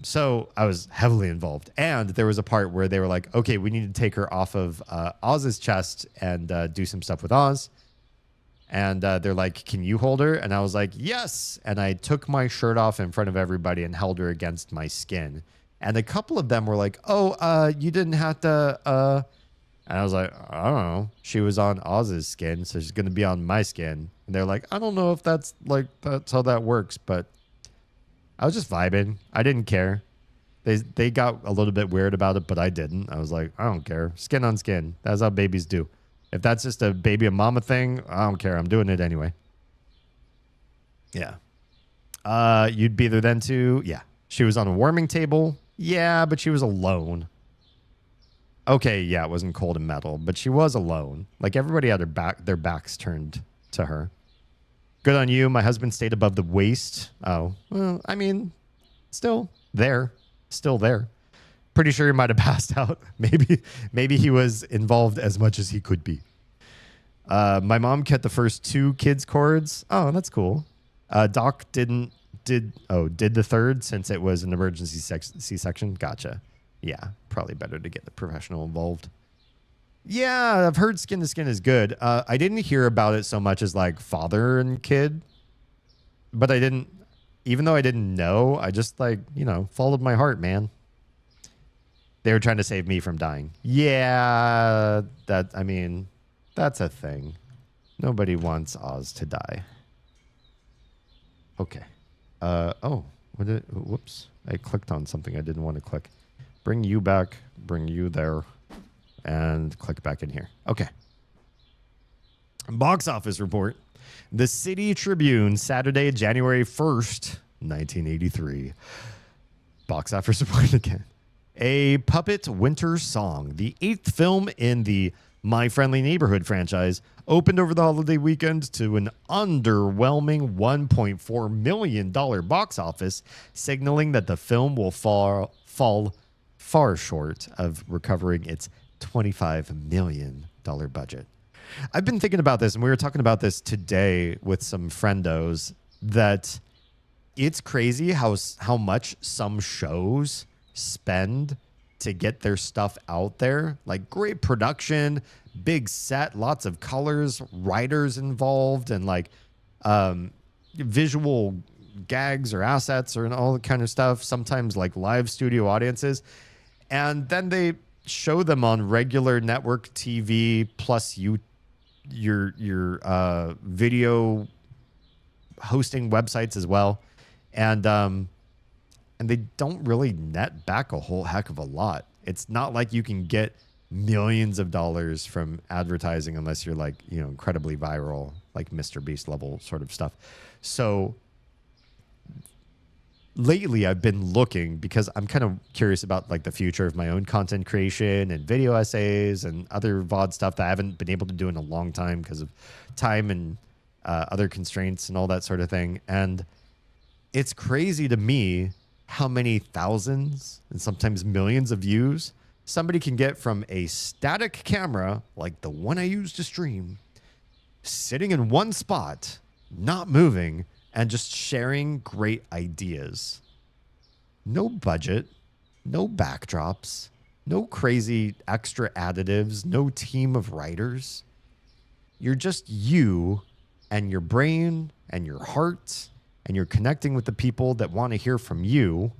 So I was heavily involved. And there was a part where they were like, okay, we need to take her off of Oz's chest and do some stuff with Oz. And they're like, can you hold her? And I was like, yes. And I took my shirt off in front of everybody and held her against my skin. And a couple of them were like, oh, you didn't have to. And I was like, I don't know. She was on Oz's skin, so she's going to be on my skin. And they're like, I don't know if that's how that works. But I was just vibing. I didn't care. They got a little bit weird about it, but I didn't. I was like, I don't care. Skin on skin. That's how babies do. If that's just a baby and mama thing, I don't care. I'm doing it anyway. Yeah. You'd be there then too. Yeah. She was on a warming table. Yeah, but she was alone. Okay, yeah, it wasn't cold and metal, but she was alone. Like everybody had their backs turned to her. Good on you. My husband stayed above the waist. Oh, well, I mean, still there. Pretty sure he might have passed out. Maybe he was involved as much as he could be. My mom cut the first 2 kids' cords. Oh, that's cool. Doc did the third since it was an emergency C-section. Gotcha. Yeah, probably better to get the professional involved. Yeah, I've heard skin to skin is good. I didn't hear about it so much as like father and kid, but even though I didn't know, I just followed my heart, man. They were trying to save me from dying. Yeah, that's a thing. Nobody wants Oz to die. Okay. Whoops. I clicked on something I didn't want to click. Bring you back, bring you there, and click back in here. Okay. Box office report. The City Tribune, Saturday, January 1st, 1983. Box office report again. A Puppet Winter Song, the 8th film in the My Friendly Neighborhood franchise, opened over the holiday weekend to an underwhelming $1.4 million box office, signaling that the film will fall far short of recovering its $25 million budget. I've been thinking about this, and we were talking about this today with some friendos, that it's crazy how much some shows spend to get their stuff out there. Like, great production, big set, lots of colors, writers involved, and like visual gags or assets or all that kind of stuff. Sometimes like live studio audiences. And then they show them on regular network TV plus your video hosting websites as well. And they don't really net back a whole heck of a lot. It's not like you can get millions of dollars from advertising unless you're like, you know, incredibly viral, like Mr. Beast level sort of stuff. So lately I've been looking because I'm kind of curious about like the future of my own content creation and video essays and other VOD stuff that I haven't been able to do in a long time because of time and other constraints and all that sort of thing. And it's crazy to me how many thousands and sometimes millions of views somebody can get from a static camera like the one I use to stream, sitting in one spot, not moving, and just sharing great ideas. No budget, no backdrops, no crazy extra additives, no team of writers. You're just you and your brain and your heart, and you're connecting with the people that want to hear from you.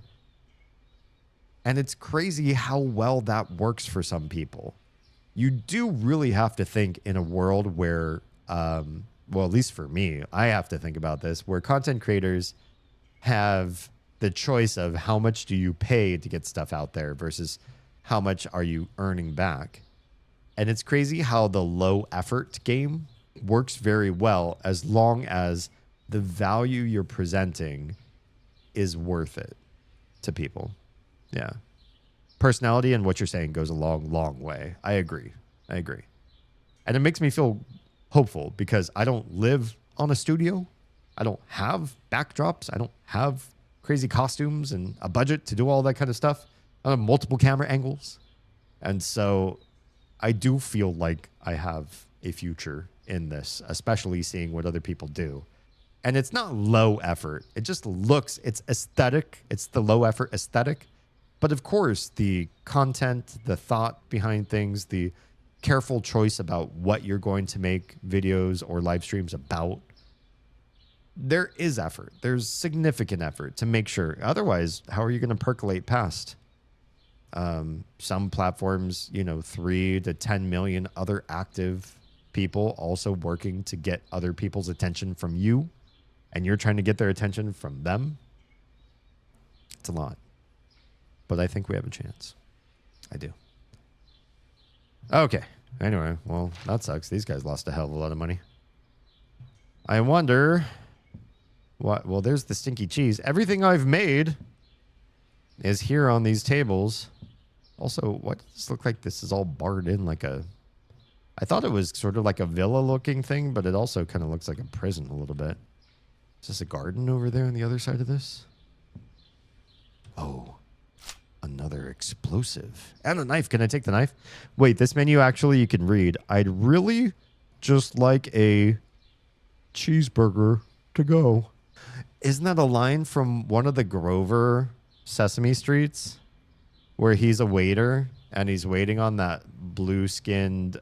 And it's crazy how well that works for some people. You do really have to think in a world where, well, at least for me, I have to think about this, where content creators have the choice of how much do you pay to get stuff out there versus how much are you earning back. And it's crazy how the low effort game works very well as long as the value you're presenting is worth it to people. Yeah. Personality and what you're saying goes a long, long way. I agree. And it makes me feel hopeful because I don't live on a studio. I don't have backdrops. I don't have crazy costumes and a budget to do all that kind of stuff. I have multiple camera angles. And so I do feel like I have a future in this, especially seeing what other people do. And it's not low effort. It just looks, it's aesthetic. It's the low effort aesthetic. But of course, the content, the thought behind things, the careful choice about what you're going to make videos or live streams about, there is effort. There's significant effort to make sure. Otherwise, how are you going to percolate past? Some platforms, 3 to 10 million other active people also working to get other people's attention from you, and you're trying to get their attention from them. It's a lot. But I think we have a chance. I do. Okay. Anyway, well, that sucks. These guys lost a hell of a lot of money. I wonder what... Well, there's the stinky cheese. Everything I've made is here on these tables. Also, what does this look like? This is all barred in like a... I thought it was sort of like a villa-looking thing, but it also kind of looks like a prison a little bit. Is this a garden over there on the other side of this? Oh. Another explosive. And a knife. Can I take the knife? Wait, this menu actually you can read. I'd really just like a cheeseburger to go. Isn't that a line from one of the Grover Sesame Streets where he's a waiter and he's waiting on that blue-skinned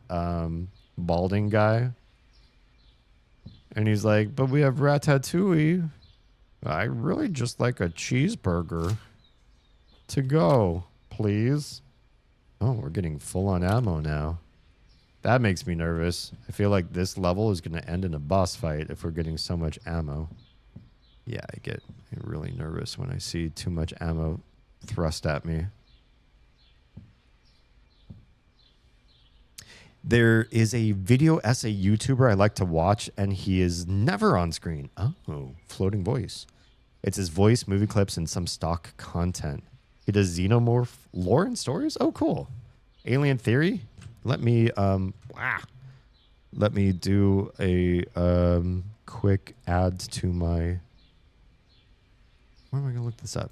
balding guy? And he's like, but we have ratatouille. I really just like a cheeseburger to go, please. Oh, we're getting full on ammo now. That makes me nervous. I feel like this level is going to end in a boss fight if we're getting so much ammo. Yeah, I get really nervous when I see too much ammo thrust at me. There is a video essay YouTuber I like to watch, and he is never on screen. Oh, floating voice. It's his voice, movie clips, and some stock content. He does xenomorph lore and stories. Oh, cool. Alien Theory. Let me do a quick add to my. Where am I gonna look this up?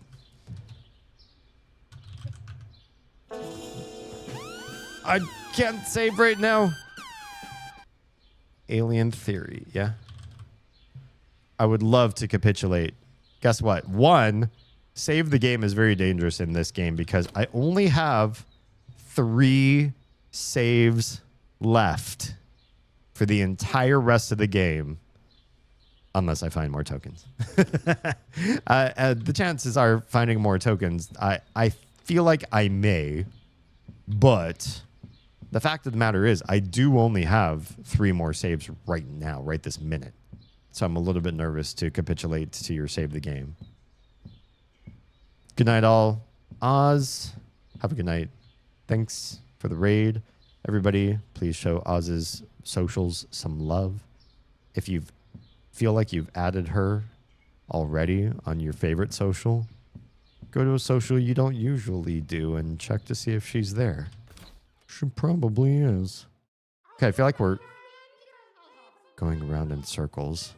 I can't save right now. Alien Theory, yeah. I would love to capitulate. Guess what? One, save the game is very dangerous in this game because I only have 3 saves left for the entire rest of the game. Unless I find more tokens. The chances are finding more tokens. I feel like I may, but the fact of the matter is I do only have 3 more saves right now, right this minute. So I'm a little bit nervous to capitulate to your save the game. Good night, all. Oz, have a good night. Thanks for the raid. Everybody, please show Oz's socials some love. If you feel like you've added her already on your favorite social, go to a social you don't usually do and check to see if she's there. She probably is. Okay, I feel like we're going around in circles.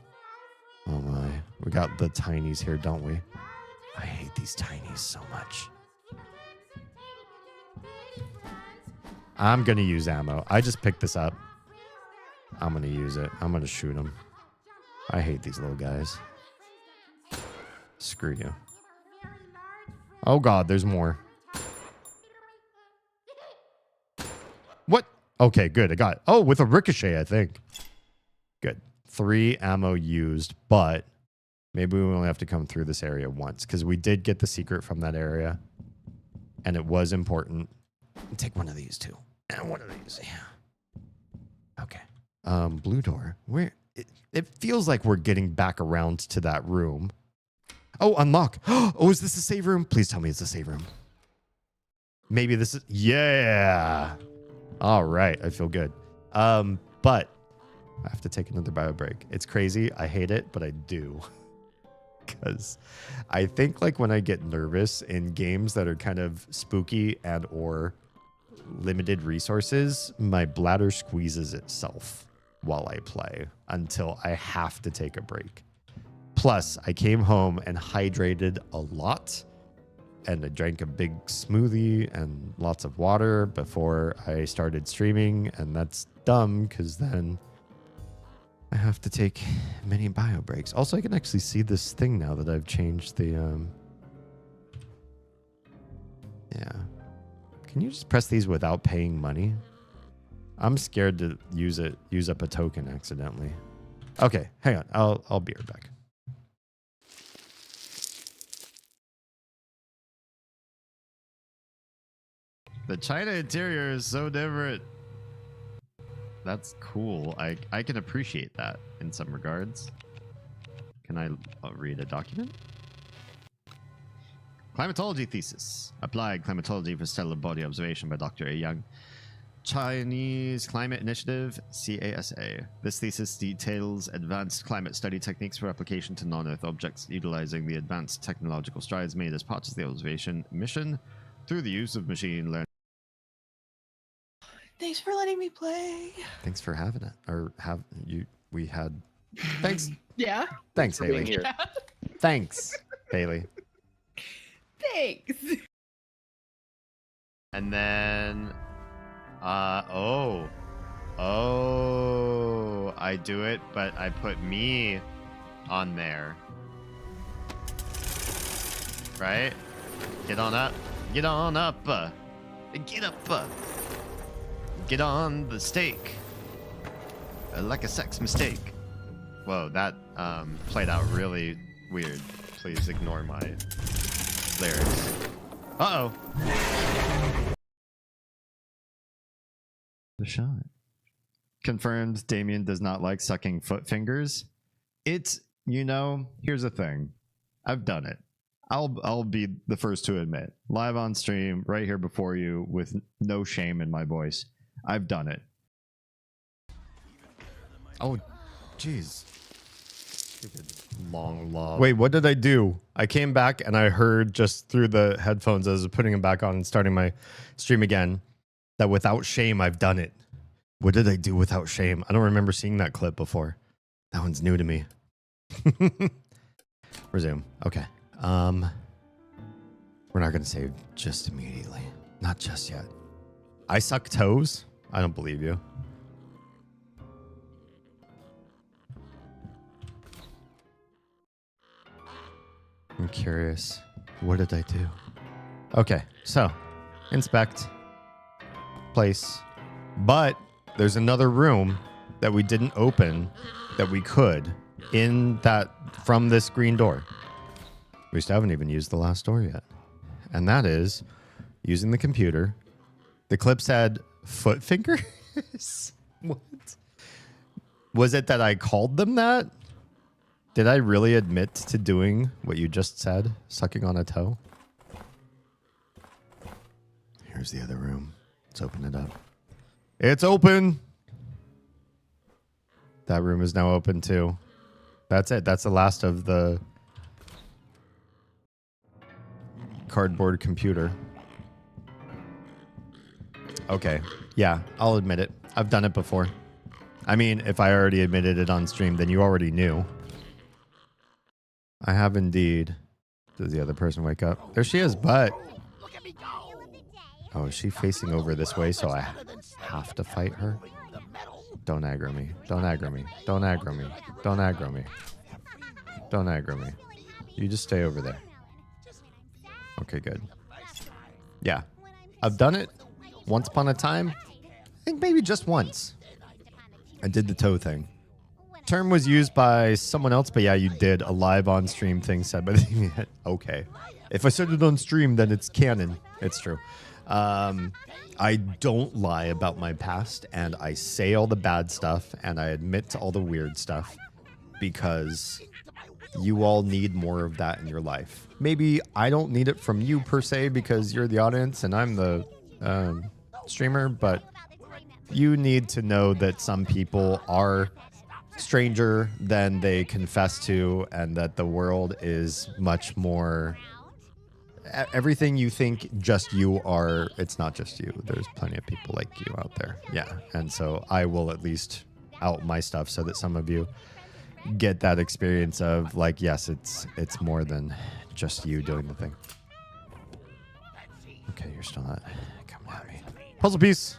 Oh my. We got the tinies here, don't we? I hate these tinies so much. I'm going to use ammo. I just picked this up. I'm going to use it. I'm going to shoot them. I hate these little guys. Screw you. Oh god, there's more. What? Okay, good. I got it. Oh, with a ricochet, I think. Good. 3 ammo used, but maybe we only have to come through this area once because we did get the secret from that area, and it was important. Take one of these too, and one of these. Yeah. Okay. Blue door. Where? It feels like we're getting back around to that room. Oh, unlock. Oh, is this a save room? Please tell me it's a save room. Maybe this is. Yeah. All right. I feel good. But I have to take another bio break. It's crazy. I hate it, but I do. Because I think like when I get nervous in games that are kind of spooky and or limited resources, my bladder squeezes itself while I play until I have to take a break. Plus, I came home and hydrated a lot, and I drank a big smoothie and lots of water before I started streaming, and that's dumb because then I have to take many bio breaks. Also, I can actually see this thing now that I've changed the yeah. Can you just press these without paying money? I'm scared to use up a token accidentally. Okay, hang on. I'll be right back. The China interior is so different. That's cool. I can appreciate that in some regards. Can I read a document? Climatology thesis. Applied climatology for stellar body observation by Dr. A. Young. Chinese Climate Initiative, CASA. This thesis details advanced climate study techniques for application to non-Earth objects, utilizing the advanced technological strides made as part of the observation mission through the use of machine learning. Thanks for letting me play. Thanks for having it. Or have you? We had. Thanks. Yeah. Thanks, Haley. Yeah. Thanks, Haley. Thanks. And then, oh, I do it, but I put me on there, right? Get on up, get on up, get up, get on the stake, like a sex mistake. Whoa, that played out really weird. Please ignore my lyrics. Uh-oh. The shot. Confirmed Damien does not like sucking foot fingers. It's, you know, here's the thing. I've done it. I'll be the first to admit. Live on stream, right here before you, with no shame in my voice. I've done it. Oh, jeez. Long log. Wait, what did I do? I came back and I heard just through the headphones as I was putting them back on and starting my stream again that without shame, I've done it. What did I do without shame? I don't remember seeing that clip before. That one's new to me. Resume. Okay. We're not going to save just immediately. Not just yet. I suck toes? I don't believe you. I'm curious. What did I do? Okay, so inspect, place, but there's another room that we didn't open that we could in that from this green door. We still haven't even used the last door yet. And that is using the computer. The clip said foot fingers. What? Was it that I called them that? Did I really admit to doing what you just said? Sucking on a toe? Here's the other room. Let's open it up. It's open! That room is now open too. That's it. That's the last of the cardboard computer. Okay. Yeah, I'll admit it. I've done it before. I mean, if I already admitted it on stream, then you already knew. I have indeed. Does the other person wake up? There she is, but... Oh, is she facing over this way, so I have to fight her? Don't aggro me. Don't aggro me. Don't aggro me. Don't aggro me. Don't aggro me. You just stay over there. Okay, good. Yeah. I've done it once upon a time. I think maybe just once. I did the toe thing. Term was used by someone else, but yeah, you did a live on stream thing said by the okay. If I said it on stream, then it's canon. It's true. I don't lie about my past, and I say all the bad stuff, and I admit to all the weird stuff because you all need more of that in your life. Maybe I don't need it from you per se because you're the audience and I'm the streamer, but you need to know that some people are stranger than they confess to, and that the world is much more... Everything you think just you are, it's not just you. There's plenty of people like you out there. Yeah. And so I will at least out my stuff so that some of you get that experience of like, yes, it's more than just you doing the thing. Okay, you're still not coming at me. Puzzle piece.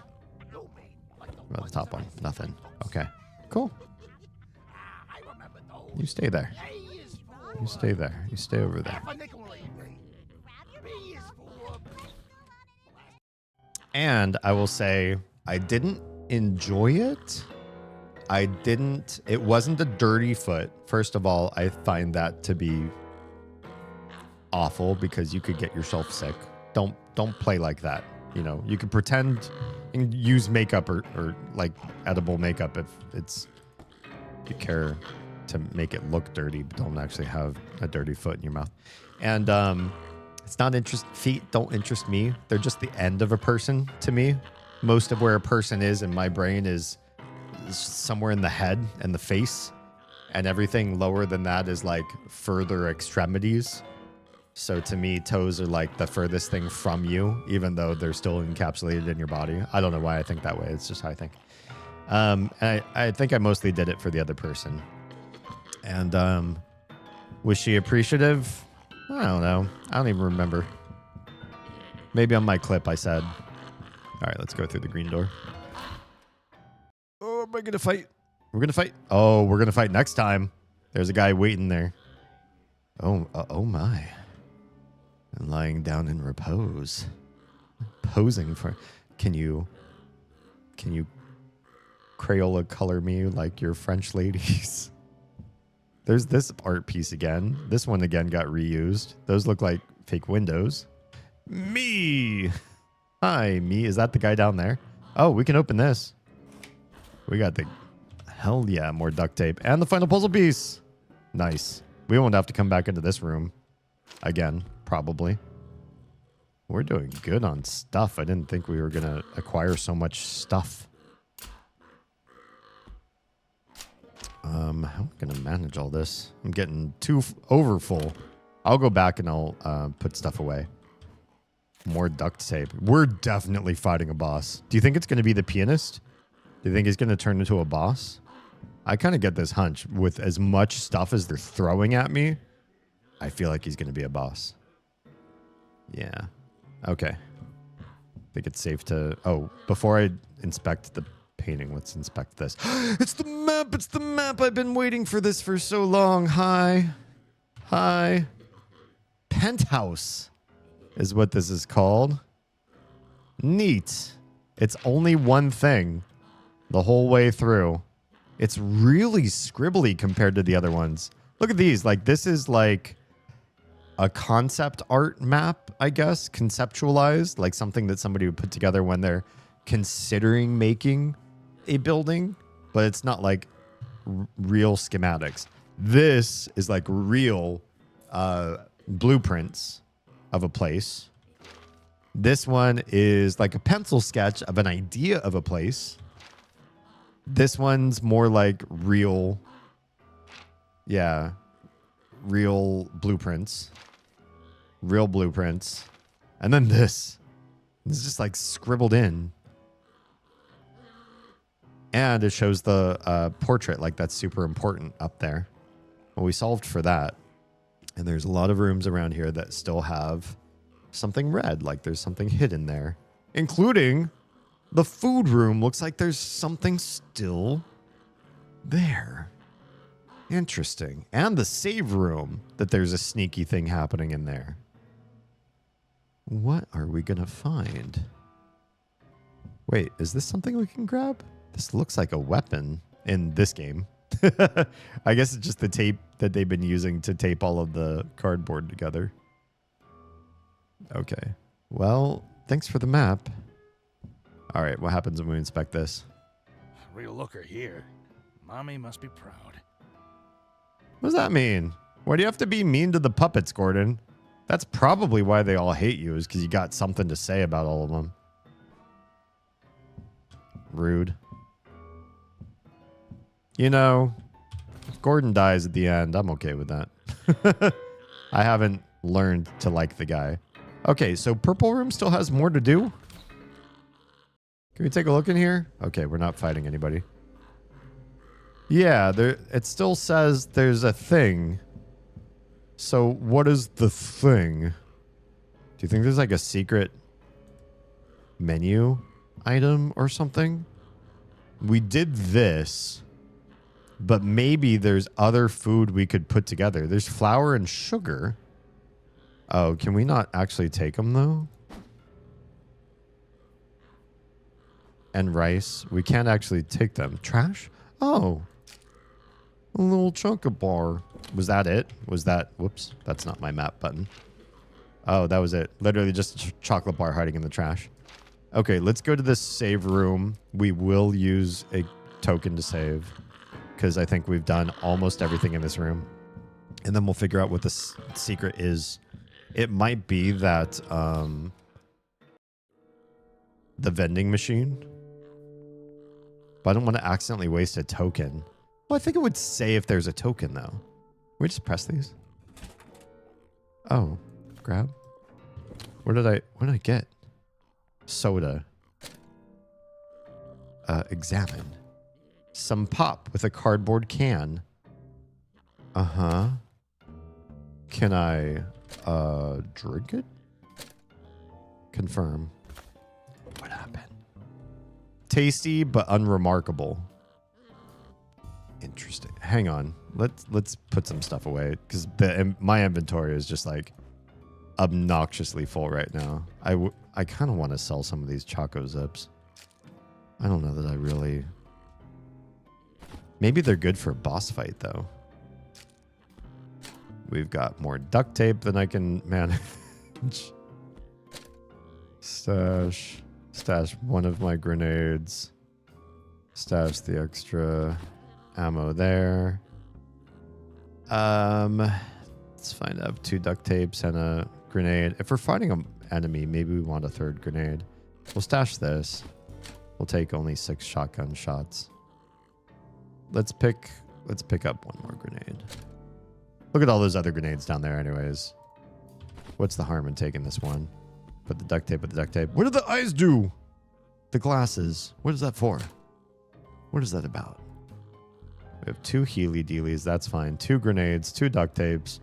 What about the top one? Nothing. Okay, cool. You stay there. You stay there. You stay over there. And I will say, I didn't enjoy it. It wasn't a dirty foot. First of all, I find that to be awful because you could get yourself sick. Don't play like that. You know, you could pretend and use makeup or like edible makeup if you care to make it look dirty, but don't actually have a dirty foot in your mouth. And, it's not feet don't interest me. They're just the end of a person to me. Most of where a person is in my brain is somewhere in the head and the face. And everything lower than that is like further extremities. So to me, toes are like the furthest thing from you, even though they're still encapsulated in your body. I don't know why I think that way. It's just how I think. And I think I mostly did it for the other person. And was she appreciative? I don't know. I don't even remember. Maybe on my clip I said. All right, let's go through the green door. Oh, am I going to fight? We're going to fight. Oh, we're going to fight next time. There's a guy waiting there. Oh my. And lying down in repose. Posing for... Can you Crayola color me like your French ladies? There's this art piece again. This one again got reused. Those look like fake windows. Me. Hi, me. Is that the guy down there? Oh, we can open this. We got the... Hell yeah, more duct tape. And the final puzzle piece. Nice. We won't have to come back into this room. Again, probably. We're doing good on stuff. I didn't think we were going to acquire so much stuff. How am I gonna manage all this? I'm getting too over full. I'll go back and I'll put stuff away. More duct tape. We're definitely fighting a boss. Do you think it's gonna be the pianist? Do you think he's gonna turn into a boss? I kind of get this hunch with as much stuff as they're throwing at me. I feel like he's gonna be a boss. Yeah. Okay. I think it's safe to... Oh, before I inspect the painting, let's inspect this. It's the map! It's the map! I've been waiting for this for so long. Hi. Hi. Penthouse is what this is called. Neat. It's only one thing the whole way through. It's really scribbly compared to the other ones. Look at these. Like, this is like a concept art map, I guess, conceptualized, like something that somebody would put together when they're considering making a building, but it's not like real schematics. This is like real blueprints of a place. This one is like a pencil sketch of an idea of a place. This one's more like real, yeah, real blueprints. Real blueprints. And then this is just like scribbled in. And it shows the portrait, like that's super important up there. Well, we solved for that. And there's a lot of rooms around here that still have something red, like there's something hidden there. Including the food room. Looks like there's something still there. Interesting. And the save room, that there's a sneaky thing happening in there. What are we going to find? Wait, is this something we can grab? This looks like a weapon in this game. I guess it's just the tape that they've been using to tape all of the cardboard together. Okay. Well, thanks for the map. All right, what happens when we inspect this? Real looker here. Mommy must be proud. What does that mean? Why do you have to be mean to the puppets, Gordon? That's probably why they all hate you, is because you got something to say about all of them. Rude. You know, if Gordon dies at the end, I'm okay with that. I haven't learned to like the guy. Okay, so Purple Room still has more to do? Can we take a look in here? Okay, we're not fighting anybody. Yeah, it still says there's a thing. So what is the thing? Do you think there's like a secret menu item or something? We did this, but maybe there's other food we could put together. There's flour and sugar. Oh, can we not actually take them though? And rice. We can't actually take them. Trash? Oh. A little chocolate bar. Was that it? Was that... Whoops. That's not my map button. Oh, that was it. Literally just a chocolate bar hiding in the trash. Okay, let's go to this save room. We will use a token to save, because I think we've done almost everything in this room. And then we'll figure out what the secret is. It might be that the vending machine. But I don't want to accidentally waste a token. Well, I think it would say if there's a token, though. Can we just press these? Oh, grab. What did I get? Soda. Examine. Some pop with a cardboard can. Uh-huh. Can I, drink it? Confirm. What happened? Tasty, but unremarkable. Interesting. Hang on. Let's put some stuff away, because my inventory is just like obnoxiously full right now. I kind of want to sell some of these Choco Zips. I don't know that I really... Maybe they're good for a boss fight, though. We've got more duct tape than I can manage. Stash one of my grenades. Stash the extra ammo there. It's fine to have 2 duct tapes and a grenade. If we're fighting an enemy, maybe we want a 3rd grenade. We'll stash this. We'll take only 6 shotgun shots. Let's pick let's pick up one more grenade. Look at all those other grenades down there anyways. What's the harm in taking this one? Put the duct tape with the duct tape. What do the eyes do? The glasses. What is that for? What is that about? We have 2 Healy Dealies. That's fine. 2 grenades, 2 duct tapes,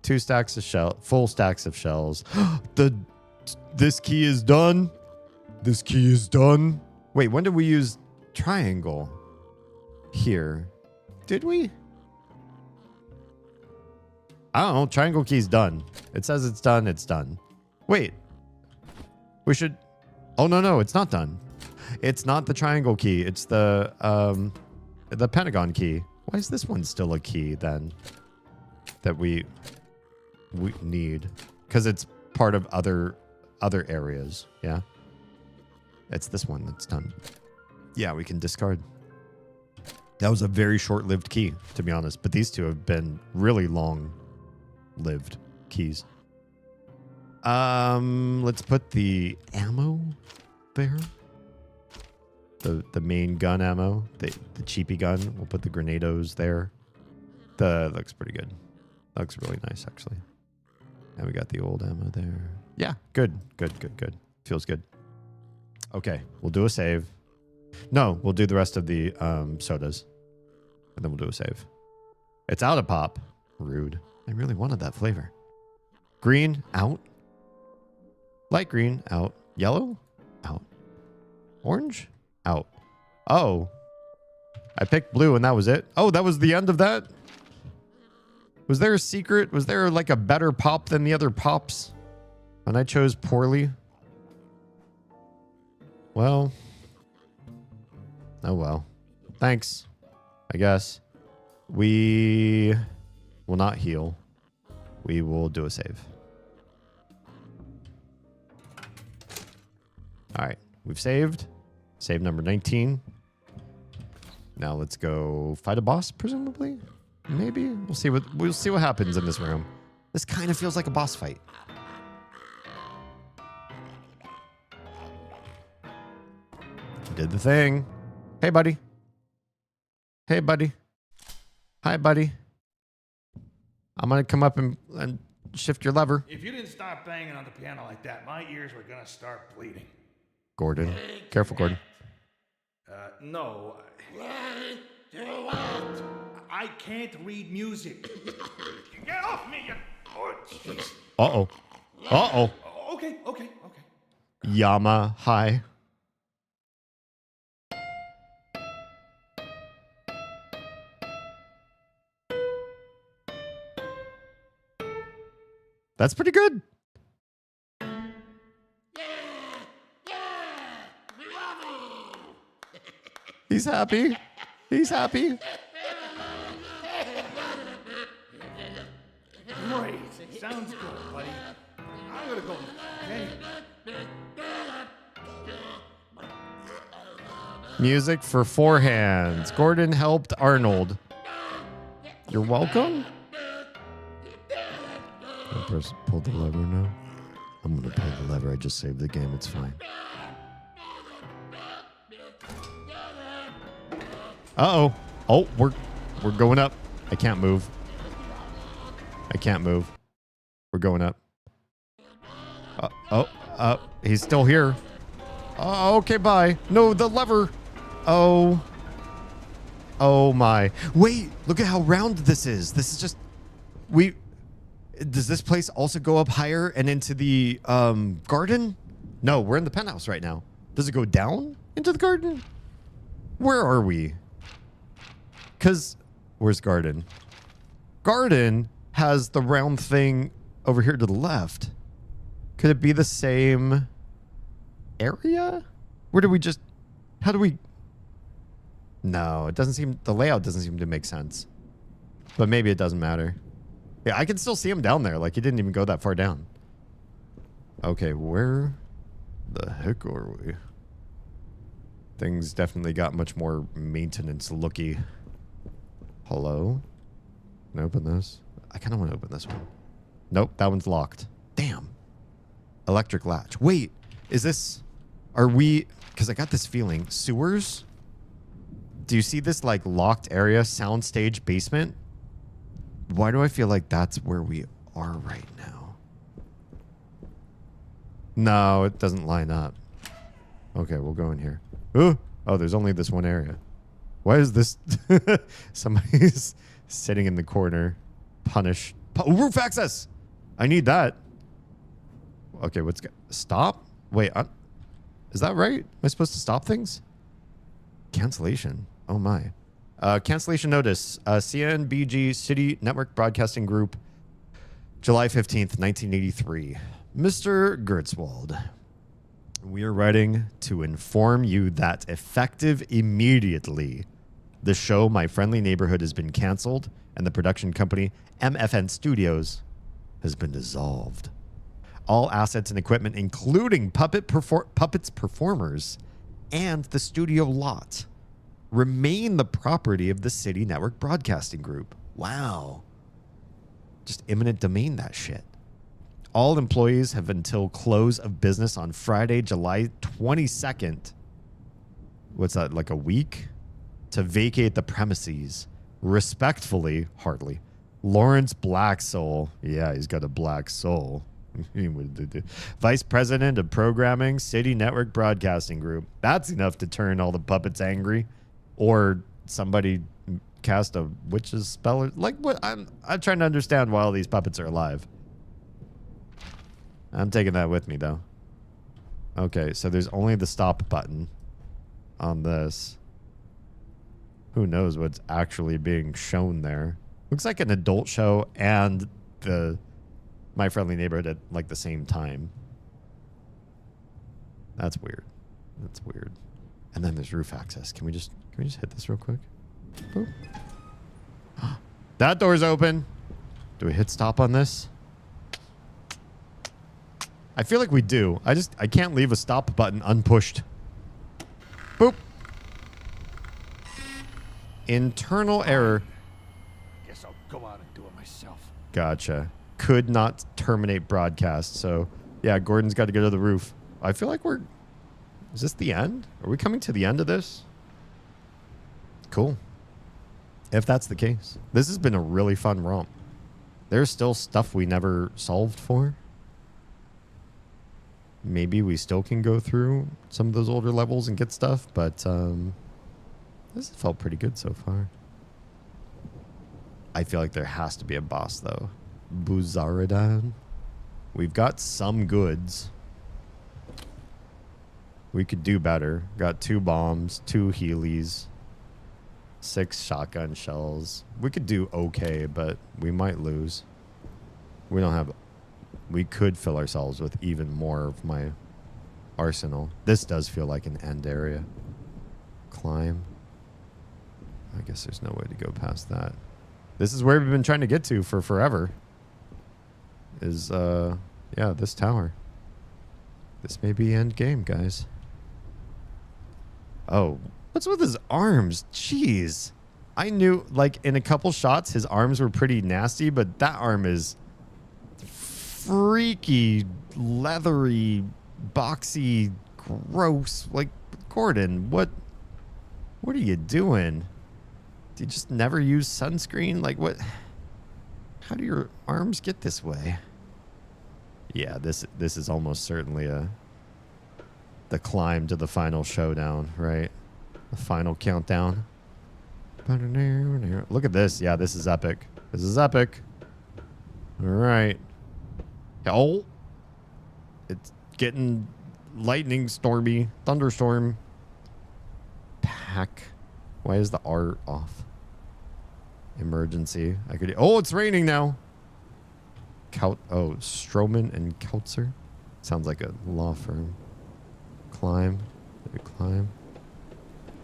2 stacks of full stacks of shells. This key is done. This key is done. Wait, when did we use triangle? Here. Did we? I don't know. Triangle key's done. It says it's done. It's done. Wait. We should... Oh, no, it's not done. It's not the triangle key. It's the pentagon key. Why is this one still a key then? That we need? Because it's part of other areas. Yeah. It's this one that's done. Yeah, we can discard. That was a very short-lived key, to be honest. But these two have been really long-lived keys. Let's put the ammo there. The main gun ammo, the cheapy gun. We'll put the grenados there. Looks pretty good. Looks really nice, actually. And we got the old ammo there. Yeah, good. Feels good. Okay, we'll do a save. No, we'll do the rest of the sodas. And then we'll do a save. It's out of pop. Rude. I really wanted that flavor. Green, out. Light green, out. Yellow, out. Orange, out. Oh. I picked blue and that was it. Oh, that was the end of that? Was there a secret? Was there like a better pop than the other pops? And I chose poorly? Well. Oh well. Thanks. I guess. We will not heal. We will do a save. Alright. We've saved. Save number 19. Now let's go fight a boss, presumably? Maybe? We'll see what happens in this room. This kind of feels like a boss fight. Did the thing. Hey, buddy. Hey, buddy. Hi, buddy. I'm going to come up and shift your lever. If you didn't stop banging on the piano like that, my ears were going to start bleeding. Gordon. Careful, Gordon. No. I can't read music. Get off me, you... Oh, jeez. Uh-oh. Uh-oh. Okay. Yama, hi. That's pretty good. He's happy. He's happy. Great. Sounds good, buddy. I'm gonna go. Okay. Music for 4 hands. Gordon helped Arnold. You're welcome. Pull the lever now. I'm gonna pull the lever. I just saved the game. It's fine. Uh-oh. Oh, we're going up. I can't move. We're going up. He's still here. Oh, okay, bye. No, the lever. Oh my. Wait, look at how round this is. This is just... Does this place also go up higher and into the garden? No, we're in the penthouse right now. Does it go down into the garden? Where are we? Because where's garden? Garden has the round thing over here to the left. Could it be the same area? Where do we just... How do we... No, it doesn't seem... The layout doesn't seem to make sense. But maybe it doesn't matter. Yeah, I can still see him down there. Like, he didn't even go that far down. Okay, where the heck are we? Things definitely got much more maintenance-looky. Hello? Can I open this? I kind of want to open this one. Nope, that one's locked. Damn. Electric latch. Wait, is this... Are we... Because I got this feeling. Sewers? Do you see this like locked area, soundstage basement? Why do I feel like that's where we are right now? No, it doesn't line up. Okay, we'll go in here. Ooh. Oh, there's only this one area. Why is this? Somebody's sitting in the corner. Punish. Roof access! I need that. Okay, stop? Wait, is that right? Am I supposed to stop things? Cancellation. Oh my. Cancellation notice. CNBG City Network Broadcasting Group, July 15th, 1983. Mr. Gertzwald, we are writing to inform you that effective immediately, the show My Friendly Neighborhood has been canceled and the production company MFN Studios has been dissolved. All assets and equipment, including puppets performers and the studio lot, remain the property of the City Network Broadcasting Group. Wow. Just eminent domain, that shit. All employees have until close of business on Friday, July 22nd. What's that, like a week? To vacate the premises. Respectfully, hardly. Lawrence Blacksoul. Yeah, he's got a black soul. Vice President of Programming, City Network Broadcasting Group. That's enough to turn all the puppets angry. Or somebody cast a witch's spell. Or, like, what? I'm trying to understand why all these puppets are alive. I'm taking that with me, though. Okay, so there's only the stop button on this. Who knows what's actually being shown there. Looks like an adult show and the My Friendly Neighborhood at like the same time. That's weird. That's weird. And then there's roof access. Can we just hit this real quick? Boop. That door's open. Do we hit stop on this? I feel like we do. I can't leave a stop button unpushed. Boop. Internal error. Guess I'll go out and do it myself. Gotcha. Could not terminate broadcast. So, yeah, Gordon's got to go to the roof. I feel like is this the end? Are we coming to the end of this? Cool. If that's the case. This has been a really fun romp. There's still stuff we never solved for. Maybe we still can go through some of those older levels and get stuff, but this felt pretty good so far. I feel like there has to be a boss, though. Buzaradan. We've got some goods. We could do better. Got 2 bombs, 2 Heelys, 6 shotgun shells. We could do okay, but we might lose. We don't have... We could fill ourselves with even more of my arsenal. This does feel like an end area. Climb. I guess there's no way to go past that. This is where we've been trying to get to for forever. Is, yeah, this tower. This may be end game, guys. Oh, what's with his arms? Jeez. I knew, like, in a couple shots, his arms were pretty nasty, but that arm is freaky, leathery, boxy, gross. Like, Gordon, what are you doing? Do you just never use sunscreen? Like, what? How do your arms get this way? Yeah, this is almost certainly the climb to the final showdown, right? The final countdown. Look at this. Yeah, this is epic. This is epic. All right. Oh, it's getting lightning stormy, thunderstorm. Pack. Why is the R off? Emergency. I could. Oh, it's raining now. Stroman and Kautzer. Sounds like a law firm. Climb. Did we climb?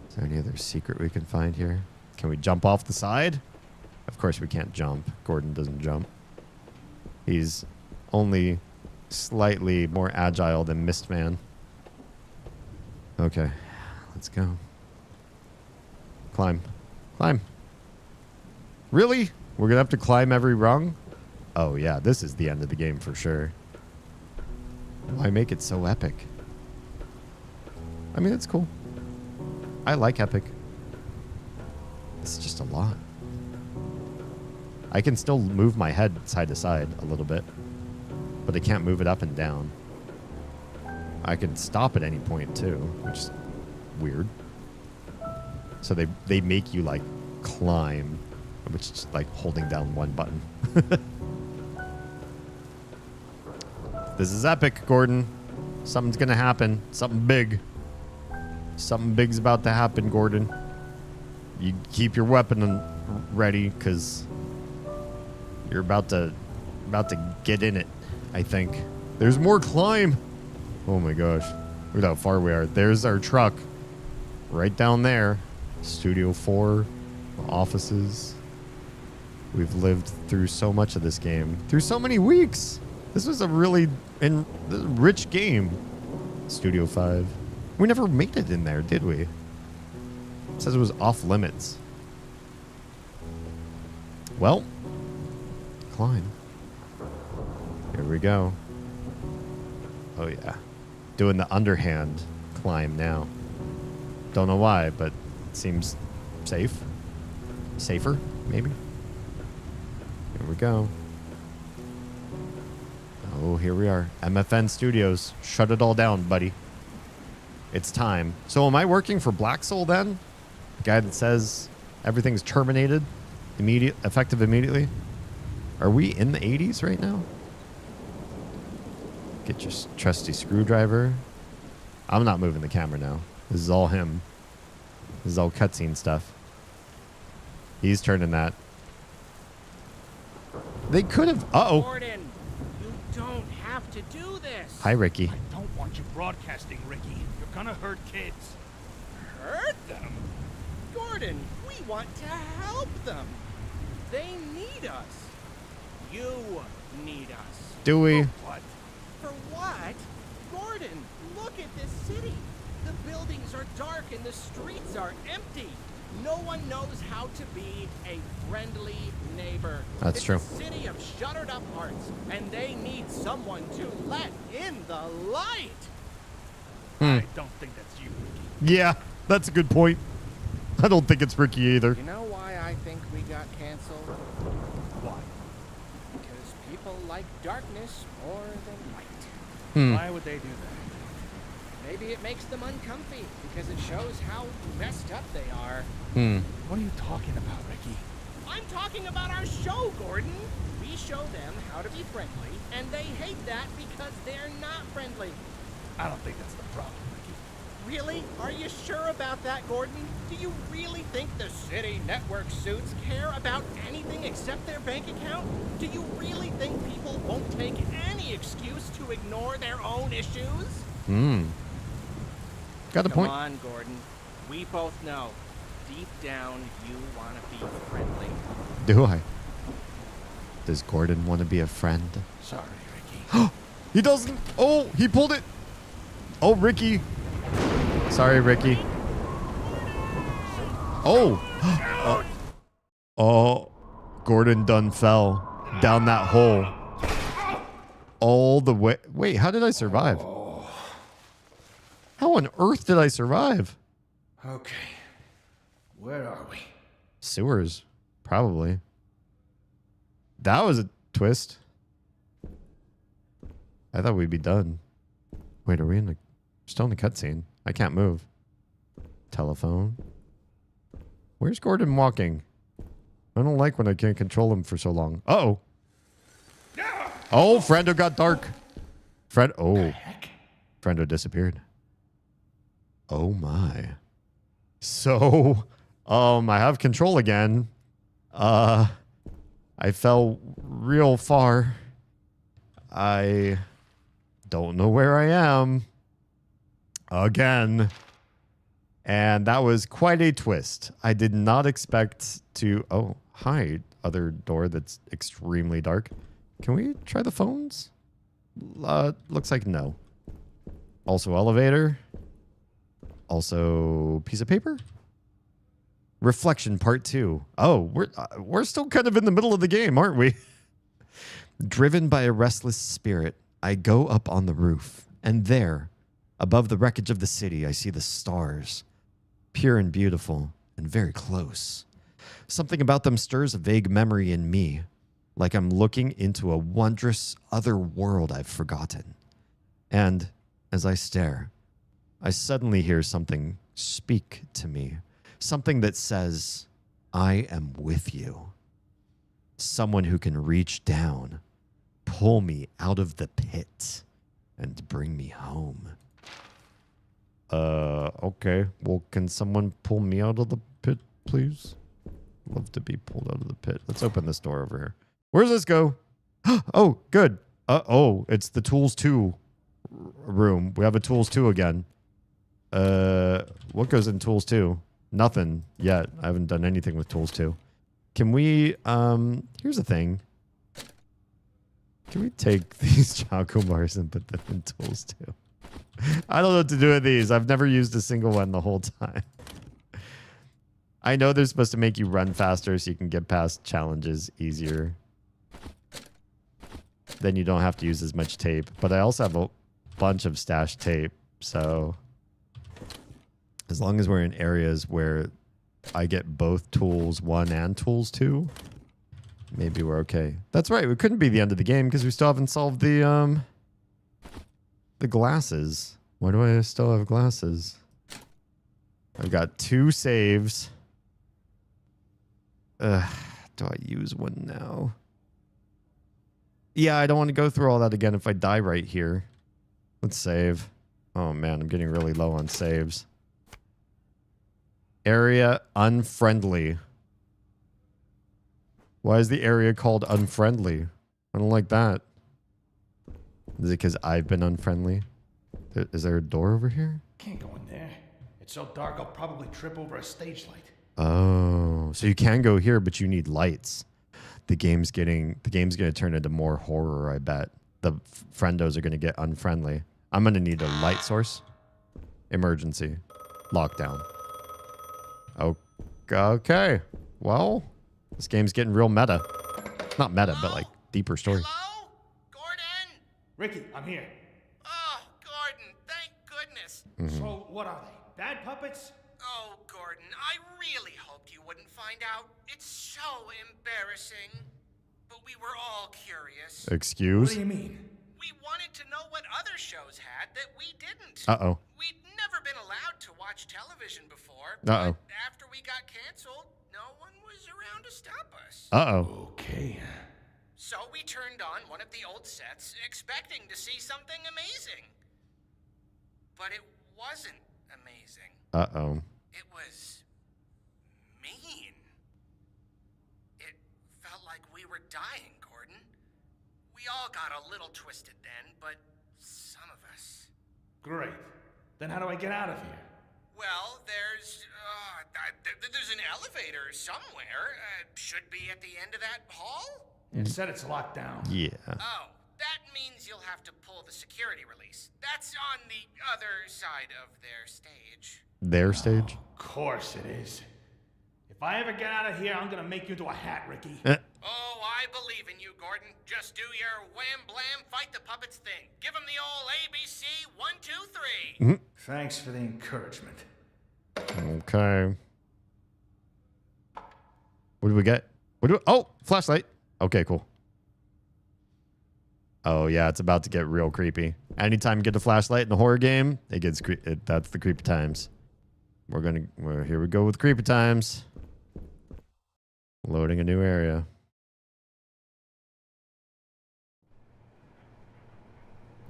Is there any other secret we can find here? Can we jump off the side? Of course we can't jump. Gordon doesn't jump. He's only slightly more agile than Mistman. Okay. Let's go. Climb. Climb. Really? We're going to have to climb every rung? Oh, yeah. This is the end of the game for sure. Why make it so epic? I mean, it's cool. I like epic. It's just a lot. I can still move my head side to side a little bit, but I can't move it up and down. I can stop at any point too, which is weird. So they make you like climb, which is like holding down one button. This is epic, Gordon. Something's gonna happen. Something big. Something big's about to happen, Gordon. You keep your weapon ready, because you're about to get in it, I think. There's more climb. Oh my gosh. Look how far we are. There's our truck. Right down there. Studio 4. Offices. We've lived through so much of this game. Through so many weeks. This was a really rich game. Studio 5. We never made it in there, did we? It says it was off limits. Well. Climb. Here we go. Oh yeah. Doing the underhand climb now. Don't know why, but it seems safe. Safer, maybe. Here we go. Oh, here we are. MFN Studios. Shut it all down, buddy. It's time. So am I working for Black Soul then? The guy that says everything's terminated, effective immediately? Are we in the 80s right now? Get your trusty screwdriver. I'm not moving the camera now. This is all him. This is all cutscene stuff. He's turning that. They could have... Uh-oh. Gordon, you don't have to do this. Hi, Ricky. I don't want you broadcasting, Ricky. You're gonna hurt kids. Hurt them? Gordon, we want to help them. They need us. You need us. Do we? For what? For what? Gordon, look at this city. The buildings are dark and the streets are empty. No one knows how to be a friendly neighbor. That's true. It's a city of shuttered up hearts, and they need someone to let in the light. I don't think that's you, Ricky. Yeah, that's a good point. I don't think it's Ricky either. You know why I think we got canceled? Why? Because people like darkness more than light. Why would they do that? Maybe it makes them uncomfy because it shows how messed up they are. What are you talking about, Ricky? I'm talking about our show, Gordon. We show them how to be friendly, and they hate that because they're not friendly. I don't think that's the problem, Ricky. Really? Are you sure about that, Gordon? Do you really think the city network suits care about anything except their bank account? Do you really think people won't take any excuse to ignore their own issues? Got a point. Come on, Gordon. We both know. Deep down, you want to be friendly. Do I? Does Gordon want to be a friend? Sorry, Ricky. He doesn't. Oh, he pulled it. Oh, Ricky. Sorry, Ricky. Oh. Oh. Gordon done fell down that hole. All the way. Wait, how did I survive? How on earth did I survive? Okay. Where are we? Sewers, probably. That was a twist. I thought we'd be done. Wait, are we in the... Still in the cutscene. I can't move. Telephone. Where's Gordon walking? I don't like when I can't control him for so long. Uh-oh. Oh, Friendo got dark. Oh. Friendo disappeared. Oh my. So, I have control again. I fell real far. I don't know where I am. Again. And that was quite a twist. I did not expect to... Oh, hi. Other door that's extremely dark. Can we try the phones? Looks like no. Also elevator. Also piece of paper. Reflection part 2. Oh, we're still kind of in the middle of the game, aren't we? Driven by a restless spirit, I go up on the roof, and there, above the wreckage of the city, I see the stars, pure and beautiful, and very close. Something about them stirs a vague memory in me, like I'm looking into a wondrous other world I've forgotten. And as I stare, I suddenly hear something speak to me. Something that says, I am with you. Someone who can reach down, pull me out of the pit, and bring me home. Okay. Well, can someone pull me out of the pit, please? Love to be pulled out of the pit. Let's open this door over here. Where does this go? Oh, good. Oh, it's the Tools 2 room. We have a Tools 2 again. What goes in Tools 2? Nothing yet. I haven't done anything with Tools 2. Can we, here's the thing. Can we take these Choco Bars and put them in Tools 2? I don't know what to do with these. I've never used a single one the whole time. I know they're supposed to make you run faster so you can get past challenges easier. Then you don't have to use as much tape. But I also have a bunch of stashed tape. So as long as we're in areas where I get both Tools 1 and Tools 2, maybe we're okay. That's right. We couldn't be the end of the game because we still haven't solved the glasses. Why do I still have glasses? I've got 2 saves. Do I use one now? Yeah, I don't want to go through all that again if I die right here. Let's save. Oh man, I'm getting really low on saves. Area unfriendly. Why is the area called unfriendly? I don't like that. Is it because I've been unfriendly? Is there a door over here? Can't go in there. It's so dark I'll probably trip over a stage light. Oh, so you can go here, but you need lights. The game's going to turn into more horror, I bet. The friendos are going to get unfriendly. I'm going to need a light source. Emergency. Lockdown. Okay. Well, this game's getting real meta. Not meta, but like deeper story. Hello? Gordon? Ricky, I'm here. Oh, Gordon, thank goodness. So, what are they? Bad puppets? Oh, Gordon, I really hoped you wouldn't find out. It's so embarrassing. But we were all curious. Excuse? What do you mean? We wanted to know what other shows had that we didn't. Uh-oh. We'd never been allowed to watch television before. Uh-oh. But after we got canceled, no one was around to stop us. Uh-oh. Okay. So we turned on one of the old sets, expecting to see something amazing. But it wasn't amazing. Uh-oh. It was mean. It felt like we were dying, Gordon. We all got a little twisted then, but some of us. Great. Then how do I get out of here? Well, there's an elevator somewhere. Should be at the end of that hall? It said it's locked down. Yeah. Oh, that means you'll have to pull the security release. That's on the other side of their stage. Their stage? Of course it is. If I ever get out of here, I'm gonna make you into a hat, Ricky. Oh, I believe in you, Gordon. Just do your wham blam fight the puppets thing. Give them the old ABC 1, 2, 3. Thanks for the encouragement. Okay. What do we get? Oh, flashlight. Okay, cool. Oh yeah, it's about to get real creepy. Anytime you get a flashlight in a horror game, it gets that's the creepy times. Here we go with creepy times. Loading a new area.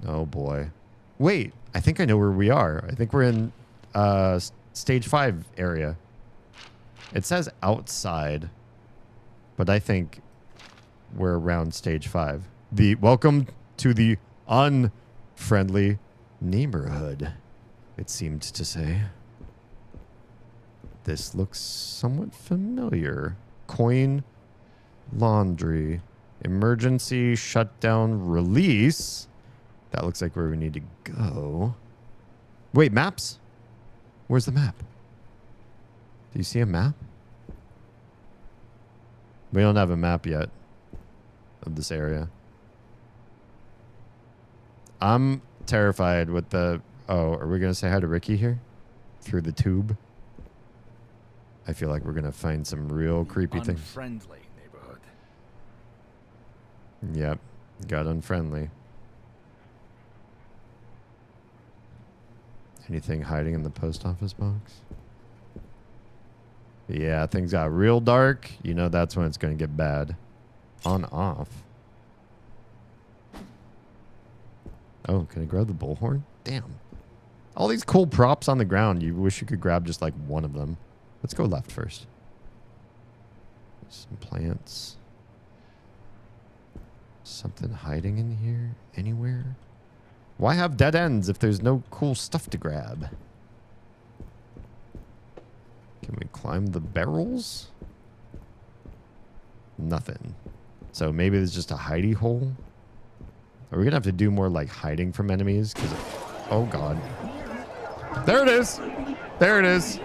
Oh boy. Wait, I think I know where we are. I think we're in stage 5 area. It says outside, but I think we're around stage 5. Welcome to the unfriendly neighborhood, it seemed to say. This looks somewhat familiar. Coin laundry. Emergency shutdown release. That looks like where we need to go. Wait, maps? Where's the map? Do you see a map? We don't have a map yet of this area. I'm terrified with the... Oh, are we going to say hi to Ricky here? Through the tube? I feel like we're gonna find some real creepy things. Unfriendly neighborhood. Yep, got unfriendly. Anything hiding in the post office box? Yeah, things got real dark. You know that's when it's gonna get bad. On off. Oh, can I grab the bullhorn? Damn. All these cool props on the ground. You wish you could grab just like one of them. Let's go left first. Some plants. Something hiding in here? Anywhere? Why have dead ends if there's no cool stuff to grab? Can we climb the barrels? Nothing. So maybe there's just a hidey hole? Are we gonna have to do more like hiding from enemies? Cause oh god. There it is! There it is!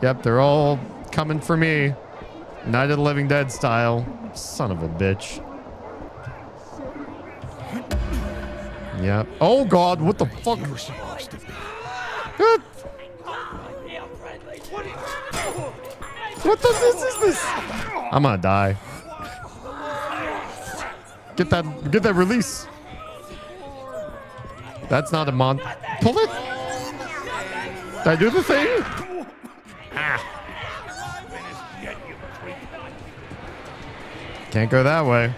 Yep, they're all coming for me. Night of the Living Dead style. Son of a bitch. Yep. Oh god, what the fuck? What is this? I'm gonna die. Get that release. That's not a mon. Pull it. Did I do the thing? Ah. Can't go that way.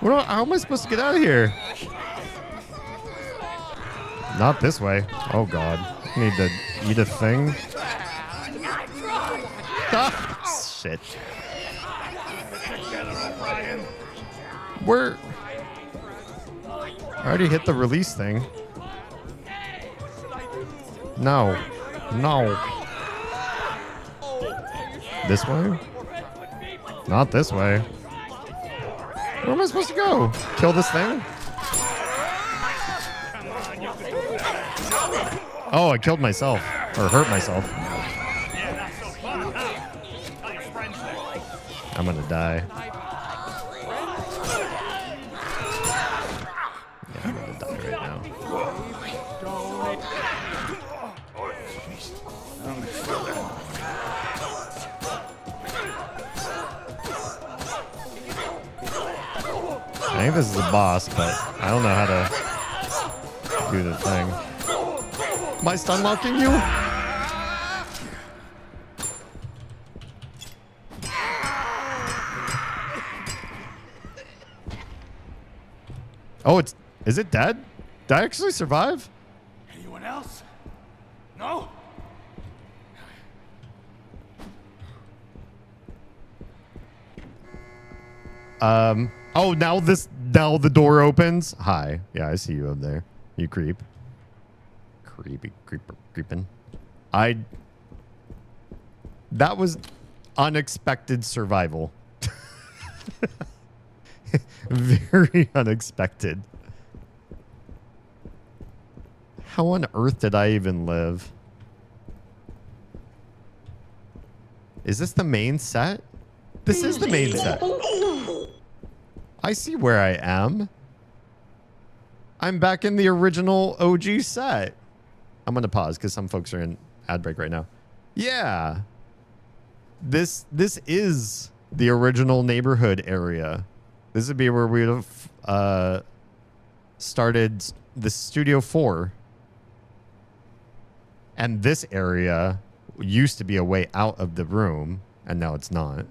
How am I supposed to get out of here? Not this way. Oh god. I need to eat a thing. Ah, shit. Where? I already hit the release thing. No. No. This way? Not this way. Where am I supposed to go? Kill this thing? Oh, I killed myself. Or hurt myself. I'm gonna die. Yeah, I'm gonna die right now. I think this is a boss, but I don't know how to do the thing. Am I stun locking you? Oh, is it dead? Did I actually survive? Anyone else? No? Oh, now the door opens. Hi. Yeah, I see you up there. You creep. Creeping. That was unexpected survival. Very unexpected. How on earth did I even live? Is this the main set? This is the main set. I see where I am. I'm back in the original OG set. I'm going to pause because some folks are in ad break right now. Yeah. This is the original neighborhood area. This would be where we would have started the Studio 4. And this area used to be a way out of the room, and now it's not.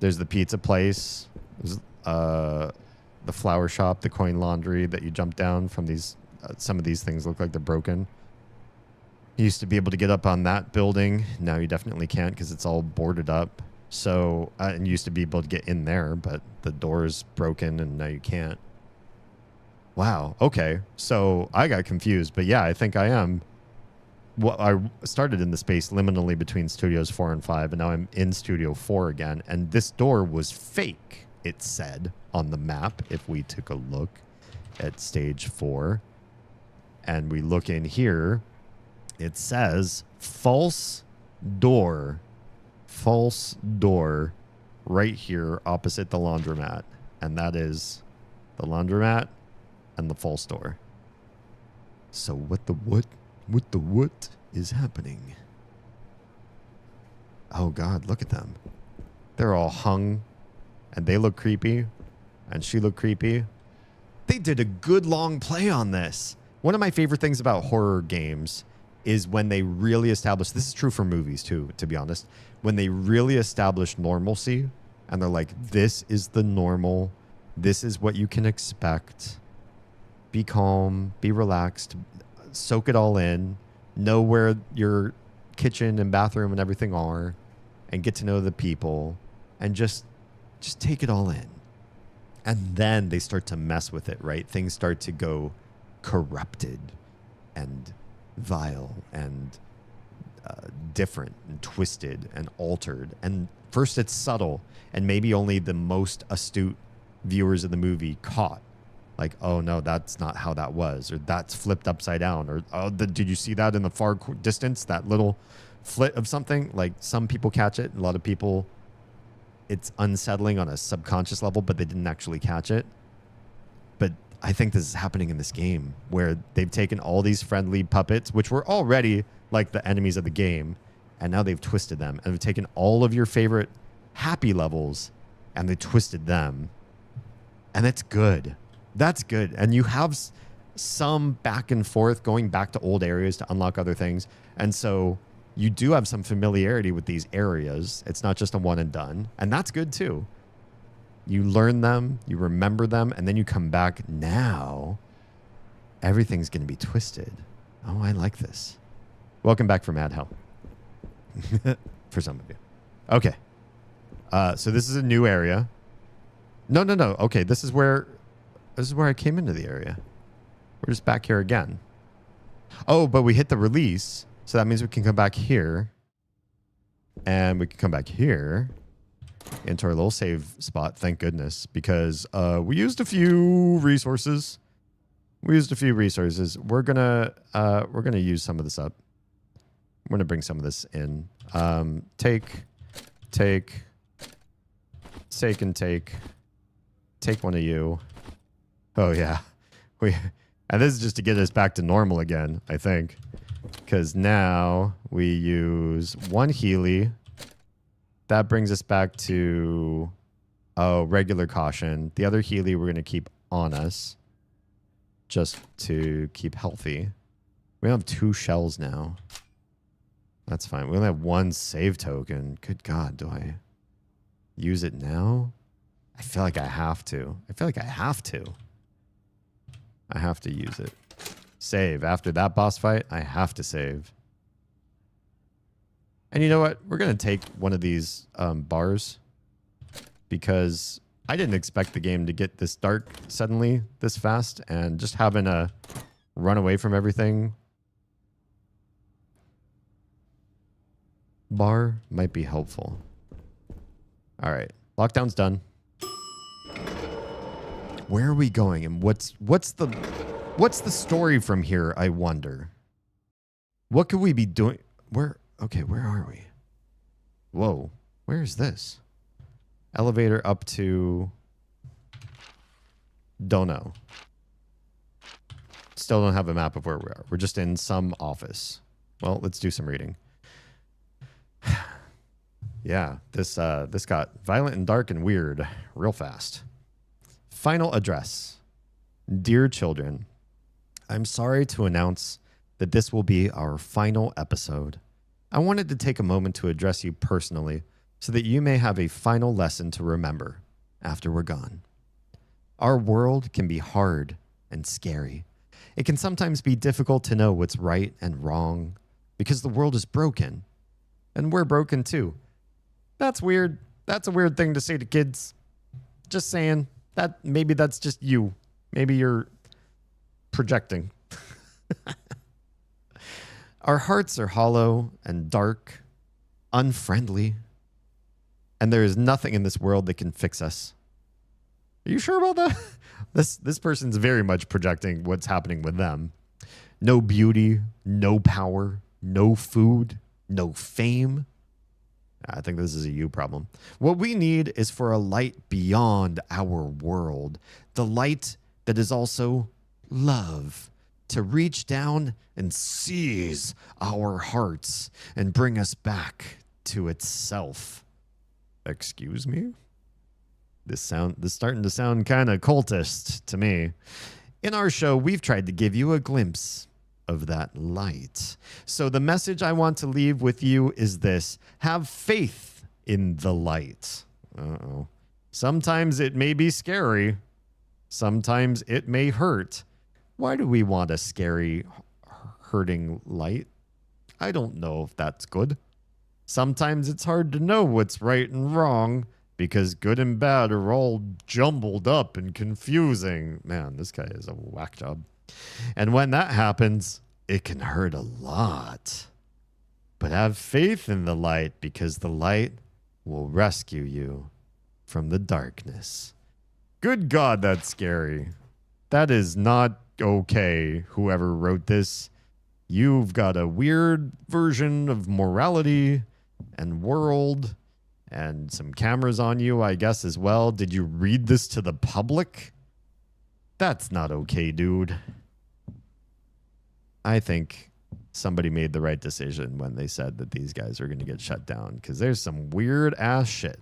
There's the pizza place. There's the flower shop, the coin laundry that you jump down from these. Some of these things look like they're broken. You used to be able to get up on that building. Now you definitely can't because it's all boarded up. So, and you used to be able to get in there, but the door's broken and now you can't. Wow. Okay. So I got confused, but yeah, I think I am. Well, I started in the space liminally between Studios 4 and 5, and now I'm in Studio 4 again. And this door was fake, it said on the map. If we took a look at stage 4 and we look in here, it says false door right here opposite the laundromat. And that is the laundromat and the false door. So what is happening? Oh God, look at them. They're all hung and they look creepy and she looked creepy. They did a good long play on this. One of my favorite things about horror games is when they really establish, this is true for movies too, to be honest, when they really establish normalcy and they're like, this is the normal, this is what you can expect. Be calm, be relaxed, soak it all in, know where your kitchen and bathroom and everything are, and get to know the people, and just take it all in. And then they start to mess with it, right? Things start to go corrupted and vile and different and twisted and altered. And first it's subtle, and maybe only the most astute viewers of the movie caught. Like, oh no, that's not how that was, or that's flipped upside down, or oh, did you see that in the far distance, that little flit of something? Like, some people catch it, a lot of people, it's unsettling on a subconscious level, but they didn't actually catch it. But I think this is happening in this game, where they've taken all these friendly puppets, which were already like the enemies of the game, and now they've twisted them, and they've taken all of your favorite happy levels, and they twisted them, and it's good. That's good. And you have some back and forth going back to old areas to unlock other things. And so you do have some familiarity with these areas. It's not just a one and done. And that's good too. You learn them, you remember them, and then you come back. Now everything's going to be twisted. Oh, I like this. Welcome back from Mad Hell. For some of you. Okay. So this is a new area. No. Okay, this is where I came into the area. We're just back here again. Oh, but we hit the release, so that means we can come back here. And we can come back here into our little save spot, thank goodness, because we used a few resources. We're gonna use some of this up. We're gonna bring some of this in. Take one of you. Oh yeah, and this is just to get us back to normal again, I think, because now we use one Healy. That brings us back to regular caution. The other Healy we're gonna keep on us, just to keep healthy. We have 2 shells now. That's fine. We only have 1 save token. Good God, do I use it now? I feel like I have to. I have to use it. Save. After that boss fight, I have to save. And you know what? We're going to take one of these bars, because I didn't expect the game to get this dark suddenly this fast, and just having a run away from everything bar might be helpful. All right. Lockdown's done. Where are we going, and what's the story from here, I wonder? What could we be doing? Where are we? Whoa, where is this? Elevator up to... Don't know. Still don't have a map of where we are. We're just in some office. Well, let's do some reading. Yeah, this got violent and dark and weird real fast. Final address. Dear children, I'm sorry to announce that this will be our final episode. I wanted to take a moment to address you personally so that you may have a final lesson to remember after we're gone. Our world can be hard and scary. It can sometimes be difficult to know what's right and wrong because the world is broken. And we're broken too. That's weird. That's a weird thing to say to kids. Just saying. Maybe that's just you. Maybe you're projecting. Our hearts are hollow and dark, unfriendly, and there is nothing in this world that can fix us. Are you sure about that? This person's very much projecting what's happening with them. No beauty, no power, no food, no fame. I think this is a you problem. What we need is for a light beyond our world. The light that is also love, to reach down and seize our hearts and bring us back to itself. Excuse me? This starting to sound kind of cultist to me. In our show, we've tried to give you a glimpse of that light. So the message I want to leave with you is this: have faith in the light. Uh-oh. Sometimes it may be scary. Sometimes it may hurt. Why do we want a scary, hurting light? I don't know if that's good. Sometimes it's hard to know what's right and wrong because good and bad are all jumbled up and confusing. Man, this guy is a whack job. And when that happens, it can hurt a lot. But have faith in the light because the light will rescue you from the darkness. Good God, that's scary. That is not okay, whoever wrote this. You've got a weird version of morality and world and some cameras on you, I guess, as well. Did you read this to the public? That's not okay, dude. I think somebody made the right decision when they said that these guys are going to get shut down, because there's some weird ass shit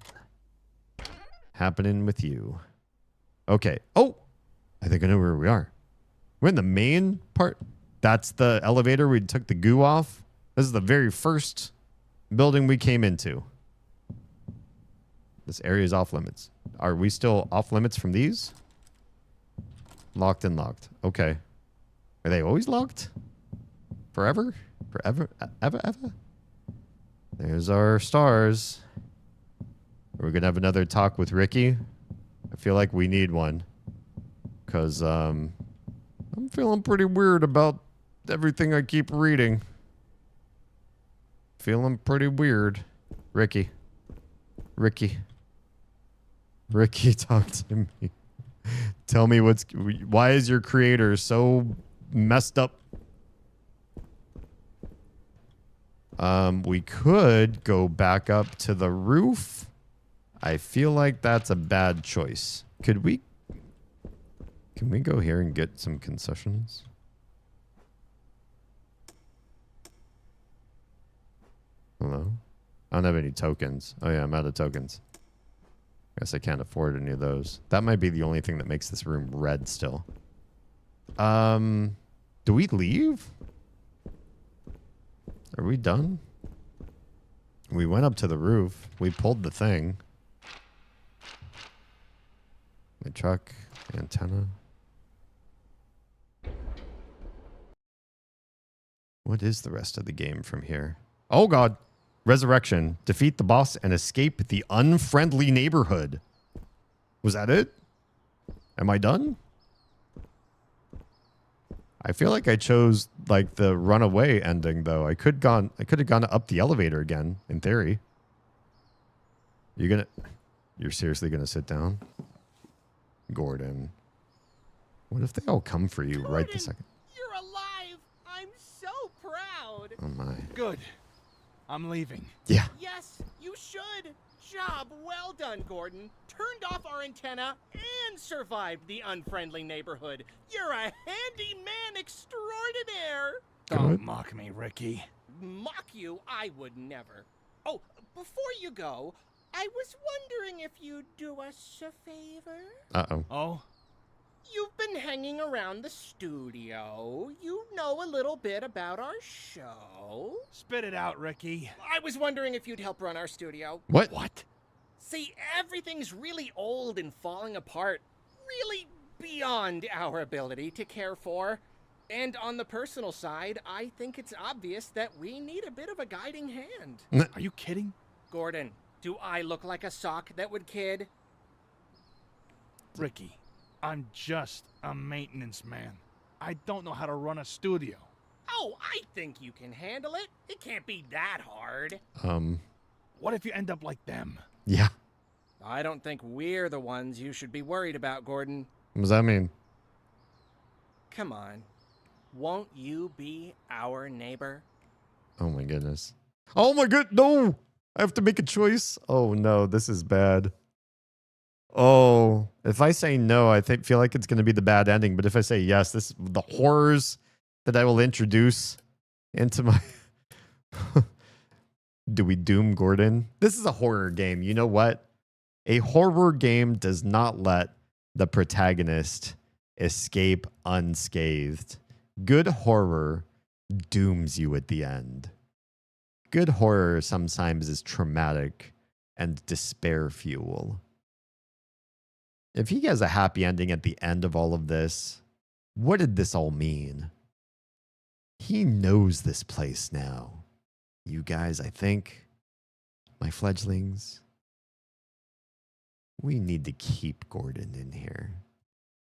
happening with you. Okay. Oh, I think I know where we are. We're in the main part. That's the elevator we took the goo off. This is the very first building we came into. This area is off limits. Are we still off limits from these? Locked and locked. Okay. Are they always locked? Forever? Forever? Ever? There's our stars. Are we going to have another talk with Ricky? I feel like we need one. Because I'm feeling pretty weird about everything I keep reading. Feeling pretty weird. Ricky, talk to me. Tell me why is your creator so messed up? We could go back up to the roof. I feel like that's a bad choice. Can we go here and get some concessions? Hello? I don't have any tokens. Oh yeah, I'm out of tokens. Guess I can't afford any of those. That might be the only thing that makes this room red still. Do we leave? Are we done? We went up to the roof. We pulled the thing. The truck, antenna. What is the rest of the game from here? Oh God. Resurrection. Defeat the boss and escape the unfriendly neighborhood. Was that it? Am I done? I feel like I chose like the runaway ending though. I could have gone up the elevator again, in theory. You're seriously gonna sit down? Gordon. What if they all come for you right this second? You're alive! I'm so proud! Oh my. Good. I'm leaving. Yeah. Yes, you should! Job well done, Gordon. Turned off our antenna and survived the unfriendly neighborhood. You're a handyman extraordinaire! Don't mock me, Ricky. Mock you? I would never. Oh, before you go, I was wondering if you'd do us a favor? Uh-oh. Oh? You've been hanging around the studio. You know a little bit about our show. Spit it out, Ricky. I was wondering if you'd help run our studio. What? What? See, everything's really old and falling apart. Really beyond our ability to care for. And on the personal side, I think it's obvious that we need a bit of a guiding hand. Are you kidding? Gordon, do I look like a sock that would kid? Ricky, I'm just a maintenance man. I don't know how to run a studio. Oh, I think you can handle it. It can't be that hard. What if you end up like them? Yeah. I don't think we're the ones you should be worried about, Gordon. What does that mean? Come on. Won't you be our neighbor? Oh my goodness. Oh my god, no! I have to make a choice. Oh no, this is bad. Oh, if I say no, I feel like it's going to be the bad ending. But if I say yes, the horrors that I will introduce into my Do we doom Gordon? This is a horror game. You know what? A horror game does not let the protagonist escape unscathed. Good horror dooms you at the end. Good horror sometimes is traumatic and despair fuel. If he has a happy ending at the end of all of this, what did this all mean? He knows this place now. You guys, I think, my fledglings, we need to keep Gordon in here.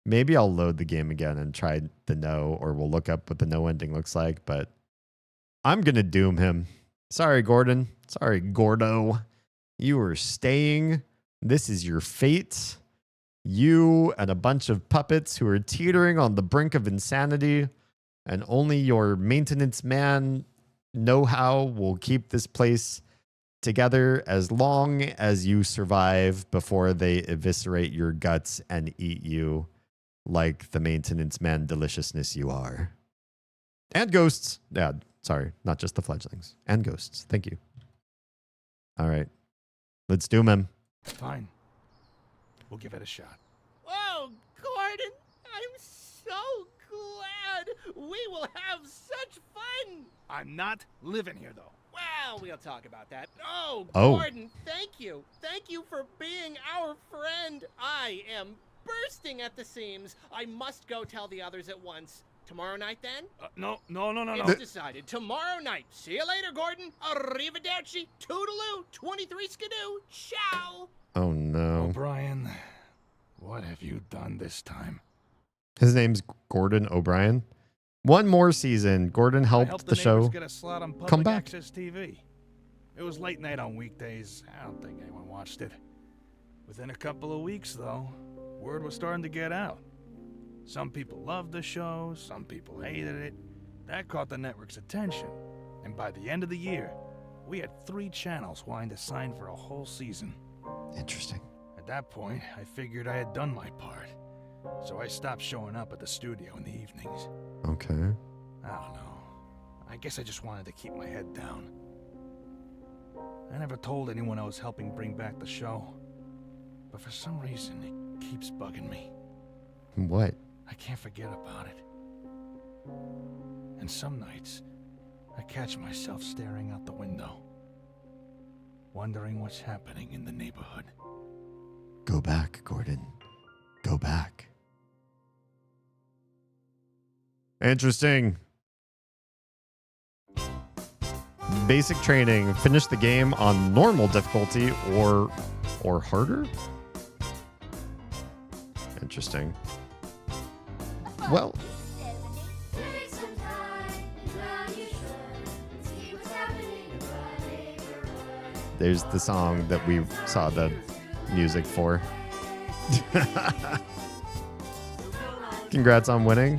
Maybe I'll load the game again and try the no, or we'll look up what the no ending looks like, but I'm going to doom him. Sorry, Gordon. Sorry, Gordo. You are staying. This is your fate. You and a bunch of puppets who are teetering on the brink of insanity, and only your maintenance man know-how will keep this place together as long as you survive before they eviscerate your guts and eat you like the maintenance man deliciousness you are. And ghosts. Yeah, sorry, not just the fledglings. And ghosts. Thank you. All right. Let's doom him. Fine. We'll give it a shot. Oh, Gordon, I'm so glad. We will have such fun. I'm not living here, though. Well, we'll talk about that. Oh, Oh. Gordon, thank you. Thank you for being our friend. I am bursting at the seams. I must go tell the others at once. Tomorrow night, then? No. It's decided. Tomorrow night. See you later, Gordon. Arrivederci. Toodaloo. 23 skidoo. Ciao. Oh, no. O'Brien, what have you done this time? His name's Gordon O'Brien. One more season. Gordon I helped helped the show neighbors get a slot on public come back. access TV. It was late night on weekdays. I don't think anyone watched it. Within a couple of weeks, though, word was starting to get out. Some people loved the show, some people hated it. That caught the network's attention. And by the end of the year, we had 3 channels wanting to sign for a whole season. Interesting. At that point, I figured I had done my part. So I stopped showing up at the studio in the evenings. Okay. I don't know. I guess I just wanted to keep my head down. I never told anyone I was helping bring back the show. But for some reason, it keeps bugging me. What? I can't forget about it. And some nights, I catch myself staring out the window, wondering what's happening in the neighborhood. Go back, Gordon. Go back. Interesting. Basic training. Finish the game on normal difficulty or harder? Interesting. Well, there's the song that we saw the music for. Congrats on winning.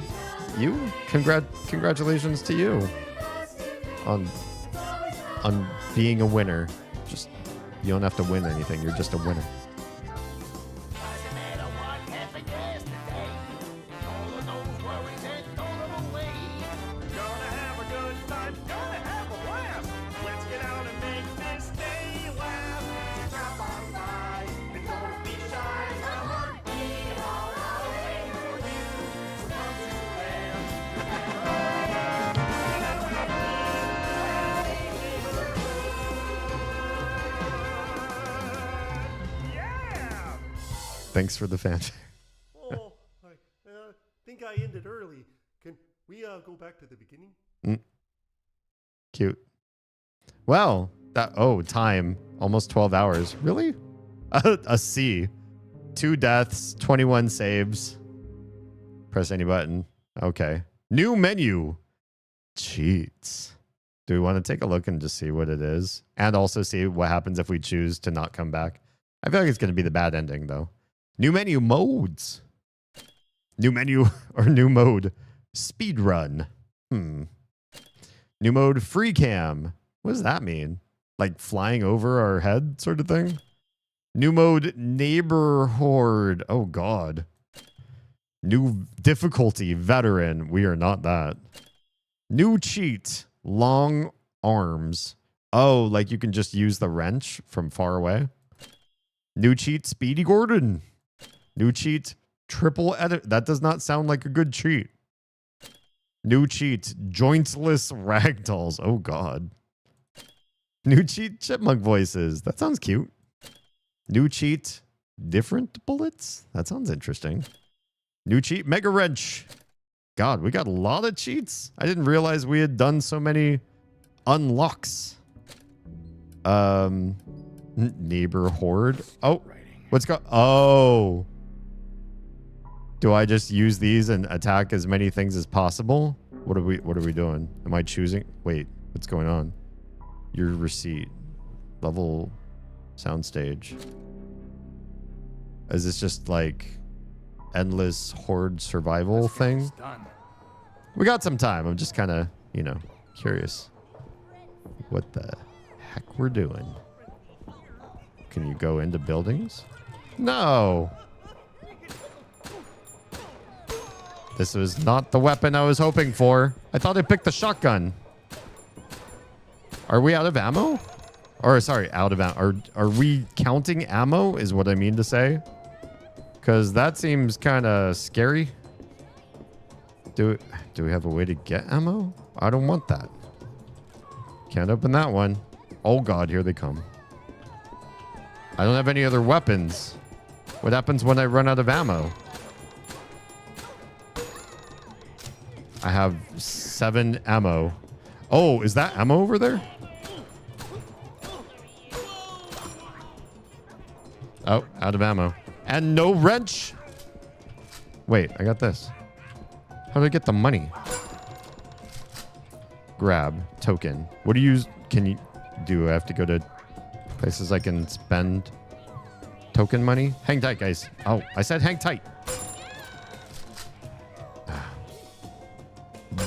Congratulations to you on being a winner. Just, you don't have to win anything. You're just a winner. Thanks for the fanfare. Oh, I think I ended early. Can we go back to the beginning? Cute. Well, time. Almost 12 hours. Really? A C. 2 deaths, 21 saves. Press any button. Okay. New menu. Cheats. Do we want to take a look and just see what it is? And also see what happens if we choose to not come back? I feel like it's going to be the bad ending, though. New menu modes. New menu or new mode. Speed run. New mode free cam. What does that mean? Like flying over our head sort of thing? New mode neighbor horde. Oh, God. New difficulty veteran. We are not that. New cheat. Long arms. Oh, like you can just use the wrench from far away. New cheat, Speedy Gordon. New cheat, triple edit. That does not sound like a good cheat. New cheat, jointless ragdolls. Oh, God. New cheat, chipmunk voices. That sounds cute. New cheat, different bullets. That sounds interesting. New cheat, mega wrench. God, we got a lot of cheats. I didn't realize we had done so many unlocks. Neighbor horde. Oh, what's go? Oh. Do I just use these and attack as many things as possible? What are we doing? Am I choosing? Wait, what's going on? Your receipt. Level soundstage. Is this just like endless horde survival thing? We got some time. I'm just kind of, you know, curious what the heck we're doing. Can you go into buildings? No. This was not the weapon I was hoping for. I thought I picked the shotgun. Are we out of ammo? Or sorry, out of ammo. Are we counting ammo is what I mean to say. Because that seems kind of scary. Do we have a way to get ammo? I don't want that. Can't open that one. Oh God, here they come. I don't have any other weapons. What happens when I run out of ammo? I have 7 ammo. Oh, is that ammo over there? Oh, out of ammo. And no wrench. Wait, I got this. How do I get the money? Grab. Token. What do you... Can you... Do I have to go to places I can spend token money? Hang tight, guys. Oh, I said hang tight.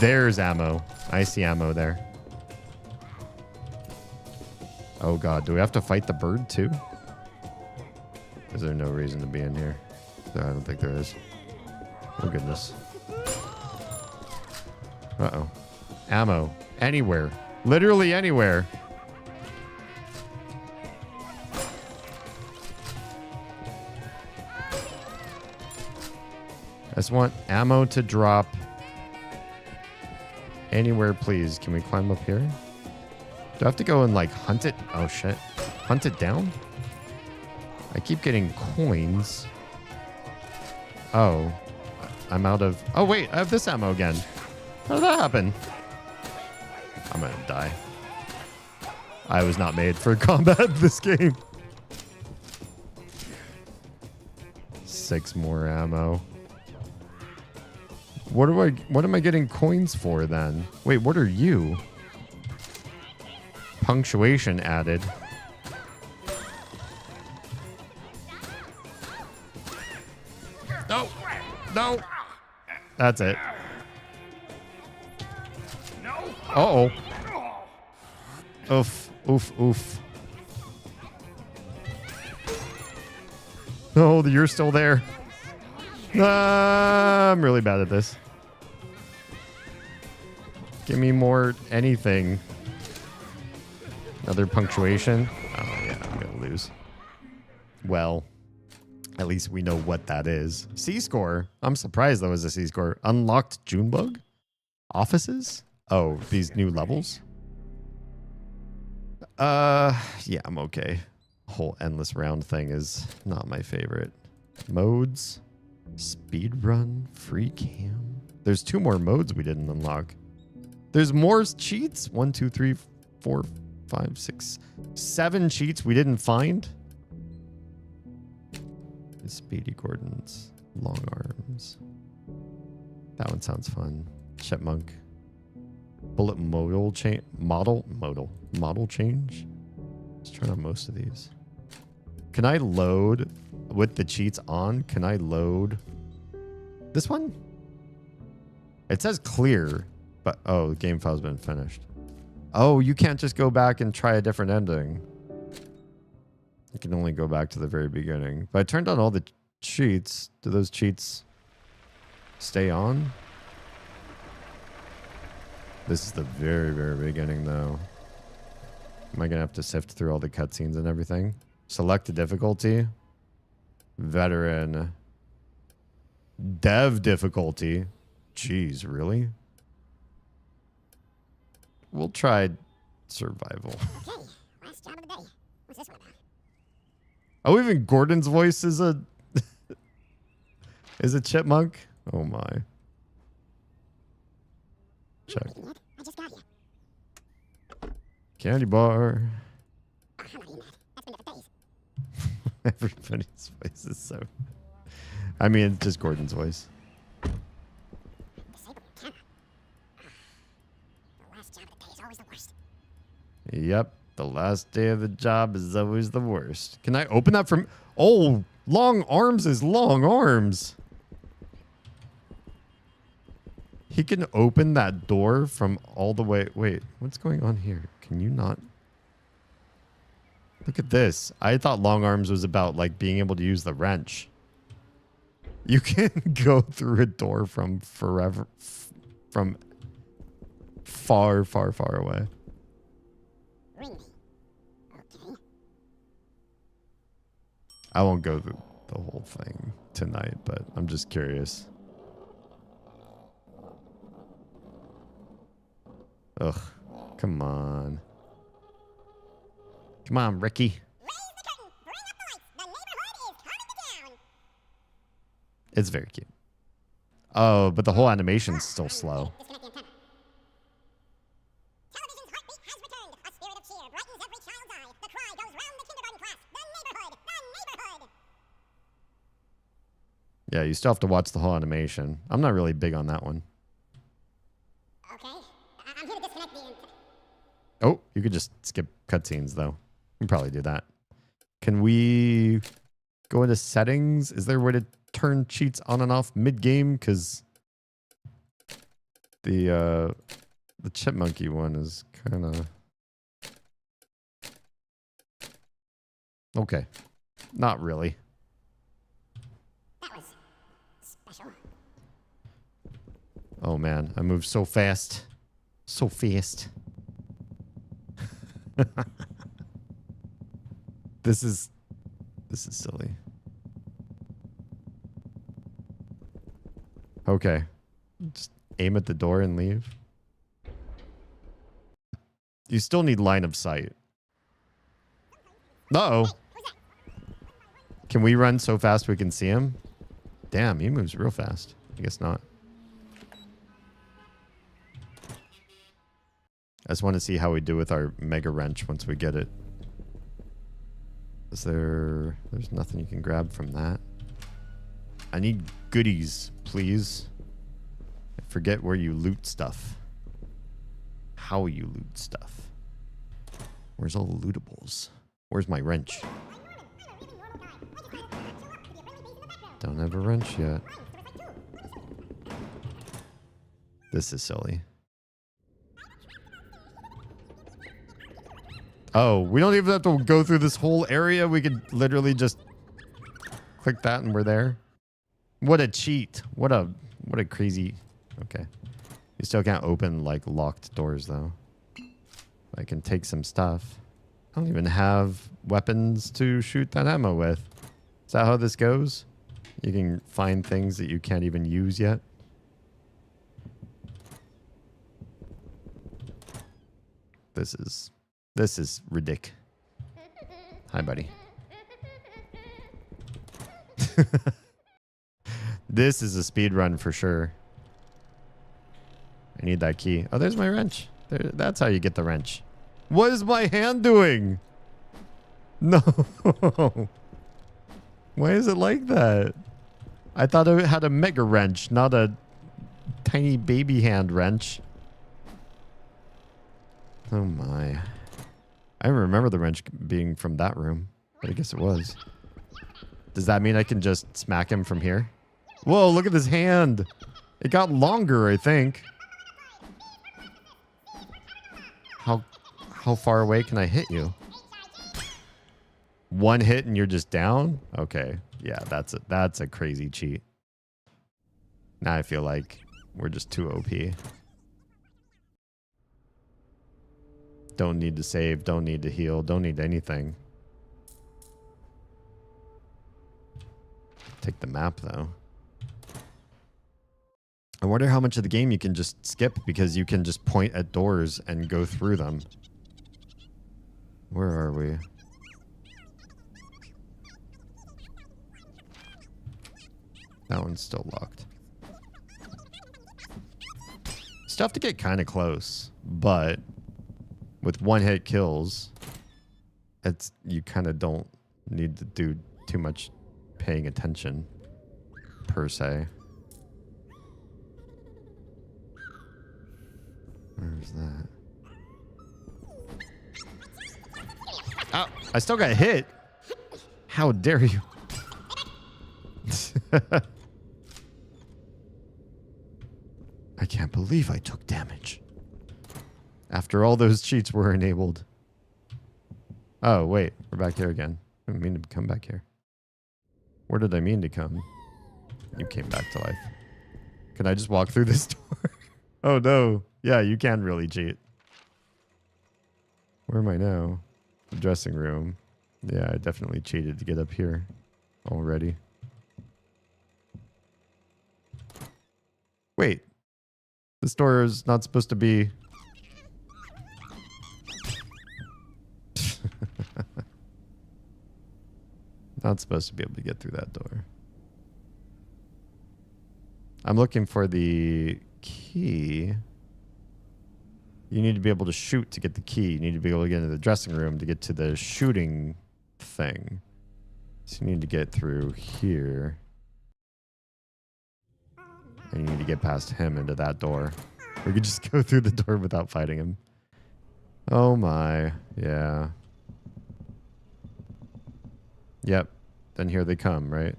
There's ammo. I see ammo there. Oh God, do we have to fight the bird too? Is there no reason to be in here? No, I don't think there is. Oh goodness. Uh-oh. Ammo. Anywhere. Literally anywhere. I just want ammo to drop anywhere, please. Can we climb up here? Do I have to go and like hunt it? Oh shit. Hunt it down? I keep getting coins. Oh. I'm out of... Oh wait, I have this ammo again. How did that happen? I'm gonna die. I was not made for combat this game. 6 more ammo. What am I getting coins for then? Wait, what are you? Punctuation added. No. No. That's it. Uh-oh. Oof. Oof. Oof. No, you're still there. I'm really bad at this. Give me more anything. Another punctuation. Oh, yeah, I'm going to lose. Well, at least we know what that is. C-score. I'm surprised that was a C-score. Unlocked Junebug? Offices? Oh, these new levels? Yeah, I'm okay. Whole endless round thing is not my favorite. Modes. Speedrun. Free cam. There's 2 more modes we didn't unlock. There's more cheats. 1, 2, 3, 4, 5, 6, 7 cheats we didn't find. Speedy Gordon's long arms. That one sounds fun. Chipmunk. Bullet modal change. Model change. Let's turn on most of these. Can I load with the cheats on? Can I load this one? It says clear, but oh, the game file's been finished. Oh, you can't just go back and try a different ending. You can only go back to the very beginning. But I turned on all the cheats. Do those cheats stay on? This is the very, very beginning, though. Am I gonna have to sift through all the cutscenes and everything? Select the difficulty. Veteran. Dev difficulty. Jeez, really? We'll try survival. Okay, last job of the day. What's this one about? Oh, even Gordon's voice is a is a chipmunk. Oh my. Check. I just got you. Candy bar. Oh, how about you, Matt? That's been there for days. Everybody's voice is so. I mean, it's just Gordon's voice. Disable camera. The last job of the day is always the worst. Yep. The last day of the job is always the worst. Can I open that from... Oh, long arms is long arms. He can open that door from all the way... Wait, what's going on here? Can you not... Look at this. I thought long arms was about like being able to use the wrench. You can go through a door from forever... From far, far, far away. Ring me. Okay. I won't go through the whole thing tonight, but I'm just curious. Ugh. Come on. Come on, Ricky. Raise the curtain. Bring up the lights. The neighborhood is coming to town. It's very cute. Oh, but the whole animation's still slow. Disconnect the antenna. Television's heartbeat has returned. A spirit of cheer brightens every child's eye. The cry goes round the kindergarten class. The neighborhood. The neighborhood. Yeah, you still have to watch the whole animation. I'm not really big on that one. Okay. I'm here to disconnect the antenna. Oh, you could just skip cutscenes, though. You can probably do that. Can we go into settings? Is there a way to turn cheats on and off mid-game? Because the chipmunky one is kind of... Okay. Not really. That was special. Oh, man. I moved so fast. So fast. This is silly. Okay. Just aim at the door and leave. You still need line of sight. Uh-oh. Can we run so fast we can see him? Damn, he moves real fast. I guess not. I just want to see how we do with our mega wrench once we get it. Is there... There's nothing you can grab from that. I need goodies, please. I forget where you loot stuff. How you loot stuff. Where's all the lootables? Where's my wrench? Don't have a wrench yet. This is silly. Oh, we don't even have to go through this whole area. We could literally just click that and we're there. What a cheat. What a crazy... Okay. You still can't open, like, locked doors, though. I can take some stuff. I don't even have weapons to shoot that ammo with. Is that how this goes? You can find things that you can't even use yet? This is ridiculous. Hi, buddy. This is a speed run for sure. I need that key. Oh, there's my wrench. There, that's how you get the wrench. What is my hand doing? No. Why is it like that? I thought it had a mega wrench, not a tiny baby hand wrench. Oh my. I remember the wrench being from that room, but I guess it was. Does that mean I can just smack him from here? Whoa, look at this hand. It got longer, I think. How far away can I hit you? One hit and you're just down? Okay. Yeah, that's a crazy cheat. Now I feel like we're just too OP. Don't need to save. Don't need to heal. Don't need anything. Take the map, though. I wonder how much of the game you can just skip because you can just point at doors and go through them. Where are we? That one's still locked. Still have to get kind of close, but with one-hit kills, you kind of don't need to do too much paying attention, per se. Where's that? Oh, I still got hit. How dare you? I can't believe I took damage. After all those cheats were enabled. Oh, wait. We're back here again. I didn't mean to come back here. Where did I mean to come? You came back to life. Can I just walk through this door? Oh, no. Yeah, you can really cheat. Where am I now? The dressing room. Yeah, I definitely cheated to get up here already. Wait. This door is not supposed to be... Not supposed to be able to get through that door. I'm looking for the key. You need to be able to shoot to get the key. You need to be able to get into the dressing room to get to the shooting thing. So you need to get through here. And you need to get past him into that door. We could just go through the door without fighting him. Oh my. Yeah. Yep. Then here they come, right?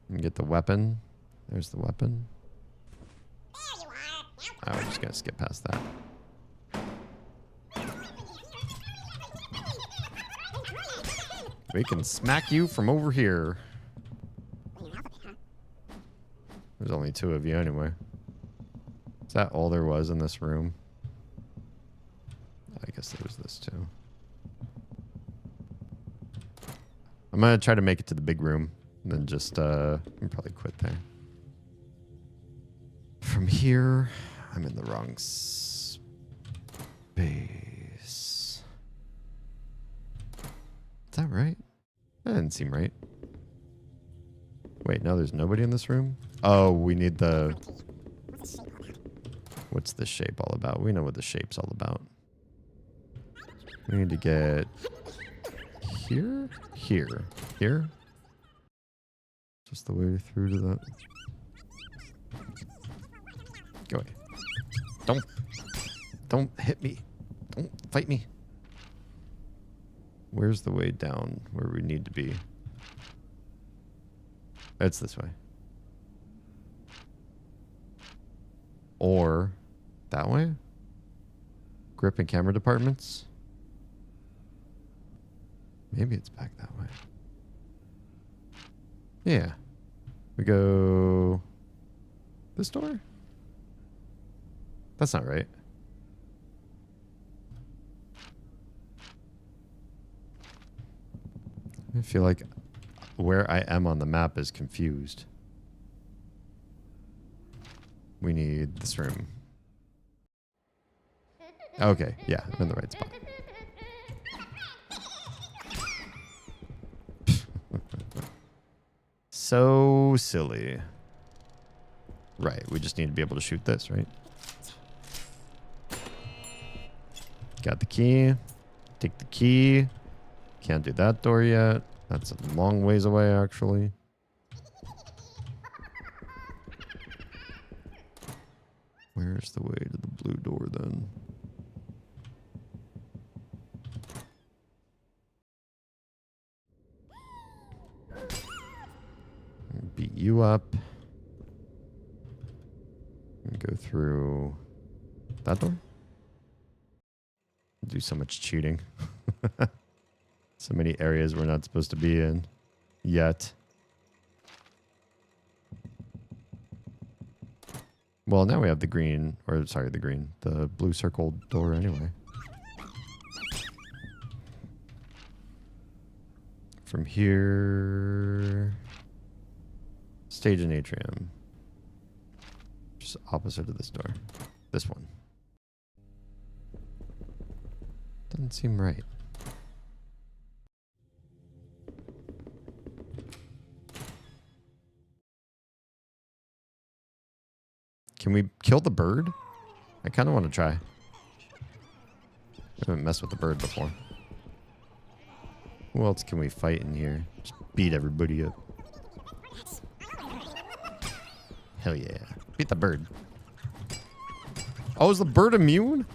And get the weapon. There's the weapon. Oh, we're just gonna skip past that. We can smack you from over here. There's only two of you anyway. Is that all there was in this room? I guess there was this too. I'm gonna try to make it to the big room and then just I'll probably quit there. From here, I'm in the wrong space. Is that right? That didn't seem right. Wait, no, there's nobody in this room? Oh, we need the... What's the shape all about? We know what the shape's all about. We need to get... Here? Here. Here? Just the way through to that. Go away. Don't hit me. Don't fight me. Where's the way down where we need to be? It's this way. Or that way? Grip and camera departments? Maybe it's back that way. Yeah. We go this door? That's not right. I feel like where I am on the map is confused. We need this room. Okay, yeah, I'm in the right spot. So silly. Right, we just need to be able to shoot this, right? Got the key. Take the key. Can't do that door yet. That's a long ways away, actually. Where's the way to the blue door, then? Beat you up. And go through that door. Do so much cheating. So many areas we're not supposed to be in yet. Well, now we have the green, or sorry, the blue circle door anyway. From here, stage and atrium. Just opposite of this door. This one. Doesn't seem right. Can we kill the bird? I kind of want to try. I haven't messed with the bird before. Who else can we fight in here? Just beat everybody up. Hell yeah. Beat the bird. Oh, is the bird immune?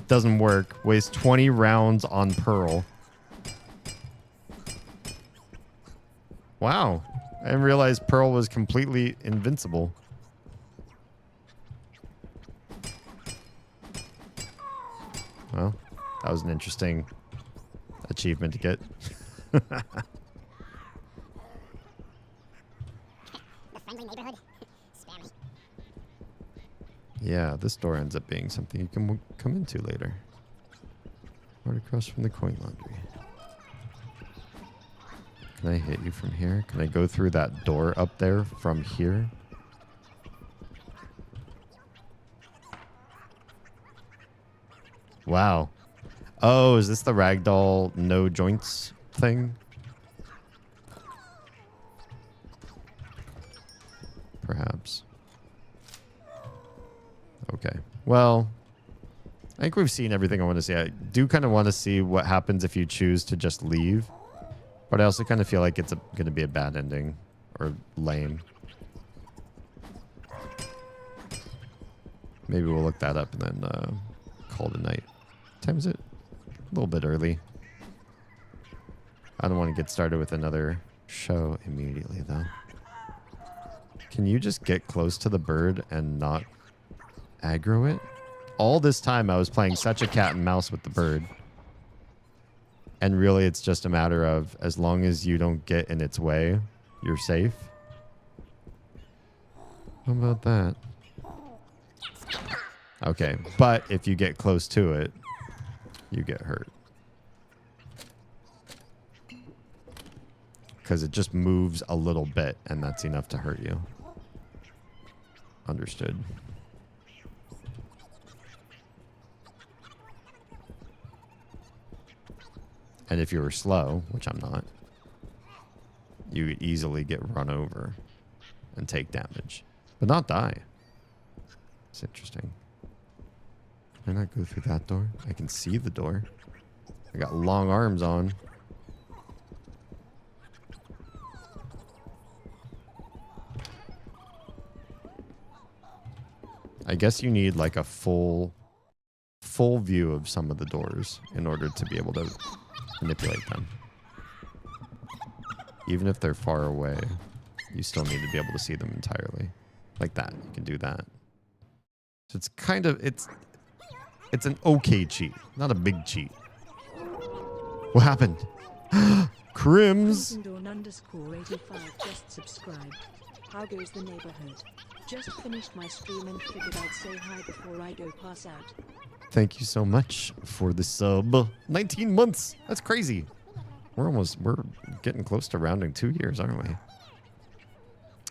Doesn't work. Wastes 20 rounds on Pearl. Wow. I didn't realize Pearl was completely invincible. Well, that was an interesting achievement to get. The friendly neighborhood. Spammy. Yeah, this door ends up being something you can come into later. Right across from the coin laundry. Can I hit you from here? Can I go through that door up there from here? Wow. Oh, is this the ragdoll no joints thing? Perhaps. Okay. Well, I think we've seen everything I want to see. I do kind of want to see what happens if you choose to just leave. But I also kind of feel like it's going to be a bad ending. Or lame. Maybe we'll look that up and then call it a night. What time is it? A little bit early. I don't want to get started with another show immediately, though. Can you just get close to the bird and not aggro it? All this time I was playing such a cat and mouse with the bird. And really it's just a matter of as long as you don't get in its way, you're safe. How about that? Okay, but if you get close to it, you get hurt. Because it just moves a little bit, and that's enough to hurt you. Understood. And if you were slow, which I'm not, you would easily get run over and take damage. But not die. It's interesting. Can I not go through that door? I can see the door. I got long arms on. I guess you need like a full view of some of the doors in order to be able to manipulate them. Even if they're far away, you still need to be able to see them entirely. Like that. You can do that. So it's kind of, it's an okay cheat, not a big cheat. What happened? Crims! _85 just subscribed. How goes the neighborhood? Just finished my stream and figured I'd say hi before I go pass out. Thank you so much for the sub. 19 months. That's crazy. We're getting close to rounding 2 years, aren't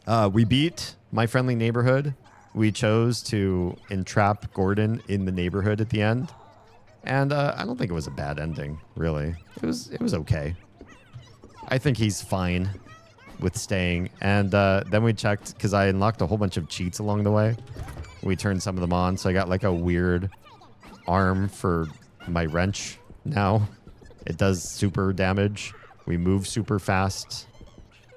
we? We beat My Friendly Neighborhood. We chose to entrap Gordon in the neighborhood at the end. And I don't think it was a bad ending, really. It was okay. I think he's fine with staying. And then we checked, because I unlocked a whole bunch of cheats along the way. We turned some of them on, so I got like a weird arm for my wrench now. It does super damage. We move super fast.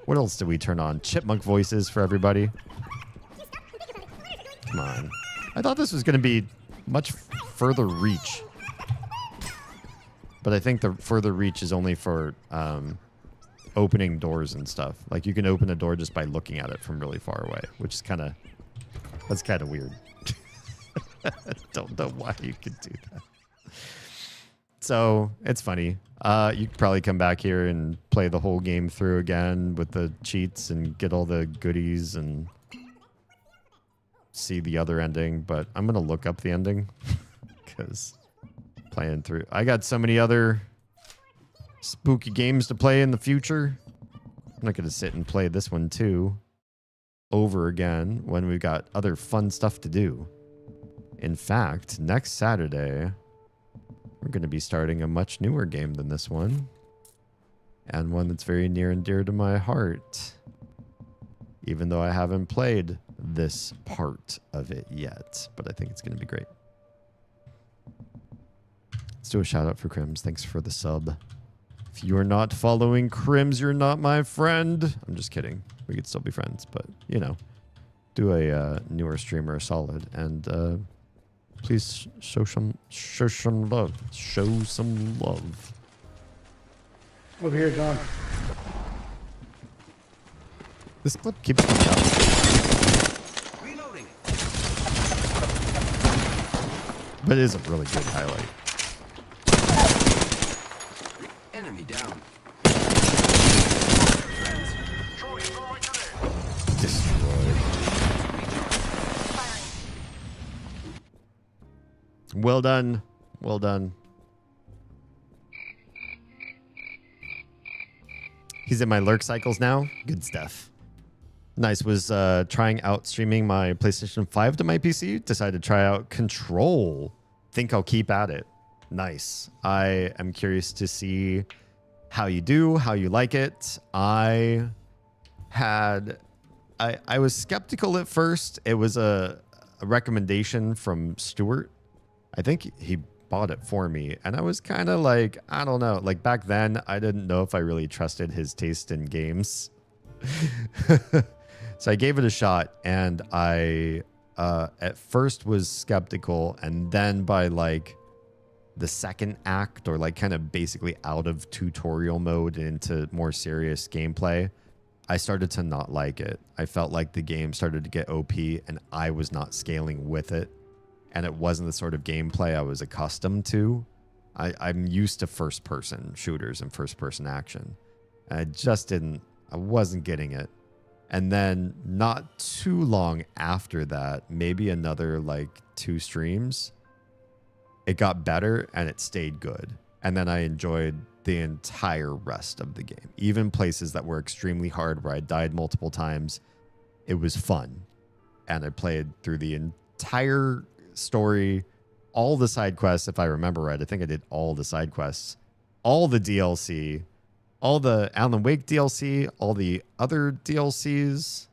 What else did we turn on? Chipmunk voices for everybody. Come on. I thought this was going to be much further reach. But I think the further reach is only for opening doors and stuff. Like you can open a door just by looking at it from really far away, which is kind of, that's kind of weird. Don't know why you could do that. So it's funny. You could probably come back here and play the whole game through again with the cheats and get all the goodies and see the other ending, but I'm going to look up the ending because playing through. I got so many other spooky games to play in the future. I'm not going to sit and play this one too over again when we've got other fun stuff to do. In fact, next Saturday, we're going to be starting a much newer game than this one, and one that's very near and dear to my heart, even though I haven't played this part of it yet, but I think it's going to be great. Let's do a shout out for Crims. Thanks for the sub. If you are not following Crims, you're not my friend. I'm just kidding. We could still be friends, but, you know, do a newer streamer a solid, and please show some love. Show some love. Over here, John. This clip keeps coming up. Reloading. But it is a really good highlight. Enemy down. Destroyed. Well done. Well done. He's in my lurk cycles now. Good stuff. Nice. Was trying out streaming my PlayStation 5 to my PC. Decided to try out Control. Think I'll keep at it. Nice. I am curious to see how you do, how you like it. I was skeptical at first. It was a recommendation from Stuart. I think he bought it for me, and I was kind of like, I don't know. Like back then, I didn't know if I really trusted his taste in games. So I gave it a shot, and I at first was skeptical, and then by like the second act, or like kind of basically out of tutorial mode and into more serious gameplay, I started to not like it. I felt like the game started to get OP, and I was not scaling with it. And it wasn't the sort of gameplay I was accustomed to. I'm used to first-person shooters and first-person action. And I wasn't getting it. And then not too long after that, maybe another like 2 streams, it got better and it stayed good. And then I enjoyed the entire rest of the game. Even places that were extremely hard where I died multiple times, it was fun. And I played through the entire story, all the side quests, if I remember right. I think I did all the side quests, all the DLC, all the Alan Wake DLC, all the other DLCs.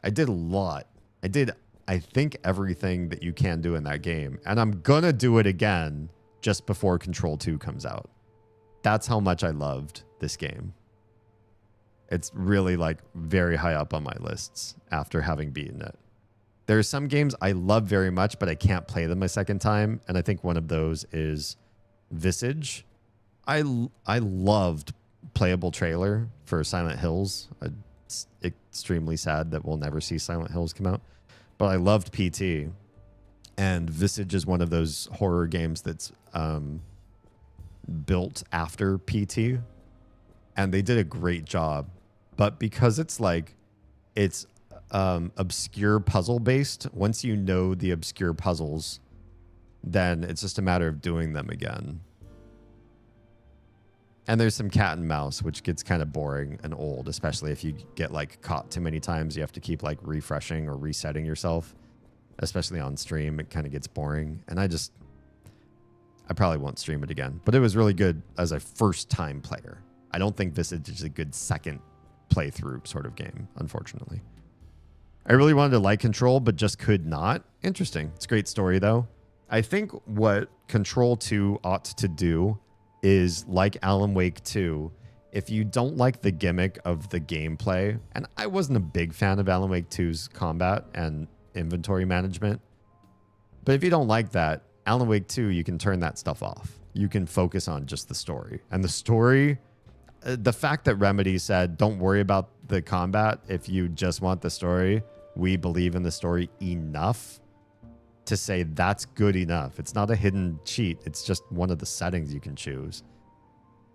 I did a lot. I think everything that you can do in that game, and I'm gonna do it again just before Control 2 comes out. That's how much I loved this game. It's really like very high up on my lists after having beaten it. There are some games I love very much, but I can't play them a second time. And I think one of those is Visage. I loved playable trailer for Silent Hills. It's extremely sad that we'll never see Silent Hills come out. But I loved PT. And Visage is one of those horror games that's built after PT. And they did a great job. But because it's obscure puzzle based, once you know the obscure puzzles, then it's just a matter of doing them again. And there's some cat and mouse, which gets kind of boring and old, especially if you get like caught too many times. You have to keep like refreshing or resetting yourself, especially on stream. It kind of gets boring. And I probably won't stream it again, but it was really good as a first time player. I don't think Visage is a good second playthrough sort of game, unfortunately. I really wanted to like Control, but just could not. Interesting. It's a great story, though. I think what Control 2 ought to do is, like Alan Wake 2, if you don't like the gimmick of the gameplay, and I wasn't a big fan of Alan Wake 2's combat and inventory management, but if you don't like that, Alan Wake 2, you can turn that stuff off. You can focus on just the story. And the story, the fact that Remedy said, don't worry about the combat if you just want the story, we believe in the story enough to say that's good enough. It's not a hidden cheat. It's just one of the settings you can choose.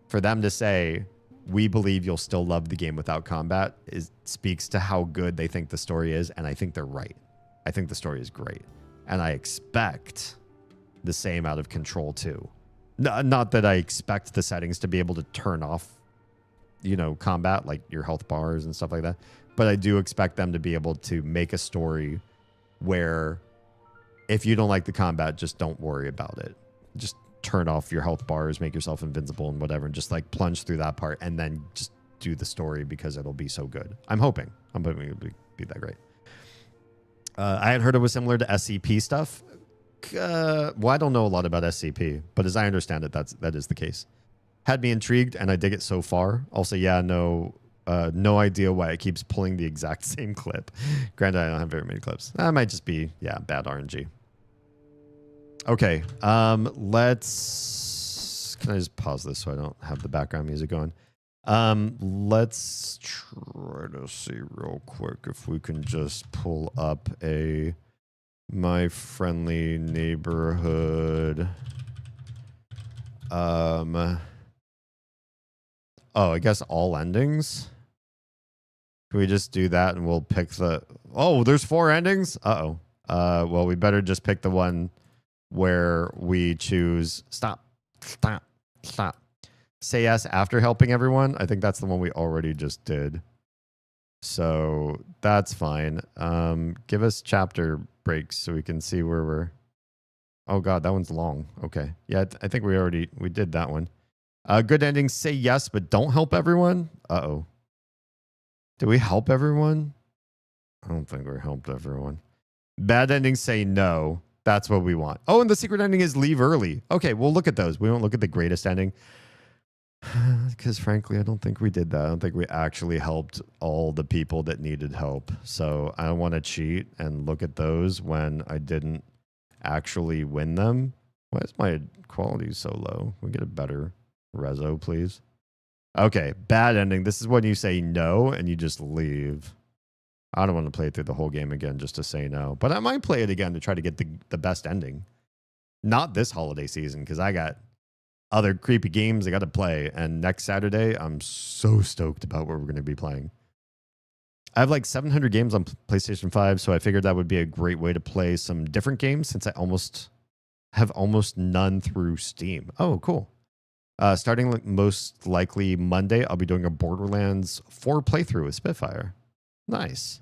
For them to say, we believe you'll still love the game without combat, speaks to how good they think the story is, and I think they're right. I think the story is great. And I expect the same out of Control 2. Not that I expect the settings to be able to turn off, you know, combat, like your health bars and stuff like that. But I do expect them to be able to make a story where if you don't like the combat, just don't worry about it. Just turn off your health bars, make yourself invincible and whatever, and just like plunge through that part and then just do the story because it'll be so good. I'm hoping it'll be that great. I had heard it was similar to SCP stuff. Well, I don't know a lot about SCP, but as I understand it, that is the case. Had me intrigued, and I dig it so far. Also, yeah, no idea why it keeps pulling the exact same clip. Granted, I don't have very many clips. That might just be, yeah, bad RNG. Okay, let's... Can I just pause this so I don't have the background music going? Let's try to see real quick if we can just pull up a My Friendly Neighborhood. Oh, I guess all endings. Can we just do that and we'll pick the... Oh, there's 4 endings? Uh-oh. Well, we better just pick the one where we choose... Stop. Say yes after helping everyone. I think that's the one we already just did. So that's fine. Give us chapter breaks so we can see where we're... Oh, God, that one's long. Okay. Yeah, I think we did that one. Good ending, say yes, but don't help everyone. Uh-oh. Did we help everyone? I don't think we helped everyone. Bad ending, say no. That's what we want. Oh, and the secret ending is leave early. Okay, we'll look at those. We won't look at the greatest ending. Because frankly, I don't think we did that. I don't think we actually helped all the people that needed help. So I don't want to cheat and look at those when I didn't actually win them. Why is my quality so low? Can we get a better reso, please? Okay, bad ending. This is when you say no and you just leave. I don't want to play through the whole game again just to say no. But I might play it again to try to get the best ending. Not this holiday season, because I got other creepy games I got to play. And next Saturday, I'm so stoked about what we're going to be playing. I have like 700 games on PlayStation 5, so I figured that would be a great way to play some different games since I have almost none through Steam. Oh, cool. Starting most likely Monday, I'll be doing a Borderlands 4 playthrough with Spitfire. Nice.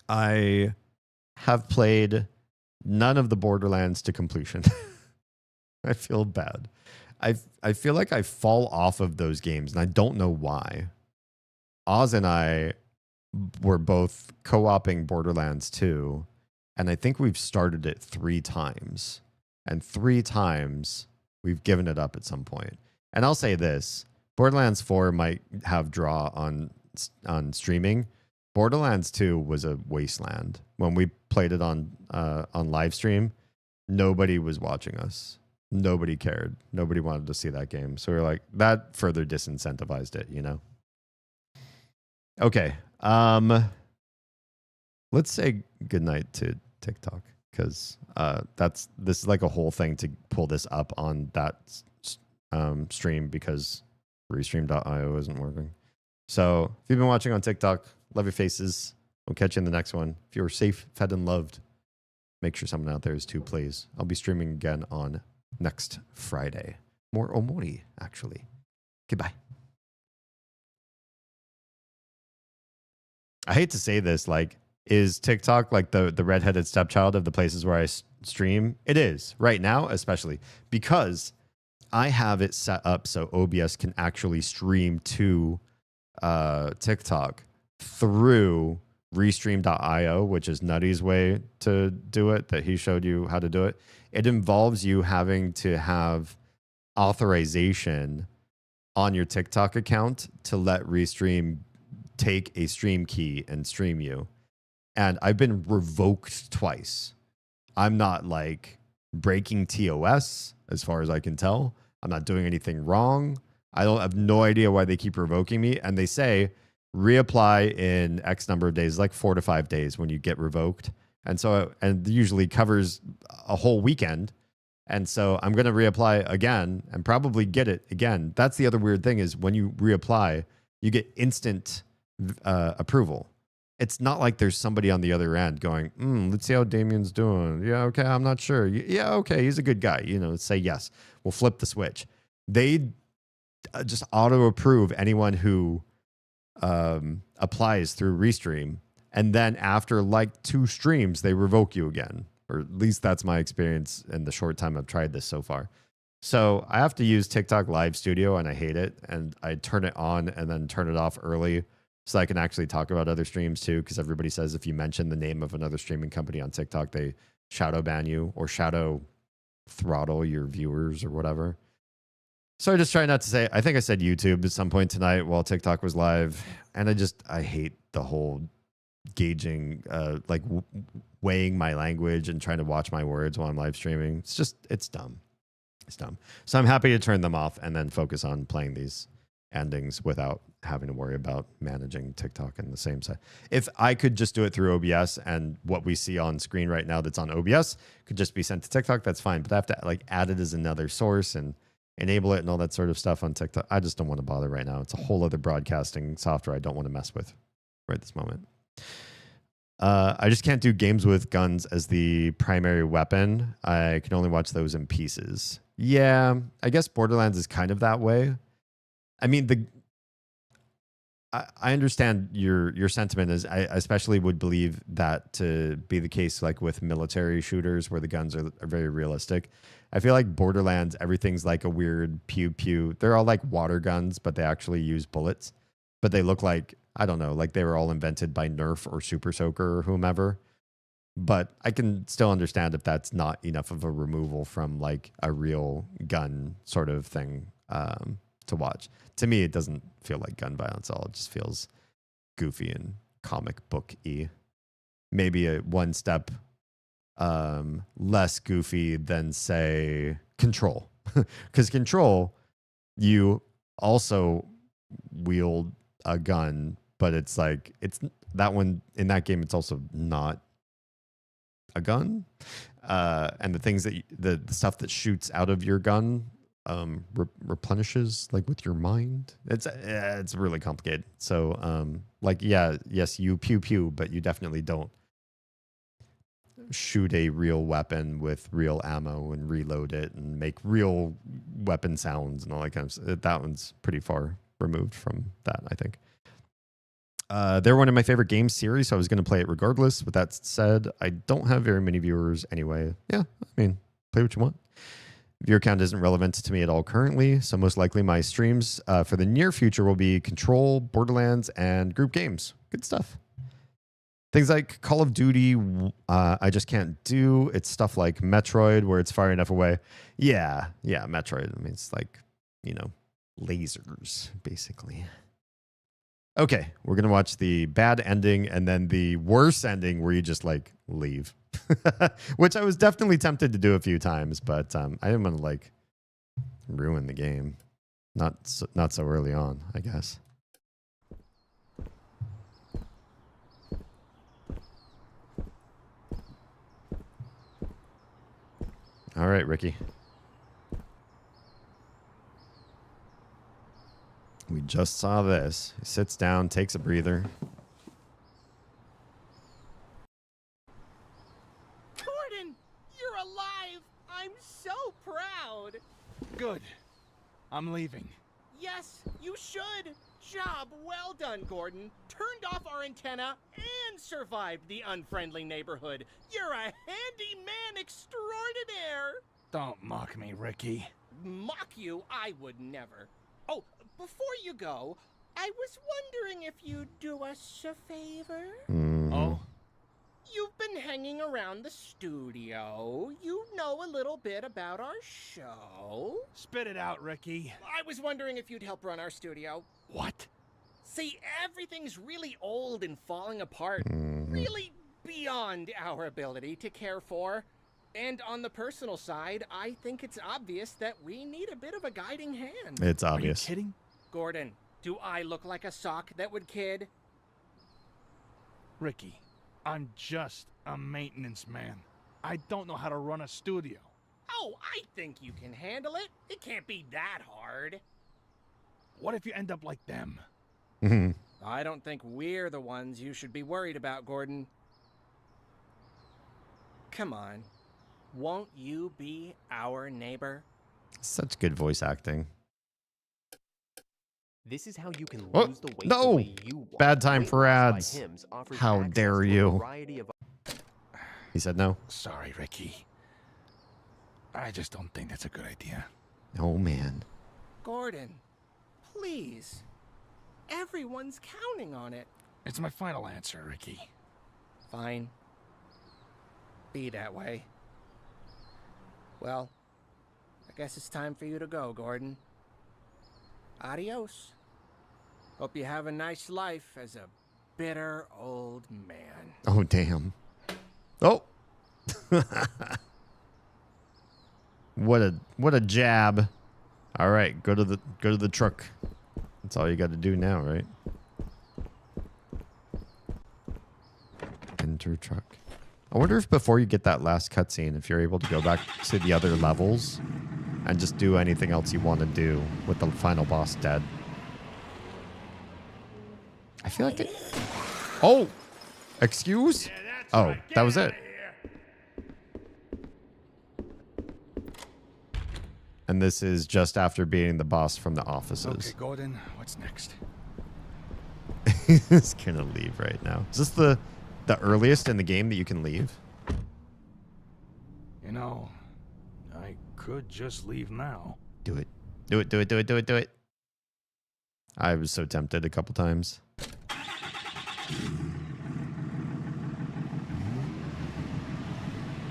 I have played none of the Borderlands to completion. I feel bad. I feel like I fall off of those games, and I don't know why. Oz and I were both co-oping Borderlands 2, and I think we've started it 3 times. And 3 times, we've given it up at some point. And I'll say this. Borderlands 4 might have draw on streaming. Borderlands 2 was a wasteland. When we played it on live stream, nobody was watching us. Nobody cared. Nobody wanted to see that game. So we're like, that further disincentivized it, you know? Okay. Let's say goodnight to TikTok, because this is like a whole thing to pull this up on that stream because restream.io isn't working. So if you've been watching on TikTok, love your faces. We'll catch you in the next one. If you're safe, fed, and loved, make sure someone out there is too, please. I'll be streaming again on next Friday. More Omori, actually. Goodbye. I hate to say this, like, is TikTok like the redheaded stepchild of the places where I stream? It is, right now, especially, because I have it set up so OBS can actually stream to TikTok through restream.io, which is Nutty's way to do it, that he showed you how to do it. It involves you having to have authorization on your TikTok account to let Restream take a stream key and stream you. And I've been revoked twice. I'm not like breaking TOS as far as I can tell. I'm not doing anything wrong. I have no idea why they keep revoking me. And they say reapply in X number of days, like 4 to 5 days when you get revoked. And so, and usually covers a whole weekend. And so I'm going to reapply again and probably get it again. That's the other weird thing is when you reapply, you get instant approval. it's not like there's somebody on the other end going, let's see how Damien's doing. Yeah, okay, I'm not sure. Yeah, okay, he's a good guy. You know, say yes. We'll flip the switch. They just auto approve anyone who applies through Restream, and then after like 2 streams, they revoke you again. Or at least that's my experience in the short time I've tried this so far. So I have to use TikTok Live Studio, and I hate it. And I turn it on and then turn it off early so I can actually talk about other streams too, because everybody says if you mention the name of another streaming company on TikTok, they shadow ban you or shadow throttle your viewers or whatever. So I just try not to say, I think I said YouTube at some point tonight while TikTok was live. And I hate the whole gauging, weighing my language and trying to watch my words while I'm live streaming. It's dumb. It's dumb. So I'm happy to turn them off and then focus on playing these endings without having to worry about managing TikTok in the same side. If I could just do it through OBS and what we see on screen right now that's on OBS could just be sent to TikTok, that's fine. But I have to like add it as another source and enable it and all that sort of stuff on TikTok. I just don't want to bother right now. It's a whole other broadcasting software I don't want to mess with right this moment. I just can't do games with guns as the primary weapon. I can only watch those in pieces. Yeah, I guess Borderlands is kind of that way. I mean, I understand your sentiment. Is I especially would believe that to be the case like with military shooters where the guns are very realistic. I feel like Borderlands, everything's like a weird pew pew. They're all like water guns, but they actually use bullets. But they look like, I don't know, like they were all invented by Nerf or Super Soaker or whomever. But I can still understand if that's not enough of a removal from like a real gun sort of thing to watch. To me, it doesn't feel like gun violence at all. It just feels goofy and comic book-y. Maybe a one step less goofy than, say, Control. Because Control, you also wield a gun, but it's like, it's that one, in that game, it's also not a gun. And the things that, the stuff that shoots out of your gun replenishes like with your mind. It's really complicated. So yes, you pew pew, but you definitely don't shoot a real weapon with real ammo and reload it and make real weapon sounds and all that kind of stuff. That one's pretty far removed from that, I think. They're one of my favorite game series, so I was going to play it regardless. With that said, I don't have very many viewers anyway. Yeah, I mean, play what you want. Viewer count isn't relevant to me at all currently, so most likely my streams for the near future will be Control, Borderlands, and group games. Good stuff. Things like Call of Duty, I just can't do. It's stuff like Metroid, where it's far enough away. Yeah, Metroid. I mean, it's like, lasers, basically. Okay, we're going to watch the bad ending and then the worse ending where you just, like, leave. Which I was definitely tempted to do a few times, but I didn't want to, like, ruin the game. Not so early on, I guess. All right, Ricky. We just saw this. He sits down, takes a breather. Gordon, you're alive! I'm so proud! Good. I'm leaving. Yes, you should! Job well done, Gordon. Turned off our antenna and survived the unfriendly neighborhood. You're a handyman extraordinaire! Don't mock me, Ricky. Mock you? I would never. Oh, before you go, I was wondering if you'd do us a favor? Oh? You've been hanging around the studio. You know a little bit about our show. Spit it out, Ricky. I was wondering if you'd help run our studio. What? See, everything's really old and falling apart. Really beyond our ability to care for. And on the personal side, I think it's obvious that we need a bit of a guiding hand. It's obvious. Are you kidding? Gordon, do I look like a sock that would kid? Ricky, I'm just a maintenance man. I don't know how to run a studio. Oh, I think you can handle it. It can't be that hard. What if you end up like them? I don't think we're the ones you should be worried about, Gordon. Come on. Won't you be our neighbor? Such good voice acting. This is how you can Oh, lose the weight no! the way you want. Bad time Weight for Loss by ads. Hims offers How access dare to a you? variety of- He said no. Sorry, Ricky. I just don't think that's a good idea. Oh, man. Gordon, please. Everyone's counting on it. It's my final answer, Ricky. Fine. Be that way. Well, I guess it's time for you to go, Gordon. Adios. Hope you have a nice life as a bitter old man. Oh, damn. Oh. What a jab. All right, go to the truck. That's all you got to do now, right? Enter truck. I wonder if before you get that last cutscene, if you're able to go back to the other levels and just do anything else you want to do with the final boss dead. I feel like it... Oh! Excuse? Oh, that was it. And this is just after beating the boss from the offices. Okay, Gordon, what's next? He's gonna leave right now. Is this the earliest in the game that you can leave? You know, I could just leave now. Do it. Do it, do it, do it, do it, do it. I was so tempted a couple times.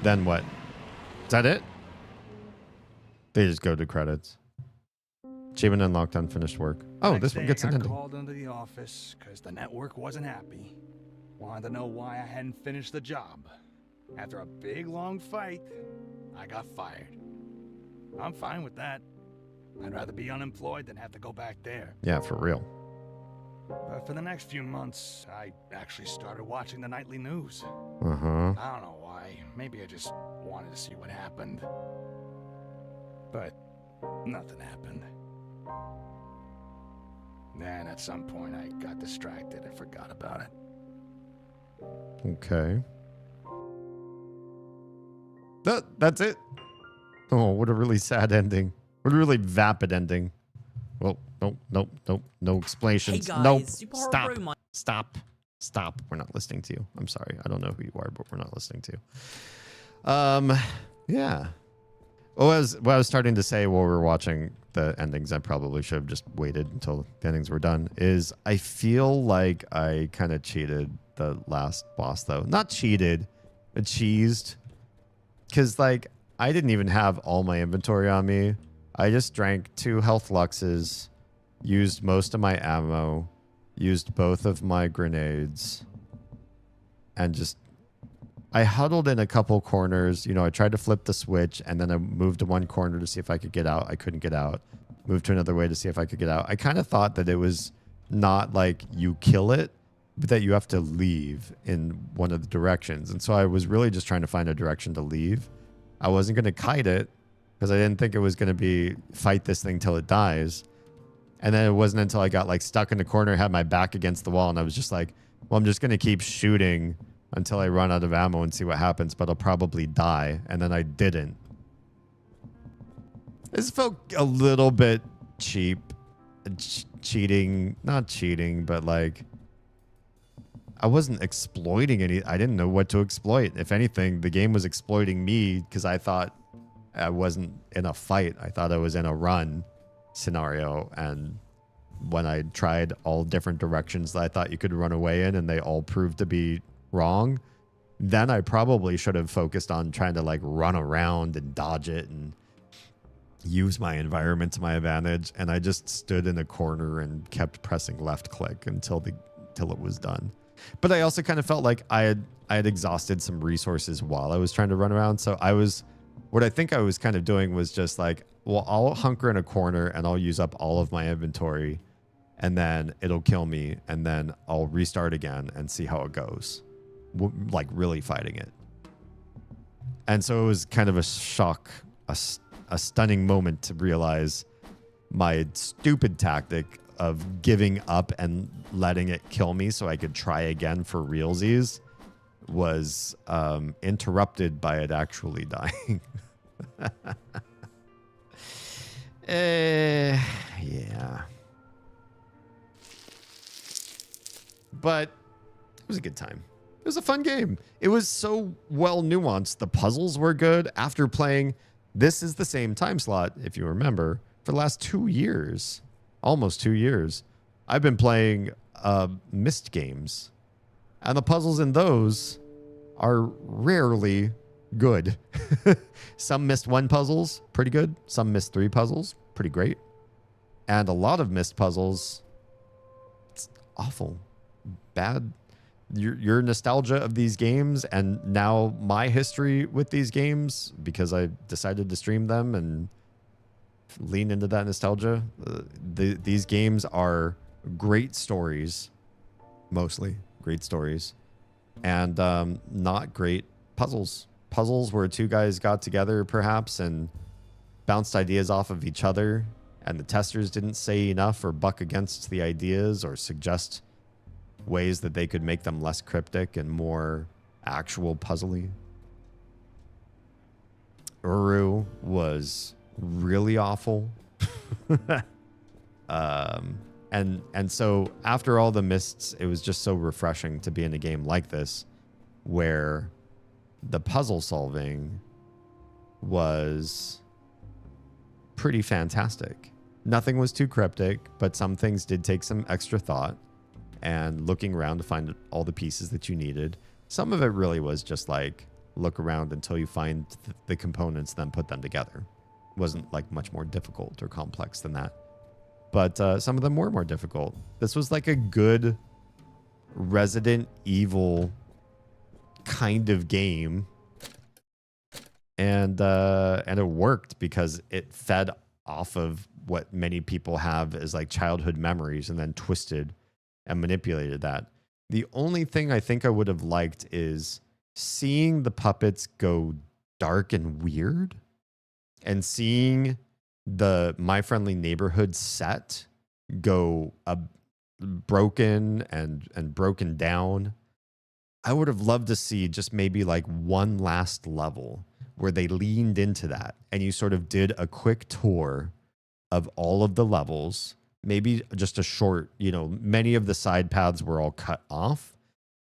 Then what? Is that it? They just go to credits. Achievement unlocked, unfinished work. Oh, this one gets an ending. I called into the office because the network wasn't happy. Wanted to know why I hadn't finished the job. After a big, long fight, I got fired. I'm fine with that. I'd rather be unemployed than have to go back there. Yeah, for real. But for the next few months, I actually started watching the nightly news. Uh-huh. I don't know why. Maybe I just wanted to see what happened. But nothing happened. Then at some point, I got distracted and forgot about it. Okay. That's it. Oh, what a really sad ending. What a really vapid ending. Well, no explanations. Hey guys, nope. Super Stop. Hero Mi- Stop. We're not listening to you. I'm sorry. I don't know who you are, but we're not listening to you. Yeah. Well, what I was starting to say while we were watching the endings, I probably should have just waited until the endings were done, is I feel like I kind of cheated the last boss, though. Not cheated, but cheesed. Because, like, I didn't even have all my inventory on me. I just drank 2 health luxes, used most of my ammo, used both of my grenades, and just... I huddled in a couple corners. You know, I tried to flip the switch, and then I moved to one corner to see if I could get out. I couldn't get out. Moved to another way to see if I could get out. I kind of thought that it was not like you kill it, but that you have to leave in one of the directions. And so I was really just trying to find a direction to leave. I wasn't going to kite it because I didn't think it was going to be fight this thing till it dies. And then it wasn't until I got like stuck in the corner, had my back against the wall, and I was just like, well, I'm just going to keep shooting until I run out of ammo and see what happens, but I'll probably die. And then I didn't. This felt a little bit cheap. Cheating. Not cheating, but like... I wasn't exploiting any... I didn't know what to exploit. If anything, the game was exploiting me because I thought I wasn't in a fight. I thought I was in a run scenario. And when I tried all different directions that I thought you could run away in and they all proved to be wrong, then I probably should have focused on trying to like run around and dodge it and use my environment to my advantage. And I just stood in a corner and kept pressing left click until it was done. But I also kind of felt like I had exhausted some resources while I was trying to run around. So what I think I was kind of doing was just like, well, I'll hunker in a corner and I'll use up all of my inventory and then it'll kill me. And then I'll restart again and see how it goes. Like really fighting it. And so it was kind of a shock, a stunning moment to realize my stupid tactic of giving up and letting it kill me so I could try again for realsies was interrupted by it actually dying. Yeah. But it was a good time. It was a fun game. It was so well nuanced. The puzzles were good. After playing, this is the same time slot, if you remember, for the last 2 years. Almost 2 years. I've been playing Myst games. And the puzzles in those are rarely good. Some Myst 1 puzzles, pretty good. Some Myst 3 puzzles, pretty great. And a lot of Myst puzzles, it's awful. Bad. Your nostalgia of these games and now my history with these games, because I decided to stream them and lean into that nostalgia. These games are great stories, mostly great stories, and not great puzzles. Puzzles where two guys got together perhaps and bounced ideas off of each other, and the testers didn't say enough or buck against the ideas or suggest ways that they could make them less cryptic and more actual puzzly. Uru was really awful. And so after all the Mysts, it was just so refreshing to be in a game like this where the puzzle solving was pretty fantastic. Nothing was too cryptic, but some things did take some extra thought and looking around to find all the pieces that you needed. Some of it really was just like look around until you find the components, then put them together. It wasn't like much more difficult or complex than that. But some of them were more difficult. This was like a good Resident Evil kind of game. And it worked because it fed off of what many people have as like childhood memories and then twisted and manipulated that. The only thing I think I would have liked is seeing the puppets go dark and weird and seeing the My Friendly Neighborhood set go broken and broken down. I would have loved to see just maybe like one last level where they leaned into that and you sort of did a quick tour of all of the levels. Maybe just a short, many of the side paths were all cut off.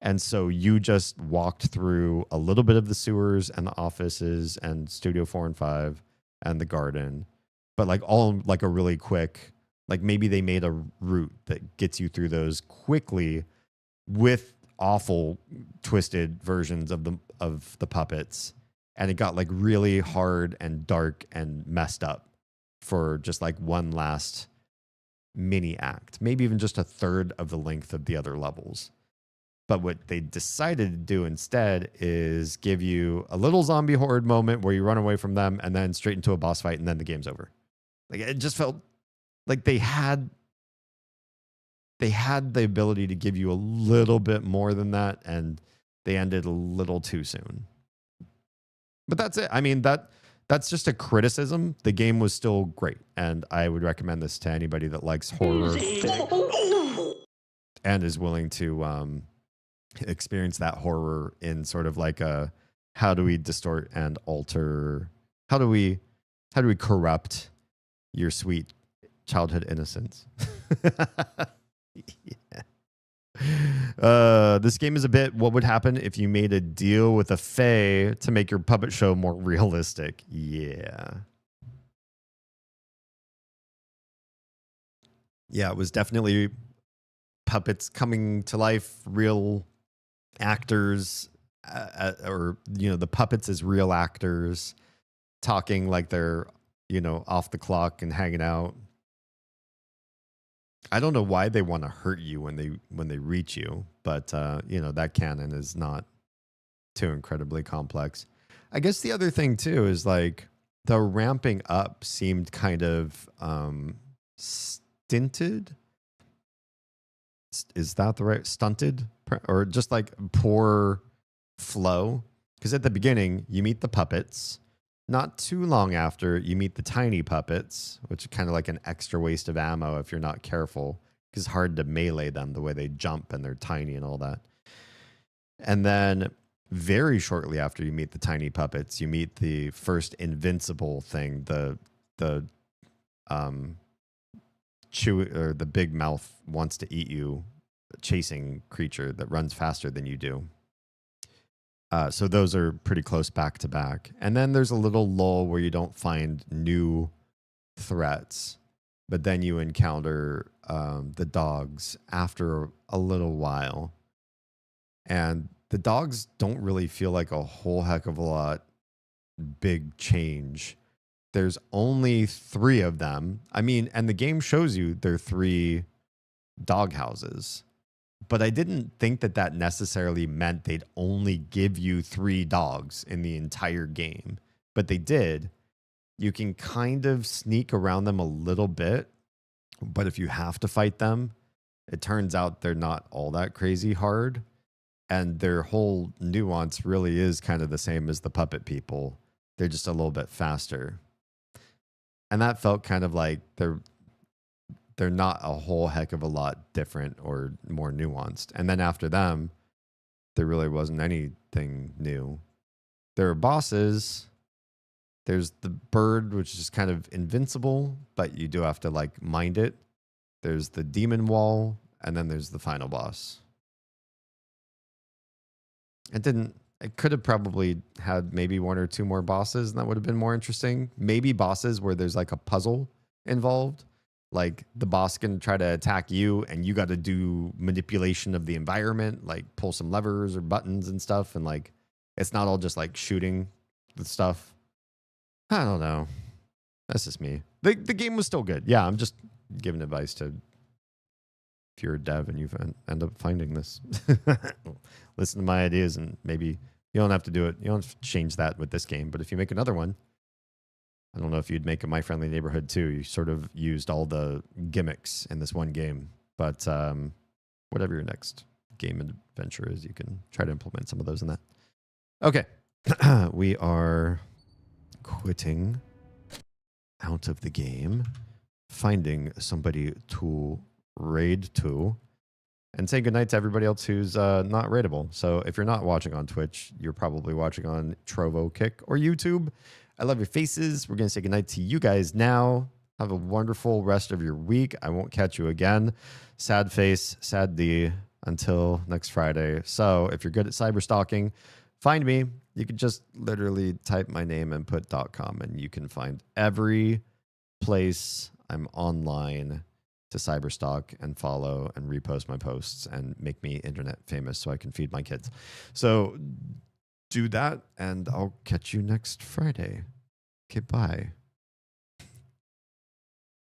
And so you just walked through a little bit of the sewers and the offices and Studio 4 and 5 and the garden. But like all like a really quick, like maybe they made a route that gets you through those quickly with awful twisted versions of the puppets. And it got like really hard and dark and messed up for just like one last mini act, maybe even just a third of the length of the other levels. But what they decided to do instead is give you a little zombie horde moment where you run away from them and then straight into a boss fight and then the game's over. Like it just felt like they had the ability to give you a little bit more than that, and they ended a little too soon. But that's it. I mean, that's just a criticism. The game was still great, and I would recommend this to anybody that likes horror and is willing to experience that horror in sort of like a how do we distort and alter, how do we corrupt your sweet childhood innocence. Yeah. This game is a bit what would happen if you made a deal with a fae to make your puppet show more realistic. Yeah. Yeah, it was definitely puppets coming to life, real actors, or, the puppets as real actors talking like they're, off the clock and hanging out. I don't know why they want to hurt you when they reach you, but that canon is not too incredibly complex. I guess the other thing too is like the ramping up seemed kind of stinted. Is that the right stunted or just like poor flow? Because at the beginning you meet the puppets, not too long after, you meet the tiny puppets, which are kind of like an extra waste of ammo if you're not careful, because it's hard to melee them the way they jump and they're tiny and all that. And then very shortly after you meet the tiny puppets, you meet the first invincible thing, the the big mouth wants to eat you chasing creature that runs faster than you do. So those are pretty close back to back. And then there's a little lull where you don't find new threats, but then you encounter the dogs after a little while. And the dogs don't really feel like a whole heck of a lot big change. There's only 3 of them. I mean, and the game shows you there are 3 dog houses. But I didn't think that that necessarily meant they'd only give you 3 dogs in the entire game. But they did. You can kind of sneak around them a little bit. But if you have to fight them, it turns out they're not all that crazy hard. And their whole nuance really is kind of the same as the puppet people. They're just a little bit faster. And that felt kind of like they're not a whole heck of a lot different or more nuanced. And then after them, there really wasn't anything new. There are bosses. There's the bird, which is kind of invincible, but you do have to like mind it. There's the demon wall, and then there's the final boss. It could have probably had maybe 1 or 2 more bosses, and that would have been more interesting. Maybe bosses where there's like a puzzle involved. Like the boss can try to attack you and you got to do manipulation of the environment, like pull some levers or buttons and stuff. And like, it's not all just like shooting the stuff. I don't know. That's just me. The game was still good. Yeah, I'm just giving advice to if you're a dev and you end up finding this. Listen to my ideas and maybe you don't have to do it. You don't have to change that with this game. But if you make another one, I don't know if you'd make a My Friendly Neighborhood too. You sort of used all the gimmicks in this one game. But whatever your next game adventure is, you can try to implement some of those in that. Okay. We are quitting out of the game, finding somebody to raid to, and saying goodnight to everybody else who's not raidable. So if you're not watching on Twitch, you're probably watching on Trovo, Kick, or YouTube. I love your faces. We're going to say goodnight to you guys now. Have a wonderful rest of your week. I won't catch you again. Sad face, sad D, until next Friday. So if you're good at cyber stalking, find me. You can just literally type my name and put .com, and you can find every place I'm online to cyberstalk and follow and repost my posts and make me internet famous so I can feed my kids. So do that, and I'll catch you next Friday. Okay, bye.